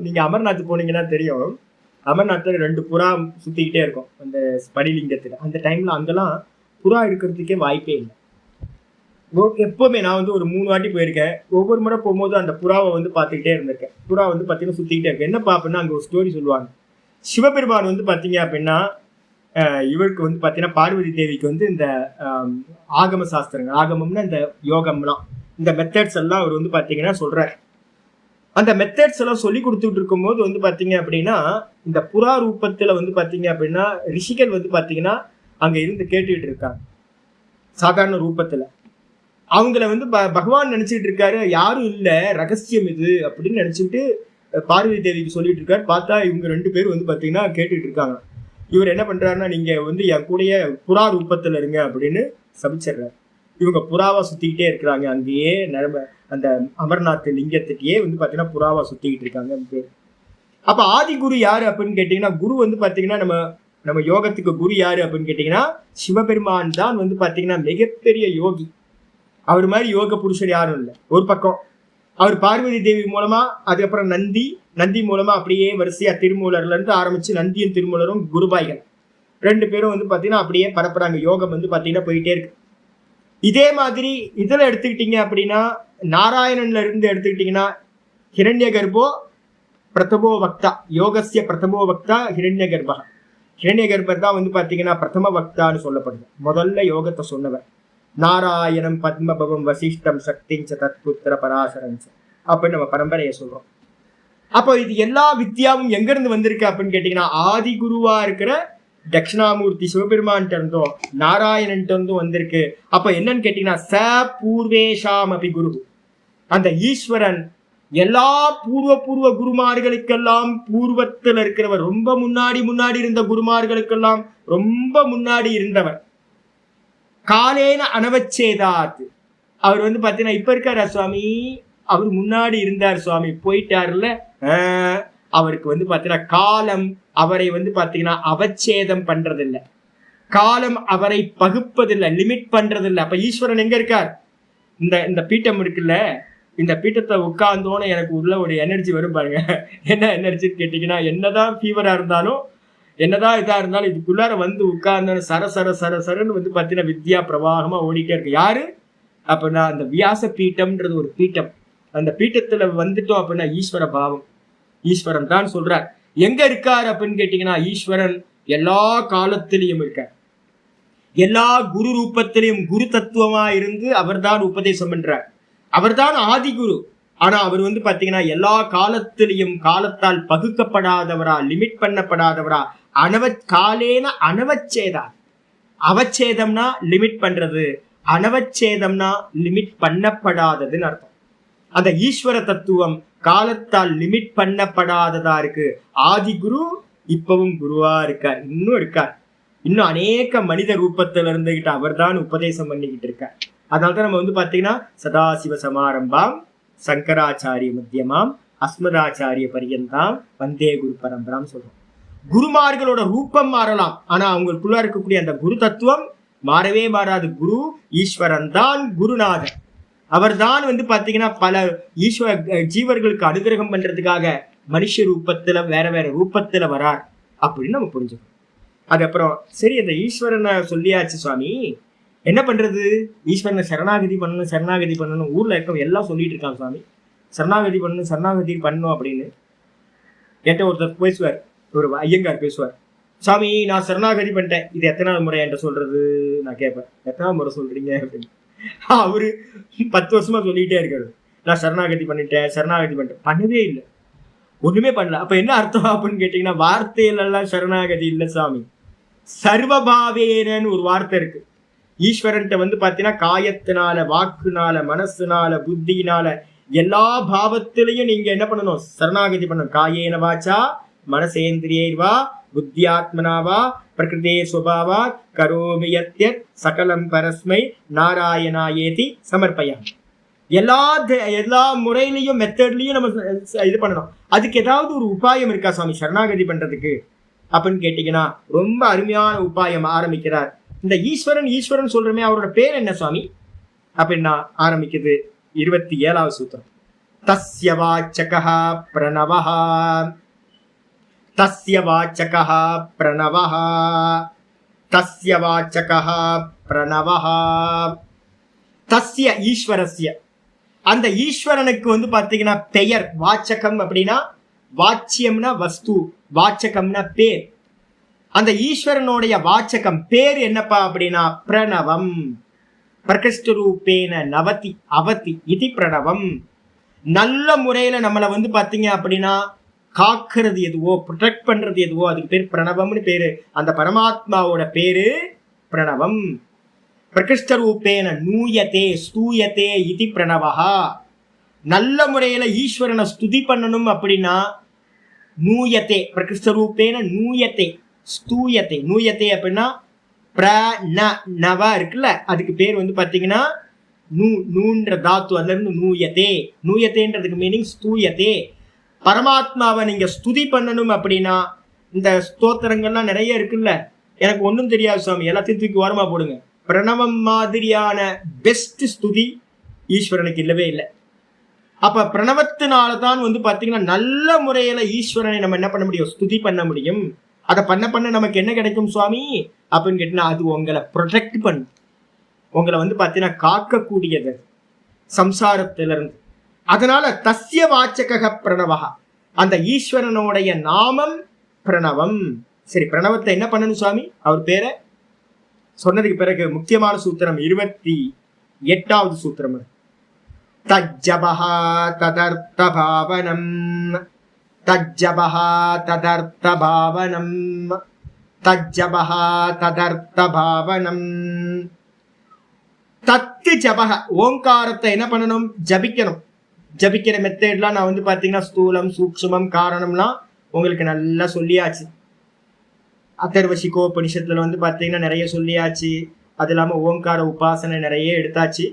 நீங்க அமர்நாத் போனீங்கன்னா தெரியும். அமர்நாத்ல 2 புறா சுத்திக்கிட்டே இருக்கும் அந்த ஸ்படிலிங்கத்துல. அந்த டைம்ல அங்கெல்லாம் புறா இருக்கிறதுக்கே வாய்ப்பே இல்லை. எப்பவுமே நான் வந்து ஒரு 3 வாட்டி போயிருக்கேன். ஒவ்வொரு முறை போகும்போது அந்த புறாவை வந்து பார்த்துக்கிட்டே இருந்திருக்கேன். புறா வந்து பார்த்தீங்கன்னா சுத்திக்கிட்டே இருக்கேன். என்ன பார்ப்பேன்னா, அங்கே ஒரு ஸ்டோரி சொல்லுவாங்க. சிவபெருமான் வந்து பார்த்தீங்க அப்படின்னா, இவருக்கு வந்து பார்த்தீங்கன்னா பார்வதி தேவிக்கு வந்து இந்த ஆகம சாஸ்திரங்கள், ஆகமம்னா இந்த யோகம்லாம், இந்த மெத்தட்ஸ் எல்லாம் அவர் வந்து பார்த்தீங்கன்னா சொல்றார். அந்த மெத்தட்ஸ் எல்லாம் சொல்லி கொடுத்துட்டு இருக்கும்போது வந்து பார்த்தீங்க அப்படின்னா, இந்த புறா ரூபத்தில் வந்து பார்த்தீங்க அப்படின்னா ரிஷிகள் வந்து பார்த்தீங்கன்னா அங்கே இருந்து கேட்டுக்கிட்டு இருக்காங்க. சாதாரண ரூபத்தில் அவங்கள வந்து பகவான் நினைச்சிட்டு இருக்காரு. யாரும் இல்லை, ரகசியம் இது அப்படின்னு நினைச்சிட்டு பார்வதி தேவிக்கு சொல்லிட்டு இருக்காரு. பார்த்தா இவங்க 2 பேரும் வந்து பார்த்தீங்கன்னா கேட்டுட்டு இருக்காங்க. இவர் என்ன பண்றாருன்னா, நீங்க வந்து என் கூடயே புறா ரூபத்தில் இருங்க அப்படின்னு சபிச்சிடுறாரு. இவங்க புறாவா சுத்திக்கிட்டே இருக்கிறாங்க. அங்கேயே அந்த அமர்நாத் லிங்கத்துக்கே வந்து பார்த்தீங்கன்னா புறாவா சுத்திக்கிட்டு இருக்காங்க பேர். அப்ப ஆதி குரு யாரு அப்படின்னு கேட்டீங்கன்னா, குரு வந்து பார்த்தீங்கன்னா நம்ம யோகத்துக்கு குரு யாரு அப்படின்னு கேட்டீங்கன்னா சிவபெருமான் தான் வந்து பார்த்தீங்கன்னா மிகப்பெரிய யோகி. அவர் மாதிரி யோக புருஷர் யாரும் இல்லை. ஒரு பக்கம் அவர் பார்வதி தேவி மூலமா, அதுக்கப்புறம் நந்தி மூலமா அப்படியே வரிசையா திருமூலர்ல இருந்து ஆரம்பிச்சு நந்தியும் திருமூலரும் குருபாய்கள் 2 பேரும் வந்து பாத்தீங்கன்னா அப்படியே பரப்புறாங்க. யோகம் வந்து பாத்தீங்கன்னா போயிட்டே இருக்கு. இதே மாதிரி இதுல எடுத்துக்கிட்டீங்க அப்படின்னா, நாராயணன்ல இருந்து எடுத்துக்கிட்டீங்கன்னா ஹிரண்ய கர்ப்போ பிரதமோ வக்தா, யோகசிய பிரதமோ வக்தா ஹிரண்ய கர்ப்பா. ஹிரண்ய கர்ப்பர் தான் வந்து பாத்தீங்கன்னா பிரதம வக்தான்னு சொல்லப்படுது. முதல்ல யோகத்தை சொன்னவர். நாராயணம் பத்மபவம் வசிஷ்டம் சக்திஞ்ச தத்புத்திர பராசரஞ்ச அப்படின்னு நம்ம பரம்பரையை சொல்றோம். அப்போ இது எல்லா வித்யாவும் எங்க இருந்து வந்திருக்கு அப்படின்னு கேட்டீங்கன்னா, ஆதி குருவா இருக்கிற தட்சிணாமூர்த்தி சிவபெருமான்கிட்ட இருந்தும் நாராயணன்ட்ட இருந்தும் வந்திருக்கு. அப்ப என்னன்னு கேட்டீங்கன்னா, ச பூர்வேஷாம் அபி குரு. அந்த ஈஸ்வரன் எல்லா பூர்வ குருமார்களுக்கெல்லாம் பூர்வத்தில் இருக்கிறவர். ரொம்ப முன்னாடி இருந்த குருமார்களுக்கெல்லாம் ரொம்ப முன்னாடி இருந்தவர். காலேன அனவச்சேதாத். அவர் வந்து பார்த்தீங்கன்னா இப்ப இருக்காரா சுவாமி, அவர் முன்னாடி இருந்தார் சுவாமி, போயிட்டாருல. அவருக்கு வந்து பார்த்தீங்கன்னா காலம் அவரை வந்து பார்த்தீங்கன்னா அவச்சேதம் பண்றதில்லை. காலம் அவரை பகுப்பதில்லை, லிமிட் பண்றதில்லை. அப்ப ஈஸ்வரன் எங்க இருக்கார்? இந்த பீட்டம் இருக்குல்ல, இந்த பீட்டத்தை உட்கார்ந்தோன்னு எனக்கு உள்ள ஒரு எனர்ஜி வரும் பாருங்க. என்ன எனர்ஜின்னு கேட்டீங்கன்னா, என்னதான் ஃபீவரா இருந்தாலும், என்னதான் இதா இருந்தாலும் இதுக்குள்ளார வந்து உட்கார்ந்து சரன்னு வந்து பார்த்தீங்கன்னா வித்யா பிரவாகமா ஓடிட்டே இருக்கு. யாரு அப்படின்னா அந்த வியாச பீட்டம்ன்றது ஒரு பீட்டம். அந்த பீட்டத்துல வந்துட்டோம் அப்படின்னா ஈஸ்வர பாவம். ஈஸ்வரன் தான் சொல்றார். எங்க இருக்கார் அப்படின்னு கேட்டீங்கன்னா, ஈஸ்வரன் எல்லா காலத்திலையும் இருக்கார். எல்லா குரு ரூபத்திலையும் குரு தத்துவமா இருந்து அவர் தான் உபதேசம் பண்றார். அவர் தான் ஆதி குரு. ஆனா அவர் பாத்தீங்கன்னா எல்லா காலத்திலையும் காலத்தால் பகுக்கப்படாதவரா, லிமிட் பண்ணப்படாதவரா, காலேன அனவச்சேதா. அவச்சேதம்னா லிமிட் பண்றது, அனவச்சேதம்னா லிமிட் பண்ணப்படாததுன்னு அர்த்தம். அந்த ஈஸ்வர தத்துவம் காலத்தால் லிமிட் பண்ணப்படாததா இருக்கு. ஆதி குரு இப்பவும் குருவா இருக்கார், இன்னும் இருக்கார். இன்னும் அநேக மனித ரூபத்துல இருந்துகிட்டு அவர் தான் உபதேசம் பண்ணிக்கிட்டு இருக்கார். அதனால்தான் நம்ம பாத்தீங்கன்னா சதாசிவ சமாரம்பாம் சங்கராச்சாரிய மத்தியமாம் அஸ்மதாச்சாரிய பரியந்தாம் வந்தே குரு பரம்பராம் சொல்றோம். குருமார்களோட ரூபம் மாறலாம், ஆனா அவங்களுக்குள்ள இருக்கக்கூடிய அந்த குரு தத்துவம் மாறவே மாறாது. குரு ஈஸ்வரன் தான் குருநாதர். அவர் தான் பாத்தீங்கன்னா பல ஈஸ்வர ஜீவர்களுக்கு அனுகிரகம் பண்றதுக்காக மனுஷ ரூபத்துல வேற வேற ரூபத்துல வரார் அப்படின்னு நம்ம புரிஞ்சுக்கணும். அதுக்கப்புறம் சரி, அந்த ஈஸ்வரனை சொல்லியாச்சு சுவாமி, என்ன பண்றது? ஈஸ்வரனை சரணாகதி பண்ணணும், சரணாகதி பண்ணணும், ஊர்ல இருக்க எல்லாம் சொல்லிட்டு இருக்காங்க சுவாமி, சரணாகதி பண்ணணும், சரணாகதி பண்ணணும் அப்படின்னு. என்கிட்ட ஒருத்தர் பேசுவார், ஒரு ஐயங்கார் பேசுவார், சாமி நான் சரணாகதி பண்ணிட்டேன், இது எத்தனாவது முறை என்கிட்ட சொல்றது? நான் கேட்பேன், எத்தனாவது முறை சொல்றீங்க அப்படின்னு. அவரு 10 வருஷமா சொல்லிட்டே இருக்காரு, நான் சரணாகதி பண்ணிட்டேன், சரணாகதி பண்ணிட்டேன். பண்ணவே இல்லை, ஒண்ணுமே பண்ணல. அப்ப என்ன அர்த்தம் அப்படின்னு கேட்டீங்கன்னா, வார்த்தையிலெல்லாம் சரணாகதி இல்லை சாமி, சர்வபாவேனன்னு ஒரு வார்த்தை இருக்கு. ஈஸ்வரன்ட்ட பாத்தீங்கன்னா காயத்தினால, வாக்குனால, மனசுனால, புத்தினால, எல்லா பாவத்திலையும் நீங்க என்ன பண்ணணும்? சரணாகதி பண்ணணும். காயேன வாச்சா மனசேந்திரியைர்வா புத்தியாத்மனாவா பிரகிருதே சுபாவா கரோமி யத்யத் சகலம் பரஸ்மை நாராயணாயேதி சமர்ப்பயாமி. எல்லா முறையிலையும் மெத்தட்லயும் நம்ம இது பண்ணணும். அதுக்கு ஏதாவது ஒரு உபாயம் இருக்கா சுவாமி சரணாகதி பண்றதுக்கு அப்படின்னு கேட்டீங்கன்னா, ரொம்ப அருமையான உபாயம் ஆரம்பிக்கிறார். இந்த ஈஸ்வரன் ஈஸ்வரன் சொல்றமே, அவரோட பேர் என்ன சுவாமி அப்படின்னா ஆரம்பிக்குது 27வது சூத்திரம். தஸ்ய வாச்சகஹ பிரணவஹ, தஸ்ய வாச்சகஹ பிரணவஹ, தஸ்ய வாச்சகஹ பிரணவஹ, தஸ்ய ஈஸ்வரஸ்ய. அந்த ஈஸ்வரனுக்கு பாத்தீங்கன்னா பெயர். வாச்சகம் அப்படின்னா வாச்சியம்னா வஸ்து, வாச்சகம்னா பேர். அந்த ஈஸ்வரனுடைய வாச்சகம் பேர் என்னப்பா அப்படின்னா பிரணவம். பிரகிருஷ்ட ரூபேன நவதி அவதி இது பிரணவம். நல்ல முறையில நம்மளை பாத்தீங்க அப்படின்னா காக்குறது எதுவோ, ப்ரொடெக்ட் பண்றது எதுவோ, அதுக்கு பேர் பிரணவம்னு பேரு. அந்த பரமாத்மாவோட பேரு பிரணவம். பிரகிருஷ்ட ரூபேன நூயதே ஸ்தூயதே இது பிரணவஹா. நல்ல முறையில ஈஸ்வரனை ஸ்துதி பண்ணணும் அப்படின்னா நூயத்தே, பிரகிருஷ்ட ரூபேன நூயத்தே ஸ்தூயத்தே. நூயத்தே அப்படின்னா நவ இருக்குல்ல, அதுக்கு பேர் பாத்தீங்கன்னா நூன்ற தாத்து, அதுல இருந்து நூயத்தே. நூயத்தேன்றதுக்கு மீனிங் ஸ்தூயத்தே. பரமாத்மாவை நீங்க ஸ்துதி பண்ணணும் அப்படின்னா, இந்த ஸ்தோத்திரங்கள்லாம் நிறைய இருக்குல்ல, எனக்கு ஒன்றும் தெரியாது சுவாமி, எல்லாத்தையும் தூக்கி ஓரமா போடுங்க. பிரணவம் மாதிரியான பெஸ்ட் ஸ்துதி ஈஸ்வரனுக்கு இல்லவே இல்லை. அப்ப பிரணவத்தினாலதான் பாத்தீங்கன்னா நல்ல முறையில ஈஸ்வரனை நம்ம என்ன பண்ண முடியும்? ஸ்துதி பண்ண முடியும். அதை பண்ண நமக்கு என்ன கிடைக்கும் சுவாமி அப்படின்னு கேட்டீங்கன்னா, அது உங்களை ப்ரொடெக்ட் பண்ணும், உங்களை பாத்தீங்கன்னா காக்கக்கூடியது சம்சாரத்திலிருந்து. அதனால தஸ்ய வாச்சக பிரணவஹா, அந்த ஈஸ்வரனுடைய நாமம் பிரணவம். சரி, பிரணவத்தை என்ன பண்ணணும் சுவாமி? அவர் பேரை சொன்னதுக்கு பிறகு முக்கியமான சூத்திரம் 28வது சூத்திரம். தஜ்ஜபஹா ததர்த்த பாவனம், தஜ்ஜபஹா ததர்த்த பாவனம், தஜ்ஜபஹா ததர்த்த பாவனம். தத்து ஜபஹ, ஓங்காரத்தை என்ன பண்ணணும்? ஜபிக்கணும். ஜபிக்கிற மெத்தட்லாம் நான் பாத்தீங்கன்னா ஸ்தூலம் சூக்ஷ்மம் காரணம்லாம் உங்களுக்கு நல்லா சொல்லியாச்சு. அதர்வசிகோபனிஷத்துல பாத்தீங்கன்னா நிறைய சொல்லியாச்சு. அது இல்லாம ஓங்கார உபாசனை நிறைய எடுத்தாச்சு.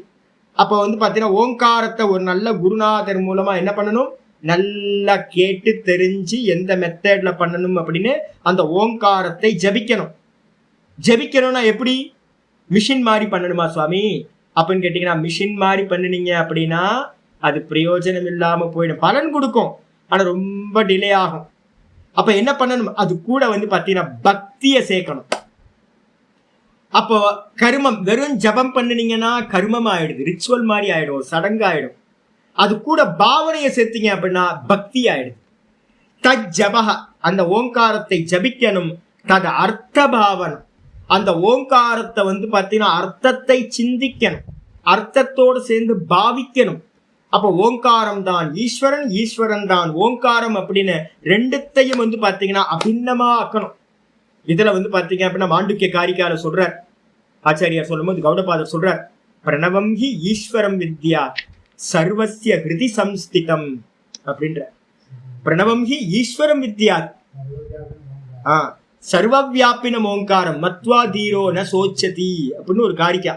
அப்ப பாத்தீங்கன்னா ஓங்காரத்தை ஒரு நல்ல குருநாதர் மூலமா என்ன பண்ணணும்? நல்லா கேட்டு தெரிஞ்சு எந்த மெத்தட்ல பண்ணணும் அப்படின்னு அந்த ஓங்காரத்தை ஜபிக்கணும். ஜபிக்கணும்னா எப்படி? மிஷின் மாதிரி பண்ணணுமா சுவாமி அப்படின்னு கேட்டீங்கன்னா, மிஷின் மாதிரி பண்ணினீங்க அப்படின்னா அது பிரயோஜனம் இல்லாம போயிடும். பலன் கொடுக்கும், ஆனா ரொம்ப டிலே ஆகும். அப்ப என்ன பண்ணணும்? அது கூட பாத்தீங்கன்னா பக்தியை சேர்க்கணும். அப்போ கர்மம், வெறும் ஜபம் பண்ணினீங்கன்னா கர்மம் ஆயிடுது, ரிச்சுவல் மாதிரி ஆயிடும், சடங்கு ஆயிடும். அது கூட பாவனையை சேர்த்தீங்க அப்படின்னா பக்தி ஆயிடுது. தத் ஜபஹ, அந்த ஓங்காரத்தை ஜபிக்கணும். தது அர்த்த பாவனம், அந்த ஓங்காரத்தை பாத்தீங்கன்னா அர்த்தத்தை சிந்திக்கணும், அர்த்தத்தோடு சேர்ந்து பாவிக்கணும். அப்ப ஓங்காரம் தான் ஈஸ்வரன், ஈஸ்வரன் தான் ஓங்காரம் அப்படின்னு ரெண்டுத்தையும் பாத்தீங்கன்னா அபிண்ணமா ஆக்கணும். இதுல பாத்தீங்க அப்படின்னா மாண்டுக்கிய காரிக்கால சொல்றார் ஆச்சாரியார் சொல்லும் போது, கௌடபாதர் சொல்றார், பிரணவம் ஹி ஈஸ்வரம் வித்யா சர்வஸ்ய ஹிருதி சம்ஸ்திதம் அப்படின்ற. பிரணவம் ஹி ஈஸ்வரம் வித்யா, சர்வவியாபினம் ஓங்காரம் மத்வா தீரோ ந சோச்சதி அப்படின்னு ஒரு காரிக்கா.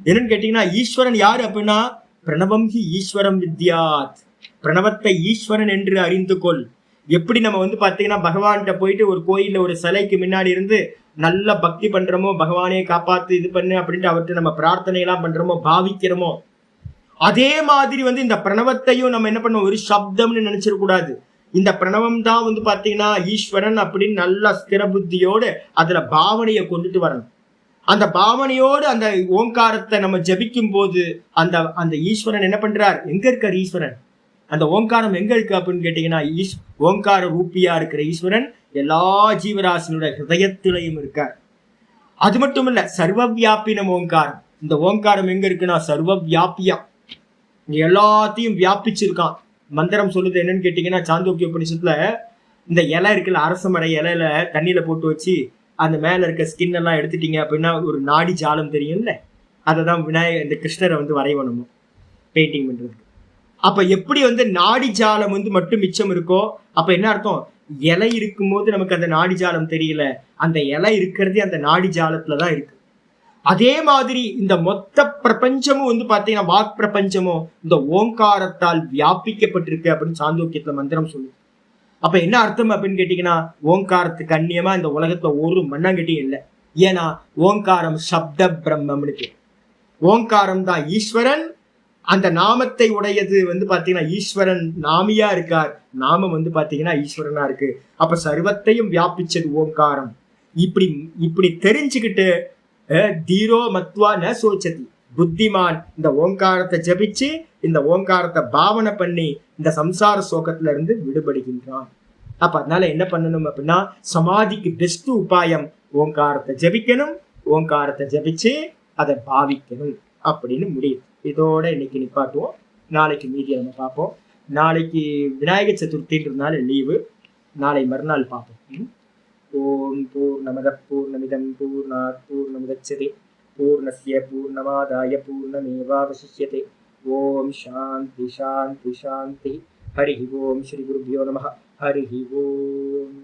என்னன்னு கேட்டீங்கன்னா, ஈஸ்வரன் யாரு அப்படின்னா பிரணவம் ஹி ஈஸ்வரம் வித்யாத், பிரணவத்தை ஈஸ்வரன் என்று அறிந்து கொள். எப்படி நம்ம பாத்தீங்கன்னா பகவான்கிட்ட போயிட்டு ஒரு கோயில்ல ஒரு சிலைக்கு முன்னாடி இருந்து நல்ல பக்தி பண்றோமோ, பகவானே காப்பாத்து இது பண்ணு அப்படின்ட்டு அவர்கிட்ட நம்ம பிரார்த்தனை எல்லாம் பண்றோமோ, பாவிக்கிறோமோ, அதே மாதிரி இந்த பிரணவத்தையும் நம்ம என்ன பண்ணோம், ஒரு சப்தம்னு நினைச்சிடக்கூடாது. இந்த பிரணவம் தான் பாத்தீங்கன்னா ஈஸ்வரன் அப்படின்னு நல்ல ஸ்திர புத்தியோடு அதுல பாவனையை கொண்டுட்டு வரணும். அந்த பாவனையோடு அந்த ஓங்காரத்தை நம்ம ஜபிக்கும் போது அந்த அந்த ஈஸ்வரன் என்ன பண்றார், எங்க இருக்கார் ஈஸ்வரன், அந்த ஓங்காரம் எங்க இருக்கு அப்படின்னு கேட்டீங்கன்னா, ஓங்கார ரூபியா இருக்கிற ஈஸ்வரன் எல்லா ஜீவராசினுடைய ஹிருதயத்திலையும் இருக்கார். அது மட்டும் இல்ல, சர்வவியாபினம் ஓங்காரம். இந்த ஓங்காரம் எங்க இருக்குன்னா சர்வ வியாபியா, இங்க எல்லாத்தையும் வியாபிச்சிருக்கான். மந்திரம் சொல்லுது என்னன்னு கேட்டீங்கன்னா, சாந்தோக்கிய உபனிஷத்துல இந்த இலை இருக்குல்ல, அரச மர இலையில தண்ணியில போட்டு வச்சு அந்த மேல இருக்க ஸ்கின் எல்லாம் எடுத்துட்டீங்க அப்படின்னா ஒரு நாடி ஜாலம் தெரியும்ல, அதை தான் இந்த கிருஷ்ணரை வரைவணும் பெயிண்டிங் பண்றதுக்கு. அப்ப எப்படி நாடி ஜாலம் மட்டும் மிச்சம் இருக்கோ, அப்ப என்ன அர்த்தம், இலை இருக்கும் போது நமக்கு அந்த நாடி ஜாலம் தெரியல, அந்த இலை இருக்கிறதே அந்த நாடி ஜாலத்துலதான் இருக்கு. அதே மாதிரி இந்த மொத்த பிரபஞ்சமும் பாத்தீங்கன்னா வாக் பிரபஞ்சமும் இந்த ஓங்காரத்தால் வியாபிக்கப்பட்டிருக்கு அப்படின்னு சாந்தோக்கியத்துல மந்திரம் சொல்லுது. அப்ப என்ன அர்த்தம் அப்படின்னு கேட்டீங்கன்னா, ஓங்காரத்துக்கு அந்நியமா இந்த உலகத்துல ஒரு மண்ணாங்கட்டியும் இல்லை. ஏன்னா ஓங்காரம் சப்த பிரம்மம்னு பேர். ஓங்காரம் தான் ஈஸ்வரன், அந்த நாமத்தை உடையது பாத்தீங்கன்னா ஈஸ்வரன் நாமியா இருக்கார், நாமம் பாத்தீங்கன்னா ஈஸ்வரனா இருக்கு. அப்ப சர்வத்தையும் வியாபிச்சது ஓங்காரம். இப்படி தெரிஞ்சுக்கிட்டு தீரோ மத்வா ந சோச்சதி, புத்திமான் இந்த ஓங்காரத்தை ஜபிச்சு இந்த ஓங்காரத்தை பாவனை பண்ணி இந்த சம்சார சோகத்துல இருந்து விடுபடுகின்றான். அப்ப அதனால என்ன பண்ணணும் அப்படின்னா, சமாதிக்கு பெஸ்ட் உபாயம் ஓங்காரத்தை ஜபிக்கணும், ஓங்காரத்தை ஜபிச்சு அதை பாவிக்கணும் அப்படின்னு முடியும். இதோட இன்னைக்கு நிப்பாட்டுவோம். நாளைக்கு மீதியை நம்ம பார்ப்போம். நாளைக்கு விநாயகர் சதுர்த்தின்றதுனால லீவு, நாளை மறுநாள் பார்ப்போம். ஓம் பூர்ணமத பூர்ணமிதம் பூர்ணாத் பூர்ணமுதச்யதே பூர்ணஸ்ய பூர்ணமாதாய பூர்ணமேவாவசிஷ்யதே. ஓம் சாந்தி சாந்தி சாந்தி. ஹரி ஓம். ஸ்ரீ குருப்யோ நமः. ஹரி ஓம்.